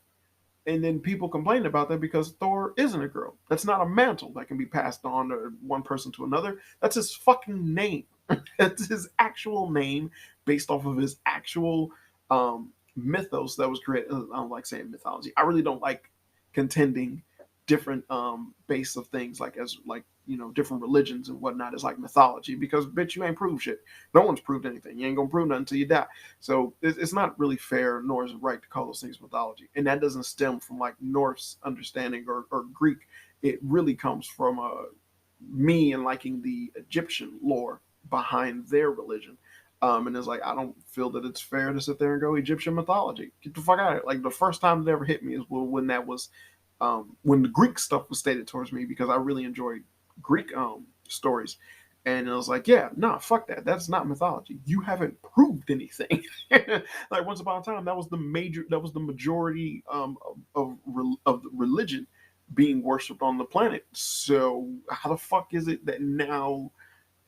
And then people complain about that because Thor isn't a girl. That's not a mantle that can be passed on to one person to another. That's his fucking name. That's his actual name based off of his actual mythos that was created. I don't like saying mythology. I really don't like contending different base of things like as like different religions and whatnot is like mythology, because bitch, you ain't proved shit. No one's proved anything. You ain't gonna prove nothing until you die. So it's not really fair, nor is it right to call those things mythology. And that doesn't stem from like Norse understanding or Greek. It really comes from me and liking the Egyptian lore behind their religion. And it's like, I don't feel that it's fair to sit there and go Egyptian mythology. Get the fuck out of it. Like the first time it ever hit me is when that was when the Greek stuff was stated towards me, because I really enjoy Greek stories. And I was like, yeah, nah, fuck that. That's not mythology. You haven't proved anything. Like once upon a time, that was the majority of the religion being worshipped on the planet. So how the fuck is it that now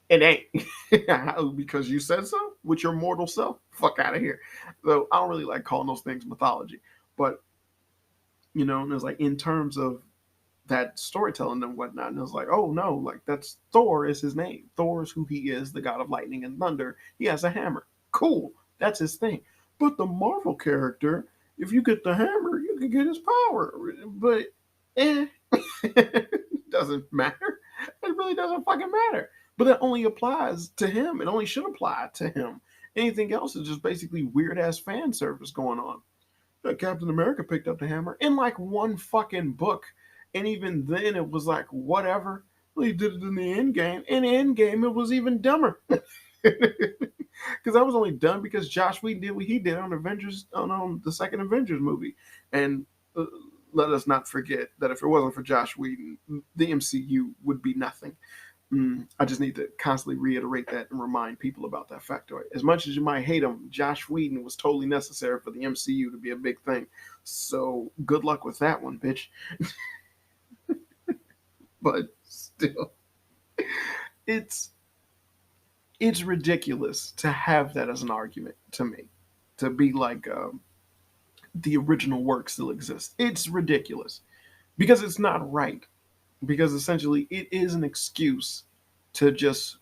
it ain't? Because you said so with your mortal self? Fuck out of here. So I don't really like calling those things mythology. But and it's like, in terms of that storytelling and whatnot. And it was like, oh no, like that's Thor is his name. Thor is who he is, the god of lightning and thunder. He has a hammer. Cool, that's his thing. But the Marvel character, if you get the hammer, you can get his power. But it doesn't matter. It really doesn't fucking matter. But that only applies to him. It only should apply to him. Anything else is just basically weird ass fan service going on. Captain America picked up the hammer in like one fucking book, and even then it was like whatever. Well, he did it in the end game. In the end game, it was even dumber. Because I was only done because Josh Whedon did what he did on Avengers on the second Avengers movie, and uh, let us not forget that if it wasn't for Josh Whedon, the MCU would be nothing. I just need to constantly reiterate that and remind people about that factoid. As much as you might hate him, Josh Whedon was totally necessary for the MCU to be a big thing. So good luck with that one, bitch. But still, it's it's ridiculous to have that as an argument to me, to be like the original work still exists. It's ridiculous because it's not right. Because essentially, it is an excuse to just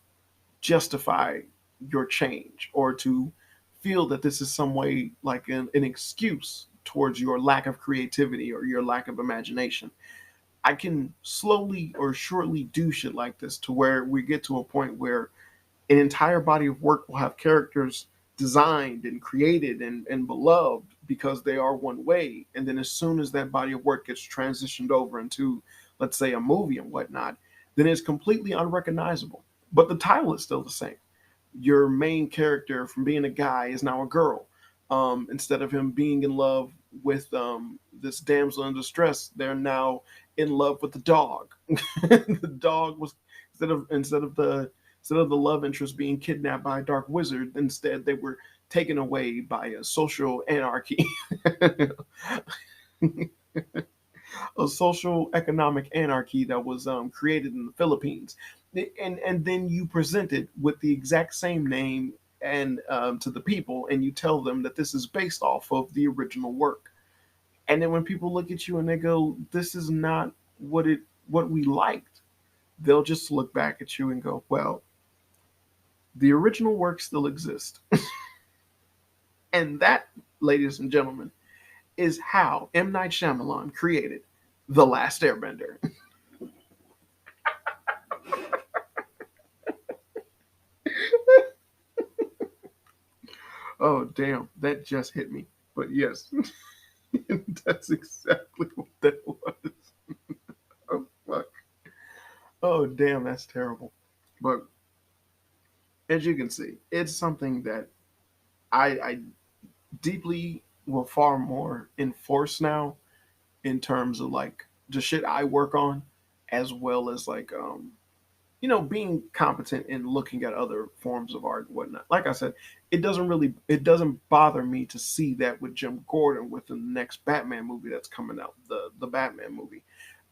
justify your change or to feel that this is some way like an excuse towards your lack of creativity or your lack of imagination. I can slowly or surely do shit like this to where we get to a point where an entire body of work will have characters designed and created and beloved because they are one way. And then as soon as that body of work gets transitioned over into, let's say, a movie and whatnot, then it's completely unrecognizable. But the title is still the same. Your main character from being a guy is now a girl. Instead of him being in love with this damsel in distress, they're now in love with the dog. The dog was instead of the love interest being kidnapped by a dark wizard, instead they were taken away by a social anarchy, a social economic anarchy that was created in the Philippines, and then you present it with the exact same name and to the people, and you tell them that this is based off of the original work. And then when people look at you and they go, "This is not what we liked," they'll just look back at you and go, "Well, the original work still exists." And that, ladies and gentlemen, is how M. Night Shyamalan created The Last Airbender. Oh, damn, that just hit me. But yes, that's exactly what that was. Oh, fuck. Oh, damn, that's terrible. But as you can see, it's something that I deeply will far more enforce now in terms of like the shit I work on, as well as like being competent in looking at other forms of art and whatnot. Like I said, it doesn't bother me to see that with Jim Gordon within the next Batman movie that's coming out, the Batman movie,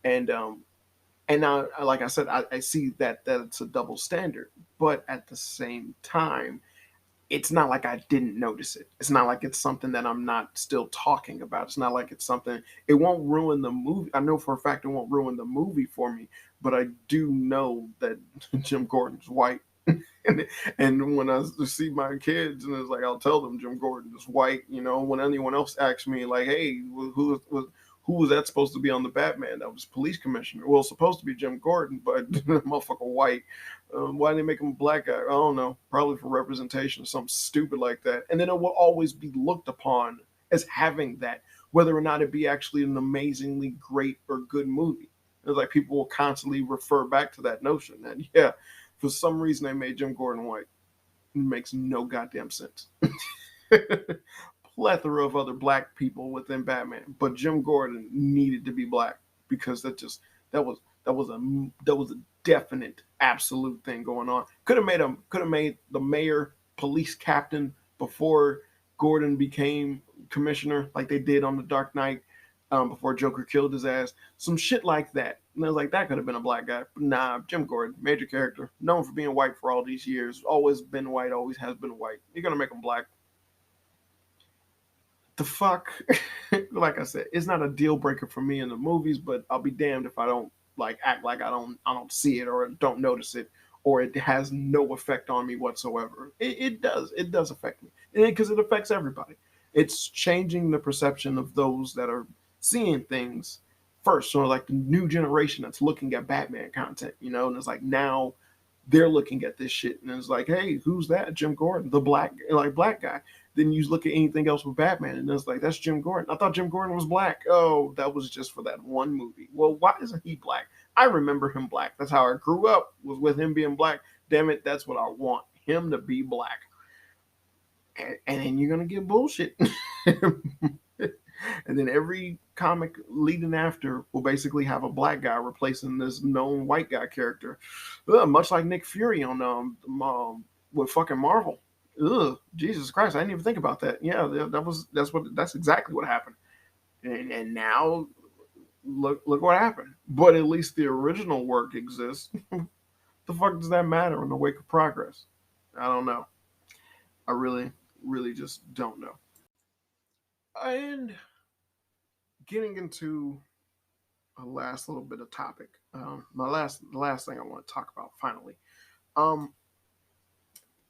and now like I said, I see that it's a double standard, but at the same time, it's not like I didn't notice it. It's not like it's something that I'm not still talking about. It's not like it's something, it won't ruin the movie. I know for a fact it won't ruin the movie for me, but I do know that Jim Gordon's white. and when I see my kids, and it's like, I'll tell them Jim Gordon is white. When anyone else asks me, like, hey, who was that supposed to be on the Batman? That was police commissioner. Well, supposed to be Jim Gordon, but motherfucker white. Why did they make him a black guy? I don't know. Probably for representation or something stupid like that. And then it will always be looked upon as having that, whether or not it be actually an amazingly great or good movie. It's like people will constantly refer back to that notion that, yeah, for some reason they made Jim Gordon white. It makes no goddamn sense. Plethora of other black people within Batman, but Jim Gordon needed to be black because that was a definite absolute thing going on. Could have made the mayor police captain before Gordon became commissioner, like they did on the Dark Knight, before Joker killed his ass. Some shit like that. And I was like, that could have been a black guy. But nah, Jim Gordon, major character, known for being white for all these years, always been white, always has been white. You're gonna make him black. the fuck? Like I said, it's not a deal breaker for me in the movies, but I'll be damned if I don't like act like I don't see it or don't notice it or it has no effect on me whatsoever. It does affect me because it affects everybody. It's changing the perception of those that are seeing things first. So like the new generation that's looking at Batman content, and it's like now they're looking at this shit and it's like, hey, who's that? Jim Gordon, the black guy. Then you look at anything else with Batman and it's like, that's Jim Gordon. I thought Jim Gordon was black. Oh, that was just for that one movie. Well, why isn't he black? I remember him black. That's how I grew up, was with him being black. Damn it, that's what I want, him to be black. And then you're gonna get bullshit. And then every comic leading after will basically have a black guy replacing this known white guy character, much like Nick Fury on with fucking Marvel. Ugh, Jesus Christ! I didn't even think about that. Yeah, that's exactly what happened. And now look what happened. But at least the original work exists. The fuck does that matter in the wake of progress? I don't know. I really just don't know. And getting into a last little bit of topic. The last thing I want to talk about finally. Um,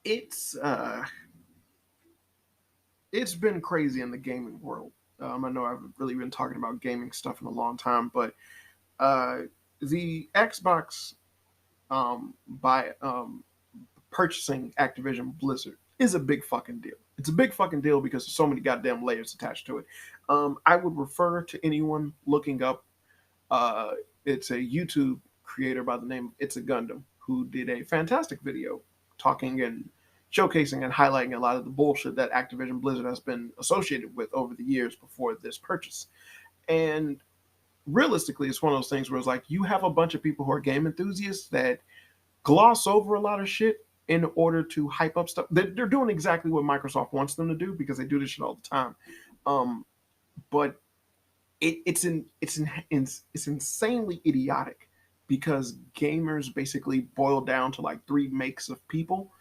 it's it's been crazy in the gaming world. I know I've really been talking about gaming stuff in a long time, but uh, the Xbox by purchasing Activision Blizzard is a big fucking deal. It's a big fucking deal because there's so many goddamn layers attached to it. I would refer to anyone looking up. Uh, it's a YouTube creator by the name of It's a Gundam who did a fantastic video talking and showcasing and highlighting a lot of the bullshit that Activision Blizzard has been associated with over the years before this purchase. And realistically, it's one of those things where it's like you have a bunch of people who are game enthusiasts that gloss over a lot of shit in order to hype up stuff. They're doing exactly what Microsoft wants them to do because they do this shit all the time. But it's insanely idiotic because gamers basically boil down to like three makes of people.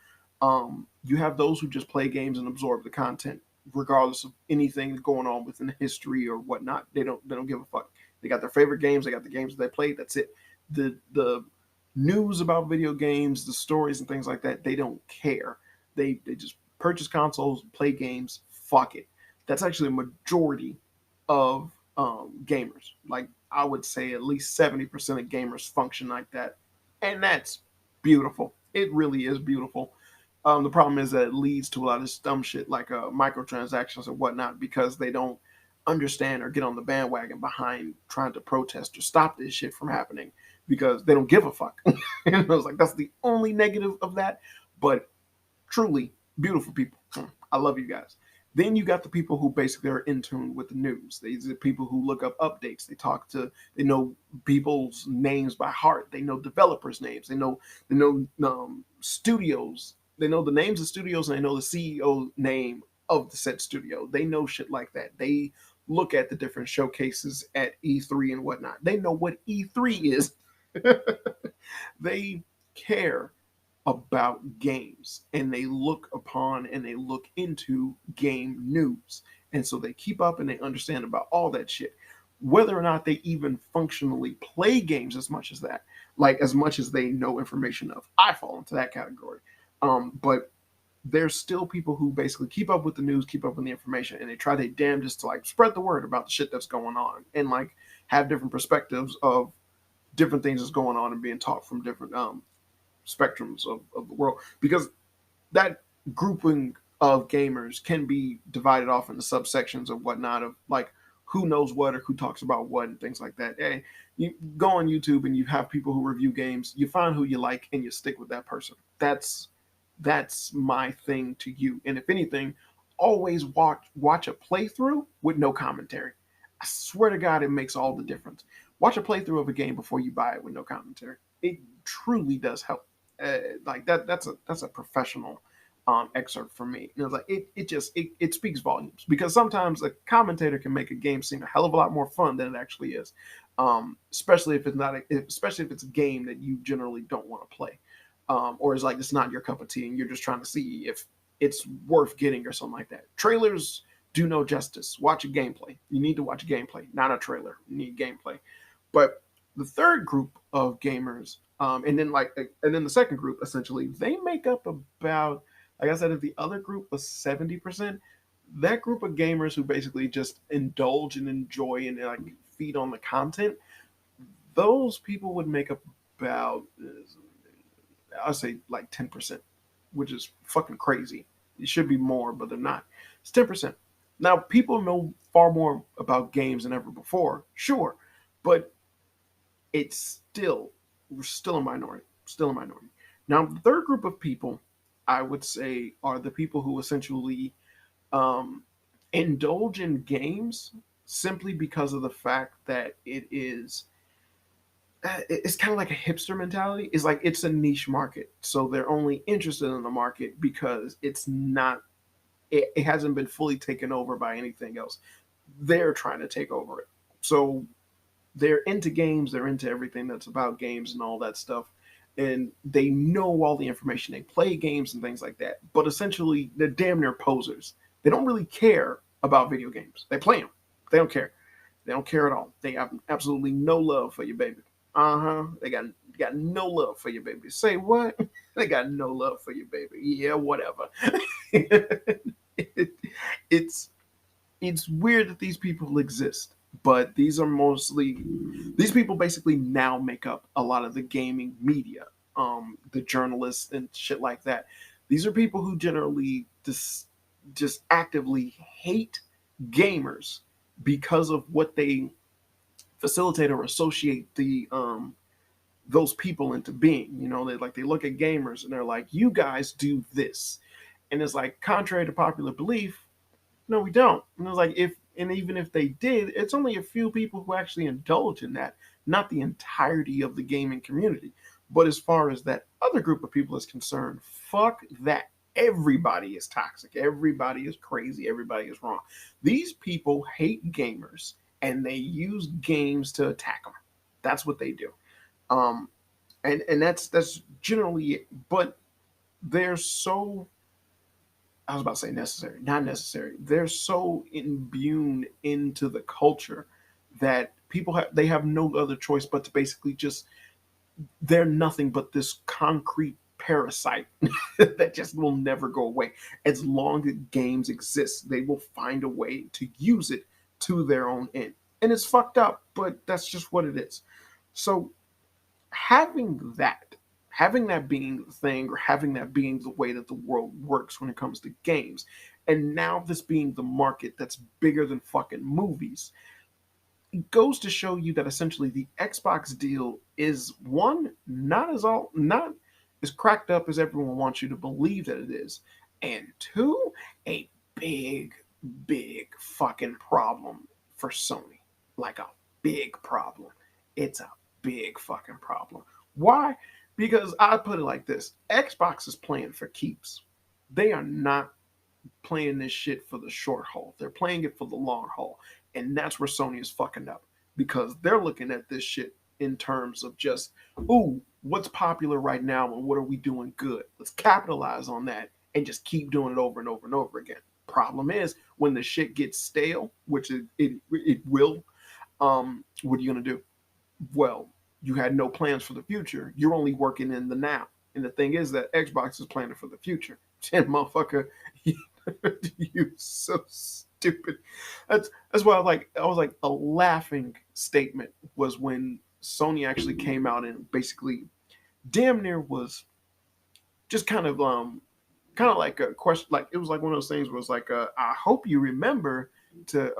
You have those who just play games and absorb the content, regardless of anything going on within history or whatnot. They don't give a fuck. They got their favorite games. They got the games that they play. That's it. The news about video games, the stories and things like that, they don't care. They just purchase consoles, play games. Fuck it. That's actually a majority of gamers. Like I would say, at least 70% of gamers function like that, and that's beautiful. It really is beautiful. The problem is that it leads to a lot of this dumb shit like microtransactions and whatnot because they don't understand or get on the bandwagon behind trying to protest or stop this shit from happening because they don't give a fuck. And I was like, that's the only negative of that. But truly, beautiful people. I love you guys. Then you got the people who basically are in tune with the news. These are the people who look up updates. They know people's names by heart. They know developers' names. They know studios. They know the names of studios and they know the CEO name of the said studio. They know shit like that. They look at the different showcases at E3 and whatnot. They know what E3 is. They care about games and they look upon and they look into game news. And so they keep up and they understand about all that shit. Whether or not they even functionally play games as much as that, like as much as they know information of, I fall into that category. But there's still people who basically keep up with the news, keep up with the information, and they try their damnedest to like spread the word about the shit that's going on and like have different perspectives of different things that's going on and being taught from different spectrums of the world because that grouping of gamers can be divided off into subsections of whatnot of like who knows what or who talks about what and things like that. Hey, you go on YouTube and you have people who review games, you find who you like and you stick with that person. That's my thing to you. And if anything, always watch a playthrough with no commentary. I swear to God, it makes all the difference. Watch a playthrough of a game before you buy it with no commentary. It truly does help. Like that's a professional excerpt for me. And it's like it speaks volumes because sometimes a commentator can make a game seem a hell of a lot more fun than it actually is. Especially if it's a game that you generally don't want to play, or it's like it's not your cup of tea and you're just trying to see if it's worth getting or something like that. Trailers do no justice. Watch a gameplay. You need to watch a gameplay, not a trailer. You need gameplay. But the third group of gamers, and then the second group, essentially, they make up about, like I said, if the other group was 70%, that group of gamers who basically just indulge and enjoy and like feed on the content, those people would make up about, I'd say like 10%, which is fucking crazy. It should be more, but they're not. It's 10%. Now, people know far more about games than ever before, sure, but we're still a minority, still a minority. Now, the third group of people, I would say, are the people who essentially um, indulge in games simply because of the fact that it's kind of like a hipster mentality. It's like it's a niche market, so they're only interested in the market because it hasn't been fully taken over by anything else. They're trying to take over it. So they're into games, they're into everything that's about games and all that stuff. And they know all the information. They play games and things like that. But essentially, they're damn near posers. They don't really care about video games. They play them. They don't care. They don't care at all. They have absolutely no love for your baby. They got no love for your baby. Say what? They got no love for your baby. Yeah, whatever. it, it's it's weird that these people exist, but these people basically now make up a lot of the gaming media, the journalists and shit like that. These are people who generally just actively hate gamers because of what they facilitate or associate the those people into being. They look at gamers and they're like, you guys do this, and it's like contrary to popular belief. No, we don't. And it was like even if they did, it's only a few people who actually indulge in that, not the entirety of the gaming community. But as far as that other group of people is concerned, fuck that. Everybody is toxic. Everybody is crazy. Everybody is wrong. These people hate gamers and they use games to attack them. That's what they do. Um, and that's generally it. But they're so, I was about to say necessary, not necessary. They're so imbued into the culture that they have no other choice but to basically just, they're nothing but this concrete parasite that just will never go away. As long as games exist, they will find a way to use it to their own end. And it's fucked up, but that's just what it is. So having that being the thing, or having that being the way that the world works when it comes to games, and now this being the market that's bigger than fucking movies, it goes to show you that essentially the Xbox deal is, one, not as cracked up as everyone wants you to believe that it is, and two, a big, big fucking problem for Sony. Like a big problem. It's a big fucking problem. Why? Because I put it like this: Xbox is playing for keeps. They are not playing this shit for the short haul. They're playing it for the long haul. And that's where Sony is fucking up, because they're looking at this shit in terms of just, ooh, what's popular right now and what are we doing good? Let's capitalize on that and just keep doing it over and over and over again. Problem is, when the shit gets stale, which it will, what are you gonna do? Well, you had no plans for the future. You're only working in the now. And the thing is that Xbox is planning for the future. And motherfucker, you so stupid. That's why I was like a laughing statement was when Sony actually came out and basically damn near was just kind of like a question, like it was like one of those things where it's like I hope you remember to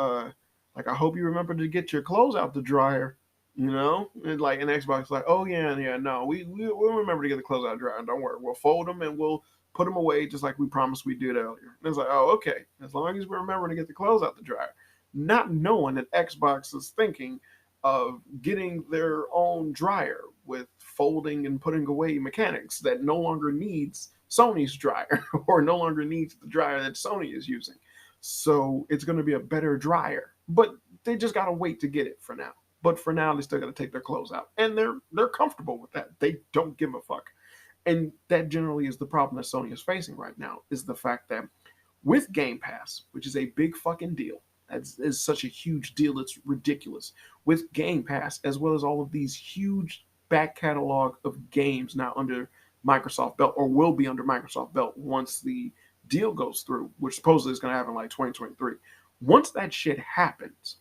I hope you remember to get your clothes out the dryer. And like an Xbox, like, oh yeah, yeah, no, we'll remember to get the clothes out the dryer. Don't worry, we'll fold them and we'll put them away just like we promised we did earlier. And it's like, oh, okay, as long as we remember to get the clothes out the dryer, not knowing that Xbox is thinking of getting their own dryer with folding and putting away mechanics that no longer needs Sony's dryer or no longer needs the dryer that Sony is using. So it's going to be a better dryer, but they just got to wait to get it for now. But for now, they still got to take their clothes out, and they're comfortable with that. They don't give a fuck, and that generally is the problem that Sony is facing right now. Is the fact that with Game Pass, which is a big fucking deal. That's is such a huge deal. It's ridiculous. With Game Pass, as well as all of these huge back catalog of games now under Microsoft belt, or will be under Microsoft belt once the deal goes through, which supposedly is going to happen like 2023. Once that shit happens,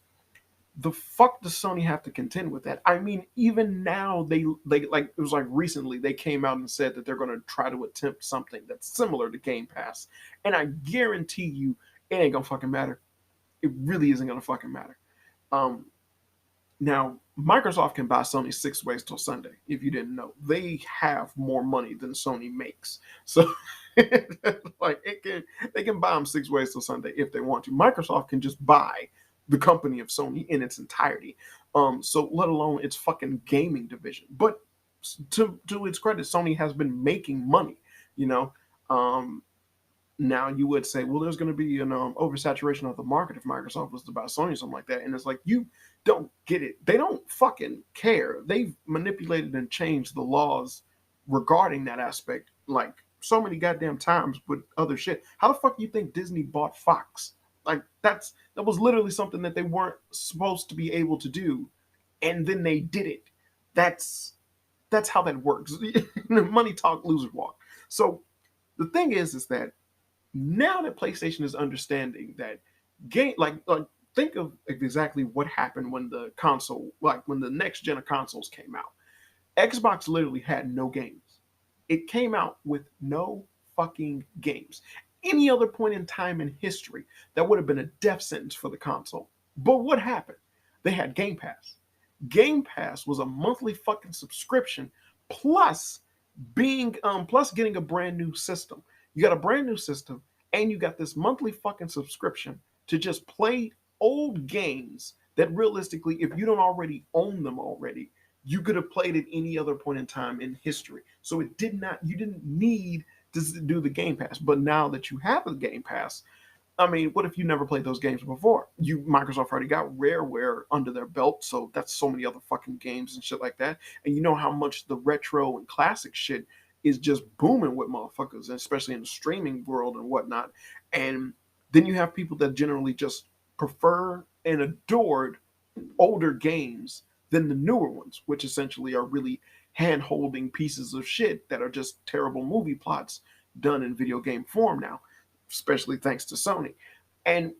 the fuck does Sony have to contend with that? I mean, even now they like it was like recently they came out and said that they're going to try to attempt something that's similar to Game Pass, and I guarantee you it ain't gonna fucking matter. It really isn't gonna fucking matter. Um, Now, Microsoft can buy Sony 6 ways till Sunday. If you didn't know, they have more money than Sony makes. So, like, they can buy them 6 ways till Sunday if they want to. Microsoft can just buy the company of Sony in its entirety. So let alone its fucking gaming division. But to its credit, Sony has been making money. You know, um, now you would say, well, there's going to be an oversaturation of the market if Microsoft was to buy Sony or something like that. And it's like, you don't get it. They don't fucking care. They've manipulated and changed the laws regarding that aspect like so many goddamn times with other shit. How the fuck do you think Disney bought Fox? Like that was literally something that they weren't supposed to be able to do, and then they did it. That's how that works. Money talk, losers walk. So the thing is that now that PlayStation is understanding that game, like think of exactly what happened when the console, like when the next gen of consoles came out. Xbox literally had no games. It came out with no fucking games. Any other point in time in history, that would have been a death sentence for the console. But what happened? They had Game Pass. Game Pass was a monthly fucking subscription plus plus getting a brand new system. You got a brand new system and you got this monthly fucking subscription to just play old games that realistically, if you don't already own them already, you could have played at any other point in time in history. So you didn't need to do the Game Pass. But now that you have the Game Pass, I mean, what if you never played those games before? Microsoft already got Rareware under their belt, so that's so many other fucking games and shit like that. And you know how much the retro and classic shit is just booming with motherfuckers, especially in the streaming world and whatnot. And then you have people that generally just prefer and adored older games than the newer ones, which essentially are really hand-holding pieces of shit that are just terrible movie plots done in video game form now, especially thanks to Sony. And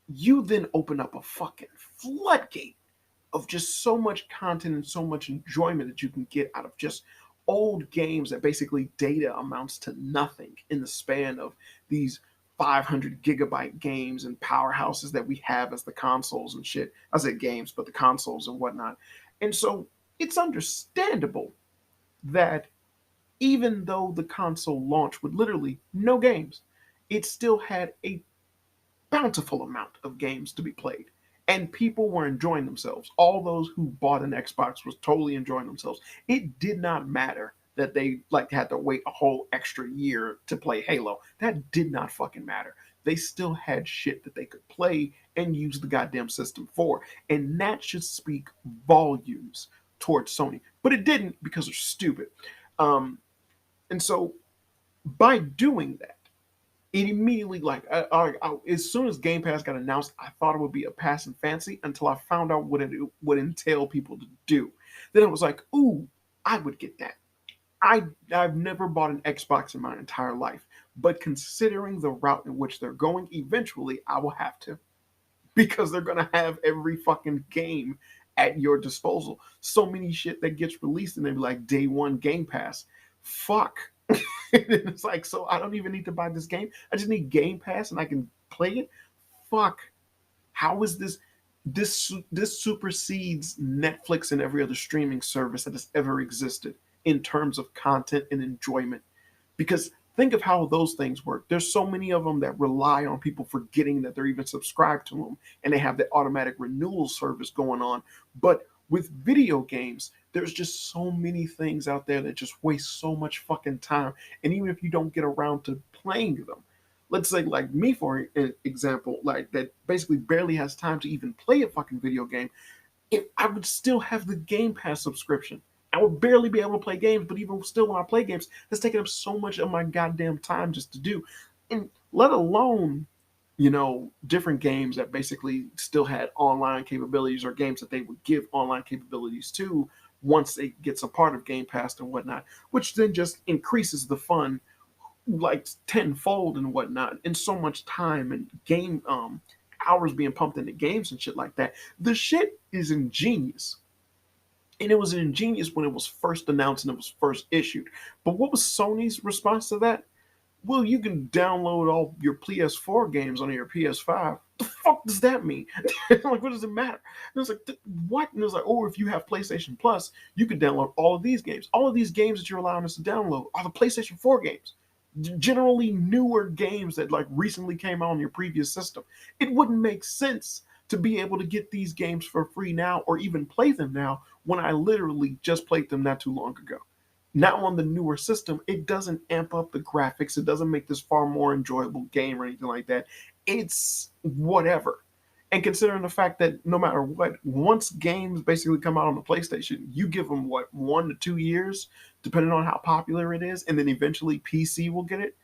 you then open up a fucking floodgate of just so much content and so much enjoyment that you can get out of just old games that basically data amounts to nothing in the span of these 500 gigabyte games and powerhouses that we have as the consoles and shit. I said games, but the consoles and whatnot. And so it's understandable that even though the console launched with literally no games, it still had a bountiful amount of games to be played. And people were enjoying themselves. All those who bought an Xbox was totally enjoying themselves. It did not matter that they like had to wait a whole extra year to play Halo. That did not fucking matter. They still had shit that they could play and use the goddamn system for. And that should speak volumes towards Sony. But it didn't because they're stupid. And so by doing that, it immediately as soon as Game Pass got announced, I thought it would be a passing fancy until I found out what it would entail people to do. Then it was like, ooh, I would get that. I've never bought an Xbox in my entire life, but considering the route in which they're going, eventually I will have to, because they're gonna have every fucking game at your disposal. So many shit that gets released and they're like day one Game Pass. Fuck. It's like, so I don't even need to buy this game. I just need Game Pass and I can play it. Fuck. How is this supersedes Netflix and every other streaming service that has ever existed in terms of content and enjoyment? Because think of how those things work. There's so many of them that rely on people forgetting that they're even subscribed to them, and they have the automatic renewal service going on. But with video games, there's just so many things out there that just waste so much fucking time. And even if you don't get around to playing them, let's say like me for an example, like that basically barely has time to even play a fucking video game, if I would still have the Game Pass subscription, I would barely be able to play games. But even still, when I play games, it's taking up so much of my goddamn time just to do. And let alone, different games that basically still had online capabilities, or games that they would give online capabilities to once it gets a part of Game Pass and whatnot, which then just increases the fun like tenfold and whatnot, and so much time and game hours being pumped into games and shit like that. The shit is ingenious. And it was ingenious when it was first announced and it was first issued. But what was Sony's response to that? Well, you can download all your PS4 games on your PS5. The fuck does that mean? Like, what does it matter? And it's like, what? And it's like, oh, if you have PlayStation Plus, you can download all of these games. All of these games that you're allowing us to download are the PlayStation 4 games. Generally newer games that like recently came out on your previous system. It wouldn't make sense to be able to get these games for free now or even play them now when I literally just played them not too long ago. Now on the newer system, it doesn't amp up the graphics. It doesn't make this far more enjoyable game or anything like that. It's whatever. And considering the fact that no matter what, once games basically come out on the PlayStation, you give them what, 1 to 2 years, depending on how popular it is, and then eventually PC will get it,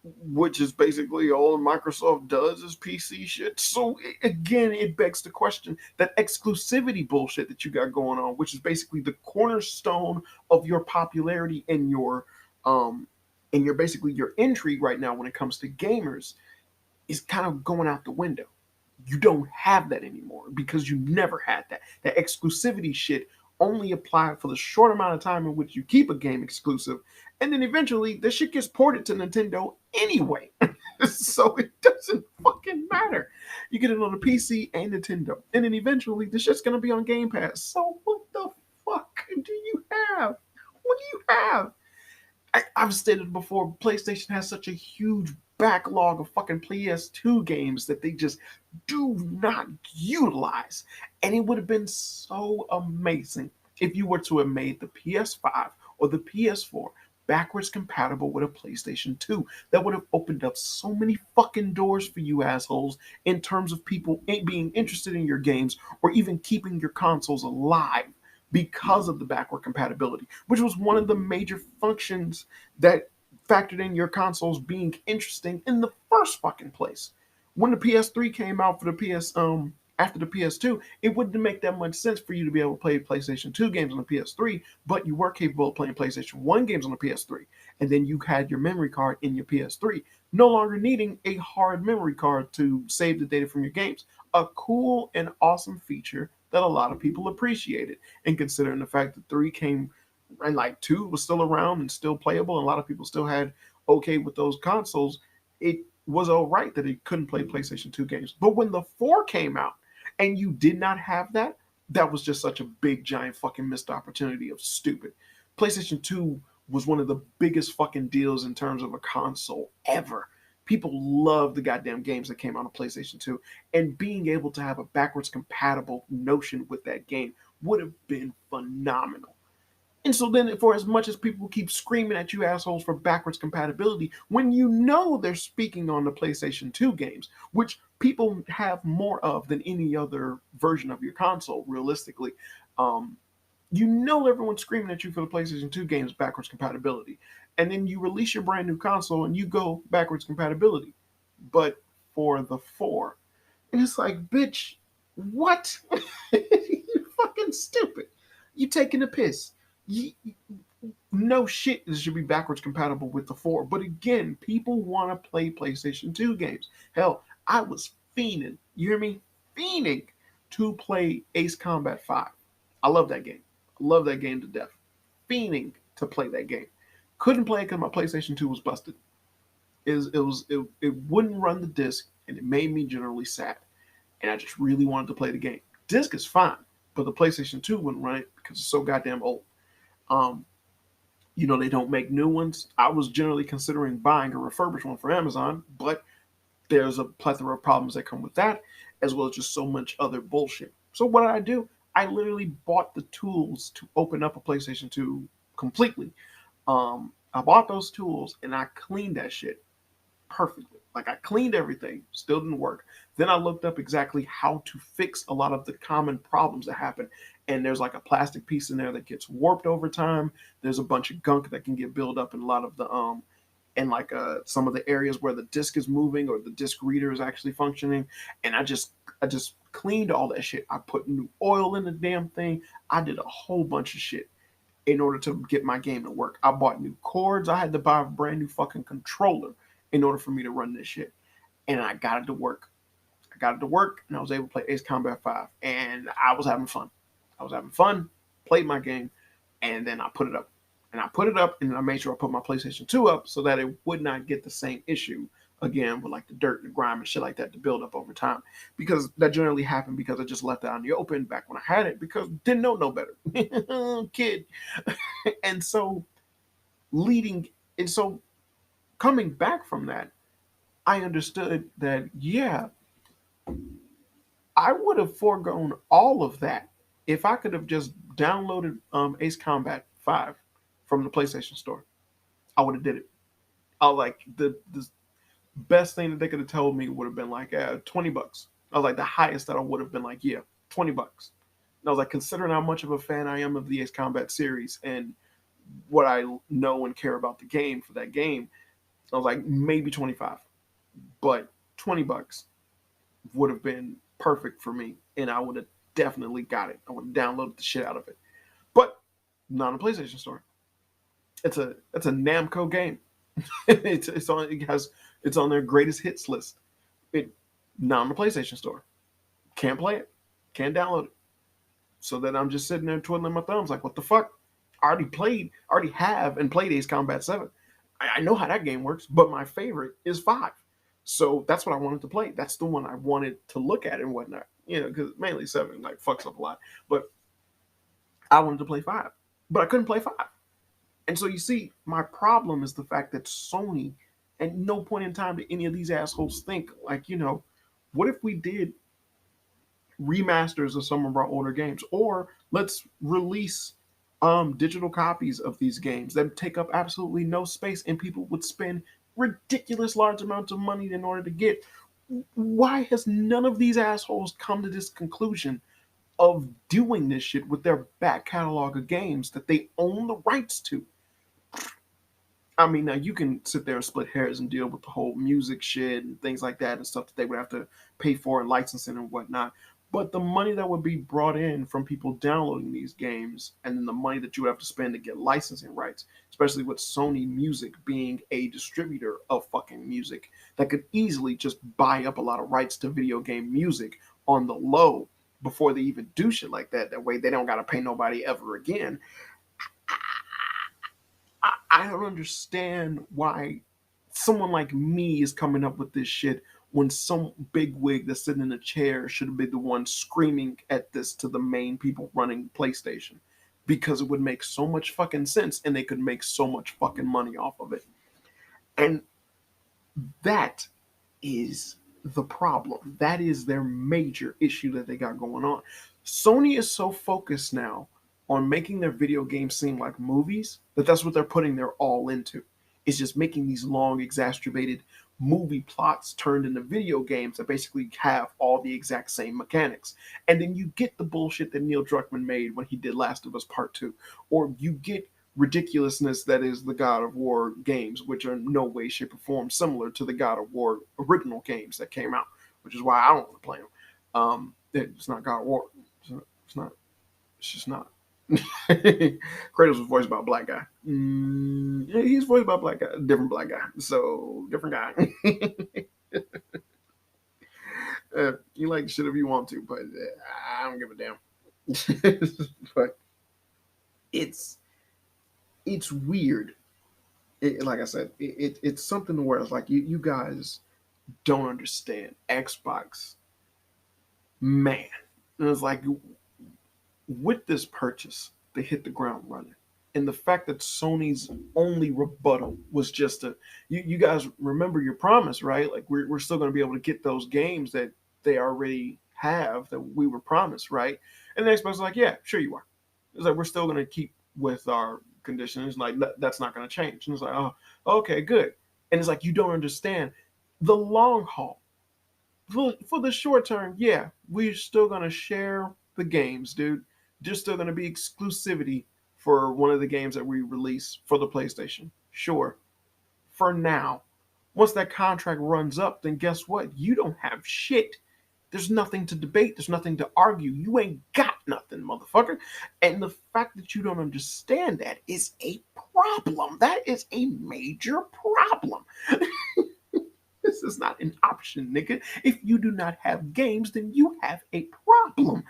which is basically all Microsoft does is PC shit. So again, it begs the question, that exclusivity bullshit that you got going on, which is basically the cornerstone of your popularity and your basically your intrigue right now when it comes to gamers, is kind of going out the window. You don't have that anymore because you never had that. That exclusivity shit only applied for the short amount of time in which you keep a game exclusive, and then eventually the shit gets ported to Nintendo anyway. So it doesn't fucking matter. You get it on the PC and Nintendo, and then eventually the shit's gonna be on Game Pass. So what the fuck do you have? What do you have? I've stated before, PlayStation has such a huge backlog of fucking PS2 games that they just do not utilize. And it would have been so amazing if you were to have made the PS5 or the PS4 backwards compatible with a PlayStation 2. That would have opened up so many fucking doors for you assholes in terms of people being interested in your games or even keeping your consoles alive because of the backward compatibility, which was one of the major functions that factored in your consoles being interesting in the first fucking place. When the PS3 came out for the after the PS2, it wouldn't make that much sense for you to be able to play PlayStation 2 games on the PS3, but you were capable of playing PlayStation 1 games on the PS3. And then you had your memory card in your PS3, no longer needing a hard memory card to save the data from your games. A cool and awesome feature that a lot of people appreciated. And considering the fact that 3 came and like 2 was still around and still playable, and a lot of people still had okay with those consoles, it was all right that it couldn't play PlayStation 2 games. But when the 4 came out and you did not have that, that was just such a big, giant fucking missed opportunity of stupid. PlayStation 2 was one of the biggest fucking deals in terms of a console ever. People love the goddamn games that came out on PlayStation 2, and being able to have a backwards compatible notion with that game would have been phenomenal. And so then, for as much as people keep screaming at you assholes for backwards compatibility, when you know they're speaking on the PlayStation 2 games, which people have more of than any other version of your console, realistically, um, you know everyone's screaming at you for the PlayStation 2 games backwards compatibility. And then you release your brand new console and you go backwards compatibility. But for the 4. And it's like, bitch, what? You're fucking stupid. You taking a piss. You, no shit, this should be backwards compatible with the 4. But again, people want to play PlayStation 2 games. Hell, I was fiending, you hear me? Fiending to play Ace Combat 5. I love that game. I love that game to death. Fiending to play that game. Couldn't play it because my PlayStation 2 was busted. It wouldn't run the disc, and it made me generally sad. And I just really wanted to play the game. Disc is fine, but the PlayStation 2 wouldn't run it because it's so goddamn old. Um, they don't make new ones. I was generally considering buying a refurbished one for Amazon, but there's a plethora of problems that come with that, as well as just so much other bullshit. So what did I do? I literally bought the tools to open up a PlayStation 2 completely. I bought those tools and I cleaned that shit perfectly. Like, I cleaned everything, still didn't work. Then I looked up exactly how to fix a lot of the common problems that happen. And there's like a plastic piece in there that gets warped over time. There's a bunch of gunk that can get built up in a lot of the and like some of the areas where the disc is moving or the disc reader is actually functioning. And I just cleaned all that shit. I put new oil in the damn thing. I did a whole bunch of shit in order to get my game to work. I bought new cords. I had to buy a brand new fucking controller in order for me to run this shit. And I got it to work. I got it to work, and I was able to play Ace Combat 5. And I was having fun. I was having fun, played my game, and then I put it up. And I put it up, and then I made sure I put my PlayStation 2 up so that it would not get the same issue again with like the dirt and the grime and shit like that to build up over time. Because that generally happened because I just left it out in the open back when I had it because didn't know no better. Kid. And so leading and so coming back from that, I understood that yeah, I would have foregone all of that if I could have just downloaded Ace Combat 5 from the PlayStation Store. I would have did it. I was like the best thing that they could have told me would have been like $20. I was like the highest that I would have been like yeah, $20. And I was like considering how much of a fan I am of the Ace Combat series and what I know and care about the game for that game, I was like maybe 25, but $20 would have been perfect for me, and I would have definitely got it. I would have downloaded the shit out of it, but not on the PlayStation Store. It's a Namco game. It's on their greatest hits list. It not on the PlayStation Store. Can't play it. Can't download it. So then I'm just sitting there twiddling my thumbs, like, what the fuck? I already have and played Ace Combat 7. I know how that game works, but my favorite is 5. So that's what I wanted to play. That's the one I wanted to look at and whatnot. Because mainly 7 like fucks up a lot. But I wanted to play 5. But I couldn't play 5. And so you see, my problem is the fact that Sony, at no point in time did any of these assholes think, like, what if we did remasters of some of our older games, or let's release digital copies of these games that take up absolutely no space and people would spend ridiculous large amounts of money in order to get. Why has none of these assholes come to this conclusion of doing this shit with their back catalog of games that they own the rights to? I mean, now you can sit there and split hairs and deal with the whole music shit and things like that and stuff that they would have to pay for and licensing and whatnot. But the money that would be brought in from people downloading these games and then the money that you would have to spend to get licensing rights, especially with Sony Music being a distributor of fucking music that could easily just buy up a lot of rights to video game music on the low before they even do shit like that. That way they don't got to pay nobody ever again. I don't understand why someone like me is coming up with this shit when some bigwig that's sitting in a chair should have been the one screaming at this to the main people running PlayStation. Because it would make so much fucking sense and they could make so much fucking money off of it. And that is the problem. That is their major issue that they got going on. Sony is so focused now on making their video games seem like movies that that's what they're putting their all into. It's just making these long, exacerbated movie plots turned into video games that basically have all the exact same mechanics. And then you get the bullshit that Neil Druckmann made when he did Last of Us Part 2. Or you get ridiculousness that is the God of War games, which are in no way, shape, or form similar to the God of War original games that came out, which is why I don't want to play them. It's not God of War. It's not. It's just not. Kratos was voiced by a black guy. Yeah, he's voiced by a black guy, different black guy. So different guy. You like the shit if you want to, but I don't give a damn. But it's weird. Like I said, it's something where it's like you guys don't understand Xbox, man. And it's like with this purchase, they hit the ground running. And the fact that Sony's only rebuttal was just you guys remember your promise, right? Like we're still going to be able to get those games that they already have that we were promised, right? And the Xbox was like, yeah, sure you are. It's like we're still going to keep with our conditions. Like that's not going to change. And it's like, oh, okay, good. And it's like you don't understand the long haul. For the short term, yeah, we're still going to share the games, dude. There's still going to be exclusivity for one of the games that we release for the PlayStation. Sure. for now. Once that contract runs up, then guess what? You don't have shit. There's nothing to debate. There's nothing to argue. You ain't got nothing, motherfucker. And the fact that you don't understand that is a problem. That is a major problem. This is not an option, nigga. If you do not have games, then you have a problem.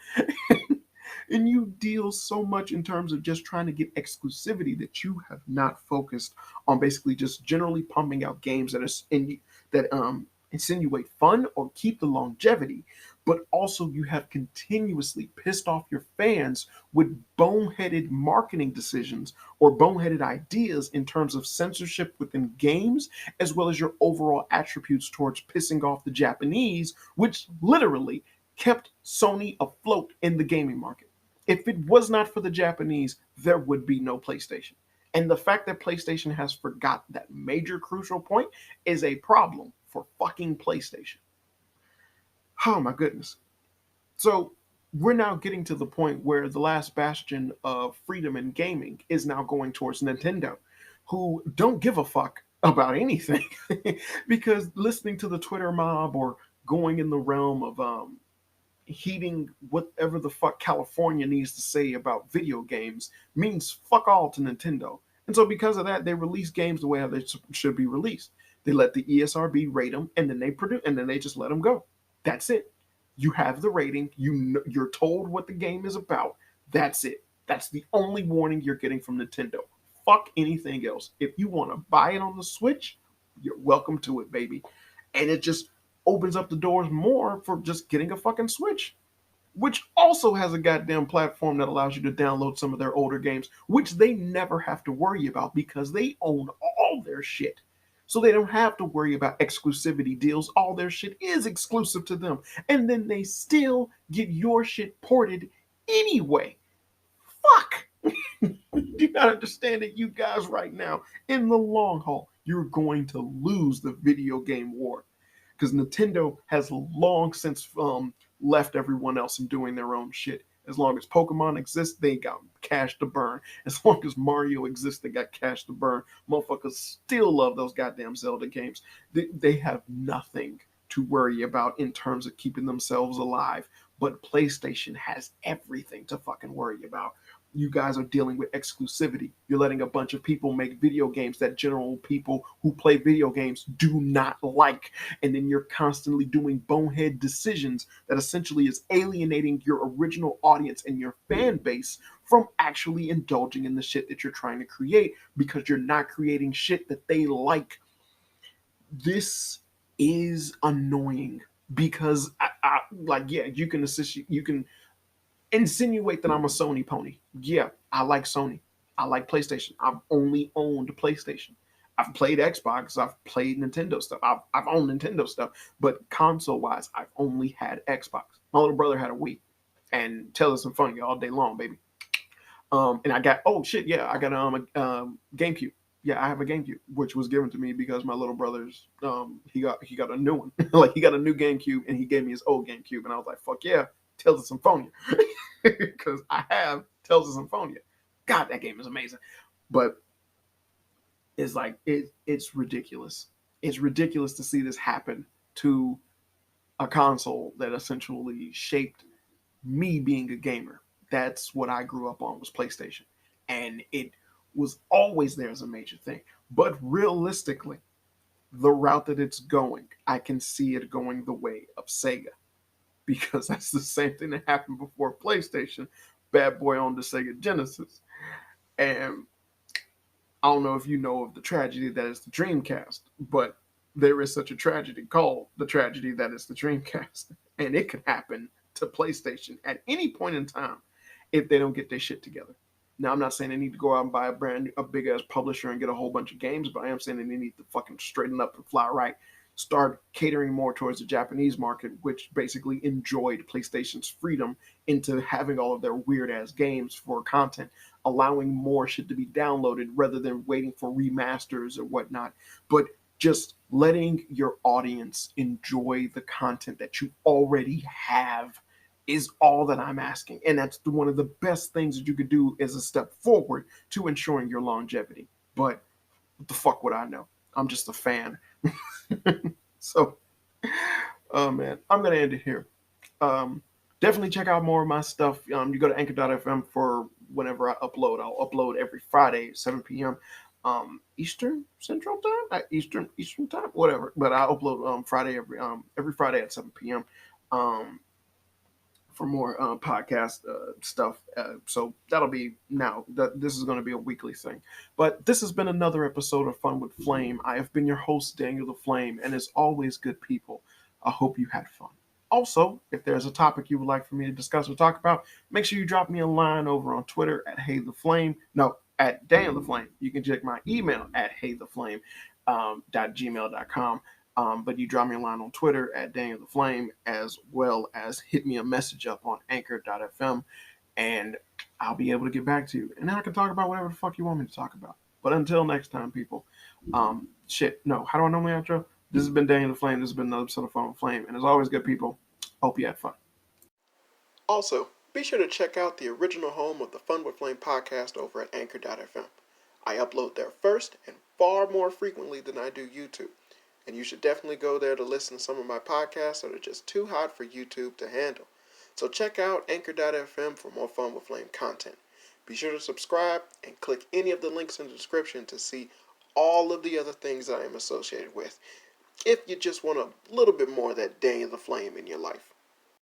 And you deal so much in terms of just trying to get exclusivity that you have not focused on basically just generally pumping out games that insinuate fun or keep the longevity, but also you have continuously pissed off your fans with boneheaded marketing decisions or boneheaded ideas in terms of censorship within games, as well as your overall attributes towards pissing off the Japanese, which literally kept Sony afloat in the gaming market. If it was not for the Japanese, there would be no PlayStation. And the fact that PlayStation has forgot that major crucial point is a problem for fucking PlayStation. Oh my goodness. So we're now getting to the point where the last bastion of freedom in gaming is now going towards Nintendo, who don't give a fuck about anything. Because listening to the Twitter mob or going in the realm of heeding whatever the fuck California needs to say about video games means fuck all to Nintendo. And so because of that, they release games the way they should be released. They let the ESRB rate them, and then they produce, and then they just let them go. That's it. You have the rating. You're told what the game is about. That's it. That's the only warning you're getting from Nintendo. Fuck anything else. If you want to buy it on the Switch, you're welcome to it, baby. And it just opens up the doors more for just getting a fucking Switch, which also has a goddamn platform that allows you to download some of their older games, which they never have to worry about because they own all their shit. So they don't have to worry about exclusivity deals. All their shit is exclusive to them. And then they still get your shit ported anyway. Fuck. Do you not understand that you guys right now, in the long haul, you're going to lose the video game war? Because Nintendo has long since left everyone else in doing their own shit. As long as Pokemon exists, they got cash to burn. As long as Mario exists, they got cash to burn. Motherfuckers still love those goddamn Zelda games. They have nothing to worry about in terms of keeping themselves alive. But PlayStation has everything to fucking worry about. You guys are dealing with exclusivity. You're letting a bunch of people make video games that general people who play video games do not like. And then you're constantly doing bonehead decisions that essentially is alienating your original audience and your fan base from actually indulging in the shit that you're trying to create because you're not creating shit that they like. This is annoying because yeah, you can insinuate that I'm a Sony pony. Yeah, I like Sony. I like PlayStation. I've only owned PlayStation. I've played Xbox. I've played Nintendo stuff. I've owned Nintendo stuff. But console wise, I've only had Xbox. My little brother had a Wii. And Tales of Symphonia all day long, baby. And I got, oh shit, yeah, I got a GameCube. Yeah, I have a GameCube, which was given to me because my little brother's he got a new one. Like he got a new GameCube and he gave me his old GameCube. And I was like, fuck yeah, Tales of Symphonia. Because I have Tales of Symphonia. God, that game is amazing. But it's like it's ridiculous. It's ridiculous to see this happen to a console that essentially shaped me being a gamer. That's what I grew up on was PlayStation. And it was always there as a major thing. But realistically, the route that it's going, I can see it going the way of Sega because that's the same thing that happened before PlayStation. Bad Boy on the Sega Genesis. And I don't know if you know of the tragedy that is the Dreamcast, but there is such a tragedy called the tragedy that is the Dreamcast. And it can happen to PlayStation at any point in time if they don't get their shit together. Now, I'm not saying they need to go out and buy a big ass publisher and get a whole bunch of games, but I am saying they need to fucking straighten up and fly right. Start catering more towards the Japanese market, which basically enjoyed PlayStation's freedom into having all of their weird ass games for content, allowing more shit to be downloaded rather than waiting for remasters or whatnot. But just letting your audience enjoy the content that you already have is all that I'm asking. And that's one of the best things that you could do as a step forward to ensuring your longevity. But what the fuck would I know? I'm just a fan. So, oh man, I'm gonna end it here. Um, Definitely check out more of my stuff. You go to anchor.fm for whenever I upload. I'll upload every Friday, 7 p.m. Eastern Central Time, Eastern Time, whatever. But I upload Friday every Friday at 7 p.m. Um, for more podcast stuff. So that'll be now. This is going to be a weekly thing. But this has been another episode of Fun with Flame. I have been your host, Daniel the Flame, and as always, good people, I hope you had fun. Also, if there's a topic you would like for me to discuss or talk about, make sure you drop me a line over on Twitter at HeyTheFlame. No, at Daniel the Flame. You can check my email at HeyTheFlame .gmail.com. But you drop me a line on Twitter at Daniel the Flame, as well as hit me a message up on anchor.fm, and I'll be able to get back to you. And then I can talk about whatever the fuck you want me to talk about. But until next time, people, how do I normally outro? This has been Daniel the Flame. This has been another episode of Fun with Flame. And as always, good people, hope you had fun. Also, be sure to check out the original home of the Fun with Flame podcast over at anchor.fm. I upload there first and far more frequently than I do YouTube. And you should definitely go there to listen to some of my podcasts that are just too hot for YouTube to handle. So check out anchor.fm for more Fun with Flame content. Be sure to subscribe and click any of the links in the description to see all of the other things that I am associated with, if you just want a little bit more of that Daniel the Flame in your life.